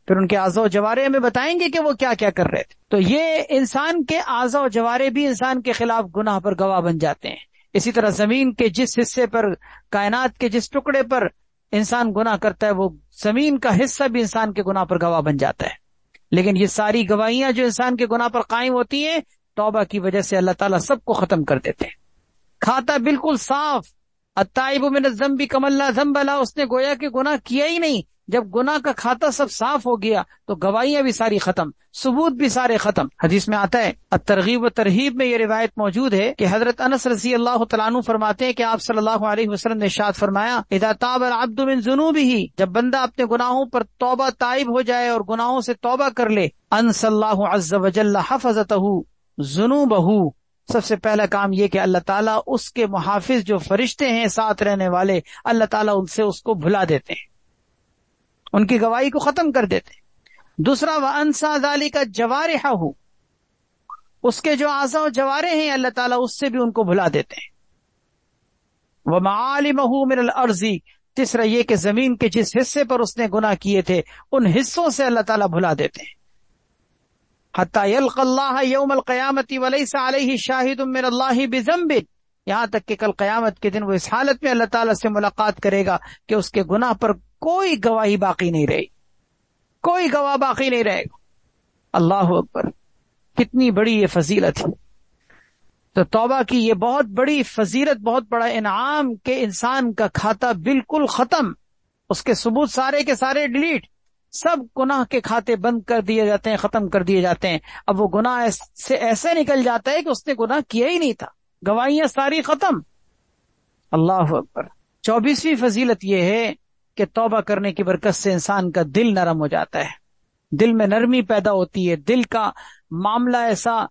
پھر ان کے اعضاء و جوارے ہمیں بتائیں گے کہ وہ کیا کیا کر رہے تھے۔ تو یہ انسان کے اعضاء و جوارے بھی انسان کے خلاف گناہ پر گواہ بن جاتے ہیں۔ اسی طرح زمین کے جس حصے پر، کائنات کے جس ٹکڑے پر انسان گناہ کرتا ہے وہ زمین کا حصہ بھی انسان کے گناہ پر گواہ بن جاتا ہے۔ لیکن یہ ساری گواہیاں جو انسان کے گناہ پر قائم ہوتی ہیں توبہ کی وجہ سے اللہ تعالیٰ سب کو ختم کر دیتے ہیں۔ کھاتا بالکل صاف، التائب من الذنب کمن لا ذنب لہ، اس نے گویا کہ گناہ کیا ہی نہیں۔ جب گناہ کا کھاتا سب صاف ہو گیا تو گواہیاں بھی ساری ختم، ثبوت بھی سارے ختم۔ حدیث میں آتا ہے الترغیب و ترہیب میں یہ روایت موجود ہے کہ حضرت انس رضی اللہ تعالیٰ عنہ فرماتے ہیں کہ آپ صلی اللہ علیہ وسلم نے ارشاد فرمایا اذا تاب العبد من ذنوبہ، جب بندہ اپنے گناہوں پر توبہ تائب ہو جائے اور گناہوں سے توبہ کر لے، انس اللہ عز وجل حفظتہ ذنوبہ، سب سے پہلا کام یہ کہ اللہ تعالیٰ اس کے محافظ جو فرشتے ہیں ساتھ رہنے والے، اللہ تعالیٰ ان سے اس کو بھلا دیتے ہیں، ان کی گواہی کو ختم کر دیتے ہیں۔ دوسرا وَأَنْسَى ذَلِكَ جَوَارِحَهُ، اس کے جو اعضاء و جوارح ہیں اللہ تعالیٰ اس سے بھی ان کو بھلا دیتے ہیں. وَمَعَالِمَهُ مِنَ الْأَرْضِ، تیسرا یہ کہ زمین کے جس حصے پر اس نے گناہ کیے تھے ان حصوں سے اللہ تعالیٰ بھلا دیتے ہیں. حَتَّى يَلْقَى اللَّهَ يَوْمَ الْقِيَامَةِ وَلَيْسَ عَلَيْهِ شَاهِدٌ مِّنَ اللَّهِ بِذَنبٍ، یہاں تک کہ کل قیامت کے دن وہ اس حالت میں اللہ تعالیٰ سے ملاقات کرے گا کہ اس کے گناہ پر کوئی گواہی باقی نہیں رہے، کوئی گواہ باقی نہیں رہے گا. اللہ اکبر، کتنی بڑی یہ فضیلت ہے. تو توبہ کی یہ بہت بڑی فضیلت، بہت بڑا انعام کہ انسان کا کھاتا بالکل ختم، اس کے ثبوت سارے کے سارے ڈیلیٹ، سب گناہ کے کھاتے بند کر دیے جاتے ہیں، ختم کر دیے جاتے ہیں. اب وہ گناہ سے ایسے نکل جاتا ہے کہ اس نے گناہ کیا ہی نہیں تھا، گواہیاں ساری ختم. اللہ اکبر. 24ویں فضیلت یہ ہے کہ توبہ کرنے کی برکت سے انسان کا دل نرم ہو جاتا ہے، دل میں نرمی پیدا ہوتی ہے، دل کا معاملہ ایسا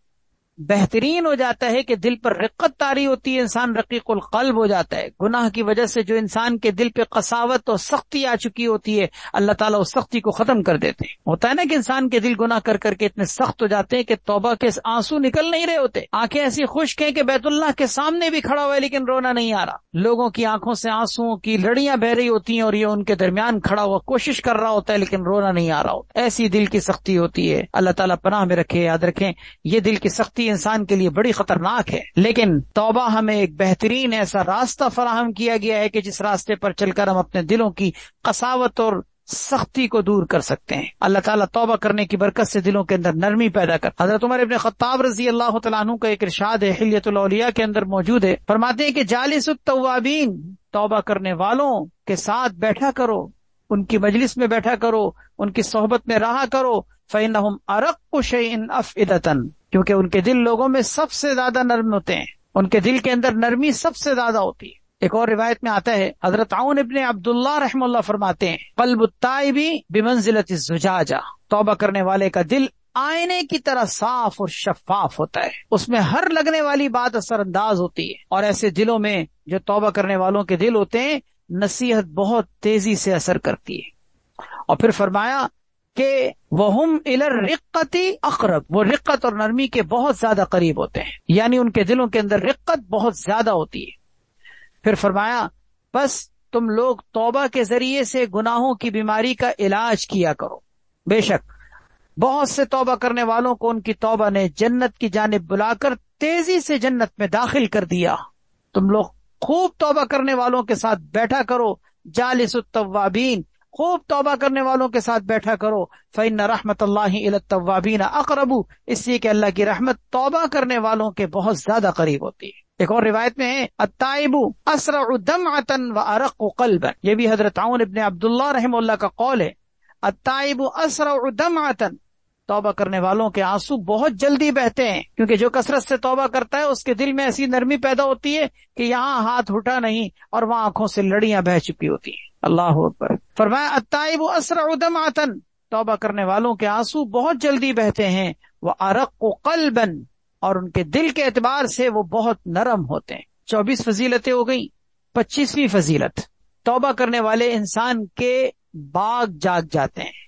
بہترین ہو جاتا ہے کہ دل پر رقت طاری ہوتی ہے، انسان رقیق القلب ہو جاتا ہے. گناہ کی وجہ سے جو انسان کے دل پہ قساوت اور سختی آ چکی ہوتی ہے اللہ تعالیٰ اس سختی کو ختم کر دیتے ہیں. ہوتا ہے نا کہ انسان کے دل گناہ کر کر کے اتنے سخت ہو جاتے ہیں کہ توبہ کے آنسو نکل نہیں رہے ہوتے، آنکھیں ایسی خشک ہیں کہ بیت اللہ کے سامنے بھی کھڑا ہوا ہے لیکن رونا نہیں آ رہا. لوگوں کی آنکھوں سے آنسوؤں کی لڑیاں بہ رہی ہوتی ہیں اور یہ ان کے درمیان کھڑا ہوا کوشش کر رہا ہوتا ہے لیکن رونا نہیں آ رہا ہوتا. ایسی دل کی سختی ہوتی ہے. اللہ تعالیٰ پناہ میں رکھے. یاد رکھیں یہ دل کی سختی انسان کے لیے بڑی خطرناک ہے، لیکن توبہ ہمیں ایک بہترین ایسا راستہ فراہم کیا گیا ہے کہ جس راستے پر چل کر ہم اپنے دلوں کی قساوت اور سختی کو دور کر سکتے ہیں. اللہ تعالیٰ توبہ کرنے کی برکت سے دلوں کے اندر نرمی پیدا کر. حضرت عمر ابن خطاب رضی اللہ تعالیٰ عنہ کا ایک ارشاد ہے، حلیۃ الاولیاء کے اندر موجود ہے. فرماتے ہیں کہ جالس التوابین، توبہ کرنے والوں کے ساتھ بیٹھا کرو، ان کی مجلس میں بیٹھا کرو، ان کی صحبت میں رہا کرو. فإنہم ارق شیء افئدۃ، کیونکہ ان کے دل لوگوں میں سب سے زیادہ نرم ہوتے ہیں، ان کے دل کے اندر نرمی سب سے زیادہ ہوتی ہے. ایک اور روایت میں آتا ہے، حضرت عون ابن عبداللہ رحم اللہ فرماتے ہیں، قلب التائب بمنزلۃ الزجاجہ، توبہ کرنے والے کا دل آئینے کی طرح صاف اور شفاف ہوتا ہے، اس میں ہر لگنے والی بات اثر انداز ہوتی ہے. اور ایسے دلوں میں جو توبہ کرنے والوں کے دل ہوتے ہیں نصیحت بہت تیزی سے اثر کرتی ہے. اور پھر فرمایا کہ وَهُمْ إِلَى الرِّقَّةِ أَقْرَبُ، وہ رقت اور نرمی کے بہت زیادہ قریب ہوتے ہیں، یعنی ان کے دلوں کے اندر رقت بہت زیادہ ہوتی ہے. پھر فرمایا بس تم لوگ توبہ کے ذریعے سے گناہوں کی بیماری کا علاج کیا کرو. بے شک بہت سے توبہ کرنے والوں کو ان کی توبہ نے جنت کی جانب بلا کر تیزی سے جنت میں داخل کر دیا. تم لوگ خوب توبہ کرنے والوں کے ساتھ بیٹھا کرو، جالس التوابین، خوب توبہ کرنے والوں کے ساتھ بیٹھا کرو. فإن رحمت اللہ الی التوابین اقرب، اس لیے کہ اللہ کی رحمت توبہ کرنے والوں کے بہت زیادہ قریب ہوتی ہے. ایک اور روایت میں ہے التائب اسرع دمعۃ وارق قلبا، یہ بھی حضرت عون ابن عبداللہ رحمہ اللہ کا قول ہے. التائب اسرع دمعۃ، توبہ کرنے والوں کے آنسو بہت جلدی بہتے ہیں، کیونکہ جو کثرت سے توبہ کرتا ہے اس کے دل میں ایسی نرمی پیدا ہوتی ہے کہ یہاں ہاتھ اٹھا نہیں اور وہاں آنکھوں سے لڑیاں بہہ چکی ہوتی ہیں. اللہ اکبر. فرمایا التائب اسرع دمعۃ، توبہ کرنے والوں کے آنسو بہت جلدی بہتے ہیں. وارق قلبا، اور ان کے دل کے اعتبار سے وہ بہت نرم ہوتے ہیں. 24 فضیلتیں ہو گئیں. 25ویں فضیلت، توبہ کرنے والے انسان کے باغ جاگ جاتے ہیں،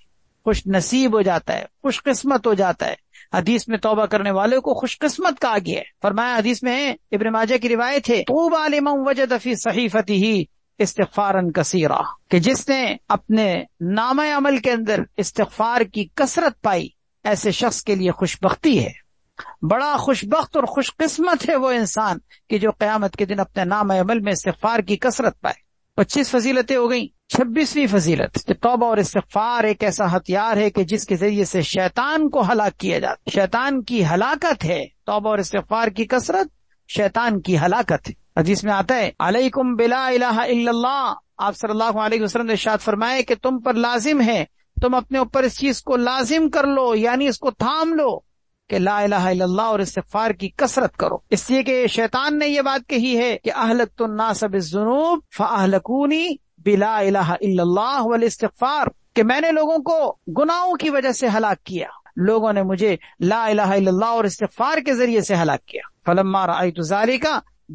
خوش نصیب ہو جاتا ہے، خوش قسمت ہو جاتا ہے. حدیث میں توبہ کرنے والے کو خوش قسمت کہا گیا ہے. فرمایا حدیث میں ہے، ابن ماجہ کی روایت ہے، طوبی لمن وجد فی صحیفتہ استغفارا کثیرا، کہ جس نے اپنے نامہ عمل کے اندر استغفار کی کثرت پائی ایسے شخص کے لیے خوش بختی ہے. بڑا خوش بخت اور خوش قسمت ہے وہ انسان کہ جو قیامت کے دن اپنے نامہ عمل میں استغفار کی کثرت پائے. 25 فضیلتیں ہو گئیں. 26ویں فضیلت کہ توبہ اور استغفار ایک ایسا ہتھیار ہے کہ جس کے ذریعے سے شیطان کو ہلاک کیا جاتا ہے. شیطان کی ہلاکت ہے توبہ اور استغفار کی کثرت، شیطان کی ہلاکت ہے. حدیث میں آتا ہے علیکم بلا الہ الا اللہ، آپ صلی اللہ علیہ وسلم نے ارشاد فرمائے کہ تم پر لازم ہے، تم اپنے اوپر اس چیز کو لازم کر لو، یعنی اس کو تھام لو کہ لا الہ الا اللہ اور استغفار کی کثرت کرو. اس لیے کہ شیطان نے یہ بات کہی ہے کہ اہلکت الناس بالذنوب فاہلکونی بلا الہ الا اللہ والاستغفار، کہ میں نے لوگوں کو گناہوں کی وجہ سے ہلاک کیا، لوگوں نے مجھے لا الہ الا اللہ اور استغفار کے ذریعے سے ہلاک کیا. فلما رأیت ذالک،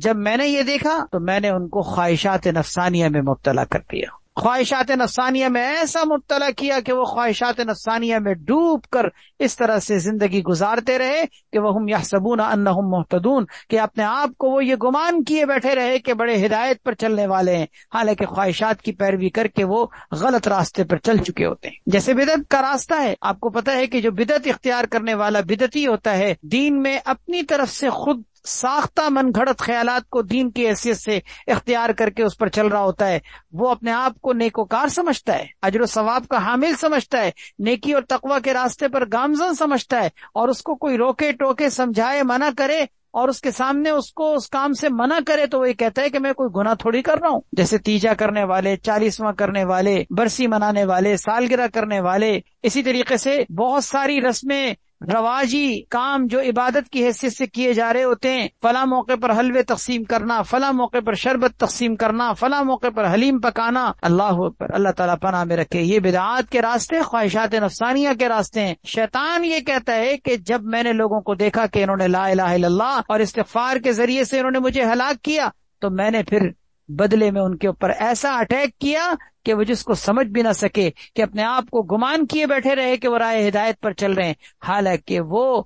جب میں نے یہ دیکھا تو میں نے ان کو خواہشات نفسانیہ میں مبتلا کر دیا. خواہشات نفسانیہ میں ایسا مبتلا کیا کہ وہ خواہشات نفسانیہ میں ڈوب کر اس طرح سے زندگی گزارتے رہے کہ وہم یحسبون انہم مہتدون، کہ اپنے آپ کو وہ یہ گمان کیے بیٹھے رہے کہ بڑے ہدایت پر چلنے والے ہیں، حالانکہ خواہشات کی پیروی کر کے وہ غلط راستے پر چل چکے ہوتے ہیں۔ جیسے بدعت کا راستہ ہے، آپ کو پتہ ہے کہ جو بدعت اختیار کرنے والا بدعتی ہوتا ہے، دین میں اپنی طرف سے خود ساختہ من گھڑت خیالات کو دین کی حیثیت سے اختیار کر کے اس پر چل رہا ہوتا ہے، وہ اپنے آپ کو نیکوکار سمجھتا ہے، اجر و ثواب کا حامل سمجھتا ہے، نیکی اور تقوی کے راستے پر گامزن سمجھتا ہے، اور اس کو کوئی روکے ٹوکے سمجھائے منع کرے اور اس کے سامنے اس کو اس کام سے منع کرے تو وہ یہ کہتا ہے کہ میں کوئی گناہ تھوڑی کر رہا ہوں۔ جیسے تیجا کرنے والے، 40واں کرنے والے، برسی منانے والے، سالگرہ کرنے والے، اسی طریقے سے بہت ساری رسمیں رواجی کام جو عبادت کی حیثیت سے کیے جا رہے ہوتے ہیں، فلاں موقع پر حلوے تقسیم کرنا، فلاں موقع پر شربت تقسیم کرنا، فلاں موقع پر حلیم پکانا، اللہ اکبر، اللہ تعالیٰ پناہ میں رکھے، یہ بدعات کے راستے، خواہشات نفسانیہ کے راستے ہیں۔ شیطان یہ کہتا ہے کہ جب میں نے لوگوں کو دیکھا کہ انہوں نے لا الہ الا اللہ اور استغفار کے ذریعے سے انہوں نے مجھے ہلاک کیا، تو میں نے پھر بدلے میں ان کے اوپر ایسا اٹیک کیا کہ وہ جس کو سمجھ بھی نہ سکے، کہ اپنے آپ کو گمان کیے بیٹھے رہے کہ وہ راہ ہدایت پر چل رہے ہیں، حالانکہ وہ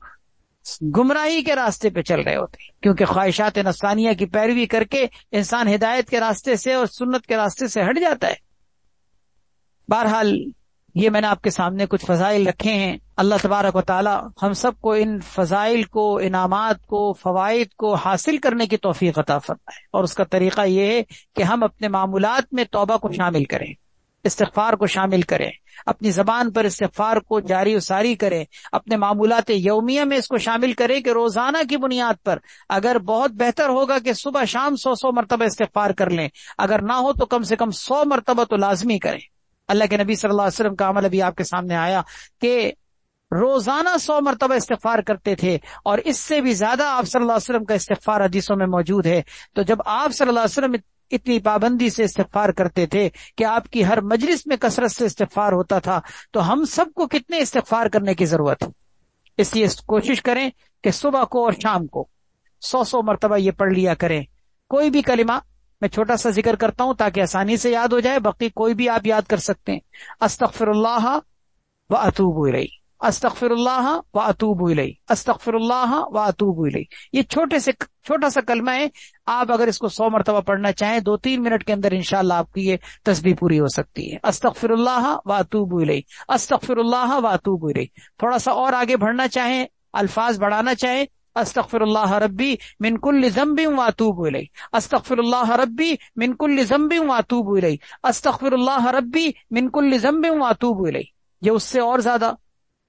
گمراہی کے راستے پہ چل رہے ہوتے ہیں، کیونکہ خواہشات نفسانیہ کی پیروی کر کے انسان ہدایت کے راستے سے اور سنت کے راستے سے ہٹ جاتا ہے۔ بہرحال یہ میں نے آپ کے سامنے کچھ فضائل رکھے ہیں، اللہ تبارک و تعالی ہم سب کو ان فضائل کو، انعامات کو، فوائد کو حاصل کرنے کی توفیق عطا فرمائے، اور اس کا طریقہ یہ ہے کہ ہم اپنے معمولات میں توبہ کو شامل کریں، استغفار کو شامل کریں، اپنی زبان پر استغفار کو جاری و ساری کریں، اپنے معمولات یومیہ میں اس کو شامل کریں کہ روزانہ کی بنیاد پر اگر بہت بہتر ہوگا کہ صبح شام 100 مرتبہ استغفار کر لیں، اگر نہ ہو تو کم سے کم 100 مرتبہ تو لازمی کریں۔ اللہ کے نبی صلی اللہ علیہ وسلم کا عمل ابھی آپ کے سامنے آیا کہ روزانہ 100 مرتبہ استغفار کرتے تھے، اور اس سے بھی زیادہ آپ صلی اللہ علیہ وسلم کا استغفار حدیثوں میں موجود ہے۔ تو جب آپ صلی اللہ علیہ وسلم اتنی پابندی سے استغفار کرتے تھے کہ آپ کی ہر مجلس میں کثرت سے استغفار ہوتا تھا، تو ہم سب کو کتنے استغفار کرنے کی ضرورت ہے؟ اس لیے کوشش کریں کہ صبح کو اور شام کو 100 مرتبہ یہ پڑھ لیا کریں۔ کوئی بھی کلمہ میں چھوٹا سا ذکر کرتا ہوں تاکہ آسانی سے یاد ہو جائے، باقی کوئی بھی آپ یاد کر سکتے ہیں۔ استغفر اللہ واتوب الیہ، استغفر اللہ واتوب الیہ، استغفر اللہ واتوب الیہ، یہ چھوٹا سا کلمہ ہے، آپ اگر اس کو 100 مرتبہ پڑھنا چاہیں 2-3 منٹ کے اندر انشاءاللہ آپ کی یہ تسبیح پوری ہو سکتی ہے۔ استغفر اللہ واتوب الیہ، استغفر اللہ واتوب الیہ۔ تھوڑا سا اور آگے بڑھنا چاہیں، الفاظ بڑھانا چاہیں، استغفر اللہ ربی من کل ذنب واتوب الیہ، استغفر اللہ ربی من کل ذنب واتوب الیہ، استغفر اللہ ربی من کل ذنب واتوب الیہ۔ یہ اس سے اور زیادہ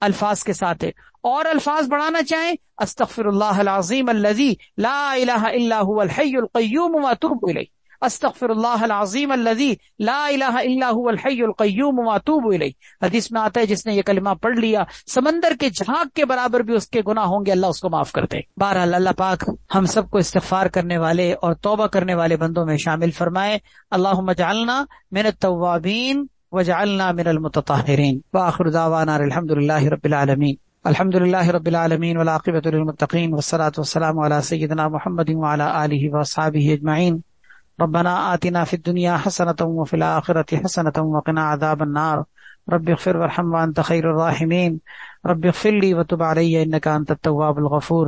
الفاظ کے ساتھ ہے۔ اور الفاظ بڑھانا چاہیں، استغفر اللہ العظیم الذی لا الہ الا هو الحی القیوم واتوب الیہ، استغفر اللہ العظیم الذی لا الہ الا هو الحی القیوم واتوب الیہ۔ حدیث میں آتا ہے جس نے یہ کلمہ پڑھ لیا سمندر کے جھاگ کے برابر بھی اس کے گناہ ہوں گے، اللہ اس کو معاف کرتے۔ بہرحال اللہ پاک ہم سب کو استغفار کرنے والے اور توبہ کرنے والے بندوں میں شامل فرمائے۔ اللہم اجعلنا من التوابین وجعلنا من المتطہرین، وآخر دعوانا الحمدللہ رب العالمین۔ الحمدللہ رب العالمین والعاقبۃ للمتقین والصلاة والسلام علی سیدنا محمد وعلی آلہ واصحابہ اجمعین۔ ربنا آتنا فی الدنیا حسنۃ وفی الآخرۃ حسنۃ وقنا عذاب النار۔ رب اغفر وارحم وانت خیر الراحمین۔ رب اغفر لی وتب علی انک انت التواب الغفور۔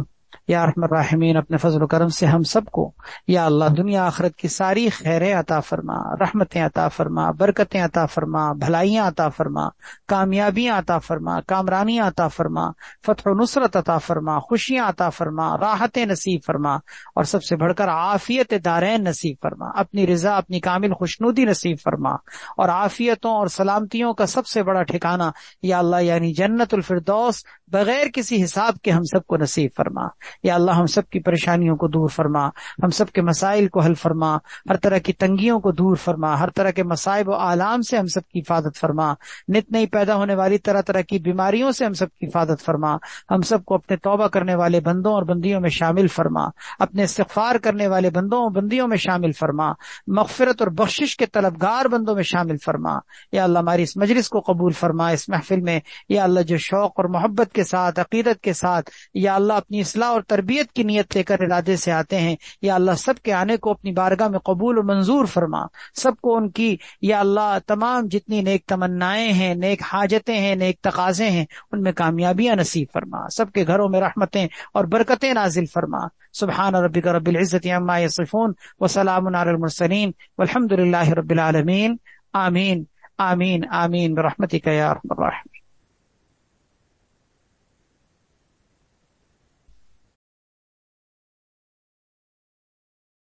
یا ارحم الراحمین، اپنے فضل و کرم سے ہم سب کو یا اللہ دنیا آخرت کی ساری خیریں عطا فرما، رحمتیں عطا فرما، برکتیں عطا فرما، بھلائیاں عطا فرما، کامیابیاں عطا فرما، کامرانیاں عطا فرما، فتح و نصرت عطا فرما، خوشیاں عطا فرما، راحتیں نصیب فرما، اور سب سے بڑھ کر عافیت دارین نصیب فرما، اپنی رضا، اپنی کامل خوشنودی نصیب فرما، اور عافیتوں اور سلامتیوں کا سب سے بڑا ٹھکانہ یا اللہ یعنی جنت الفردوس بغیر کسی حساب کے ہم سب کو نصیب فرما۔ یا اللہ ہم سب کی پریشانیوں کو دور فرما، ہم سب کے مسائل کو حل فرما، ہر طرح کی تنگیوں کو دور فرما، ہر طرح کے مصائب و آلام سے ہم سب کی حفاظت فرما، نت نئی پیدا ہونے والی طرح طرح کی بیماریوں سے ہم سب کی حفاظت فرما، ہم سب کو اپنے توبہ کرنے والے بندوں اور بندیوں میں شامل فرما، اپنے استغفار کرنے والے بندوں اور بندیوں میں شامل فرما، مغفرت اور بخشش کے طلبگار بندوں میں شامل فرما۔ یا اللہ ہماری اس مجلس کو قبول فرما، اس محفل میں یا اللہ جو شوق اور محبت کے ساتھ، عقیدت کے ساتھ یا اللہ اپنی اصلاح اور اور تربیت کی نیت لے کر ارادے سے آتے ہیں، یا اللہ سب کے آنے کو اپنی بارگاہ میں قبول و منظور فرما، سب کو ان کی یا اللہ تمام جتنی نیک تمنائیں ہیں، نیک حاجتیں ہیں، نیک تقاضے ہیں، ان میں کامیابیاں نصیب فرما، سب کے گھروں میں رحمتیں اور برکتیں نازل فرما۔ سبحان ربک رب العزت عما یصفون وسلام علی المرسلین والحمد للہ رب العالمین۔ آمین آمین آمین برحمتک یا ارحم الراحمین۔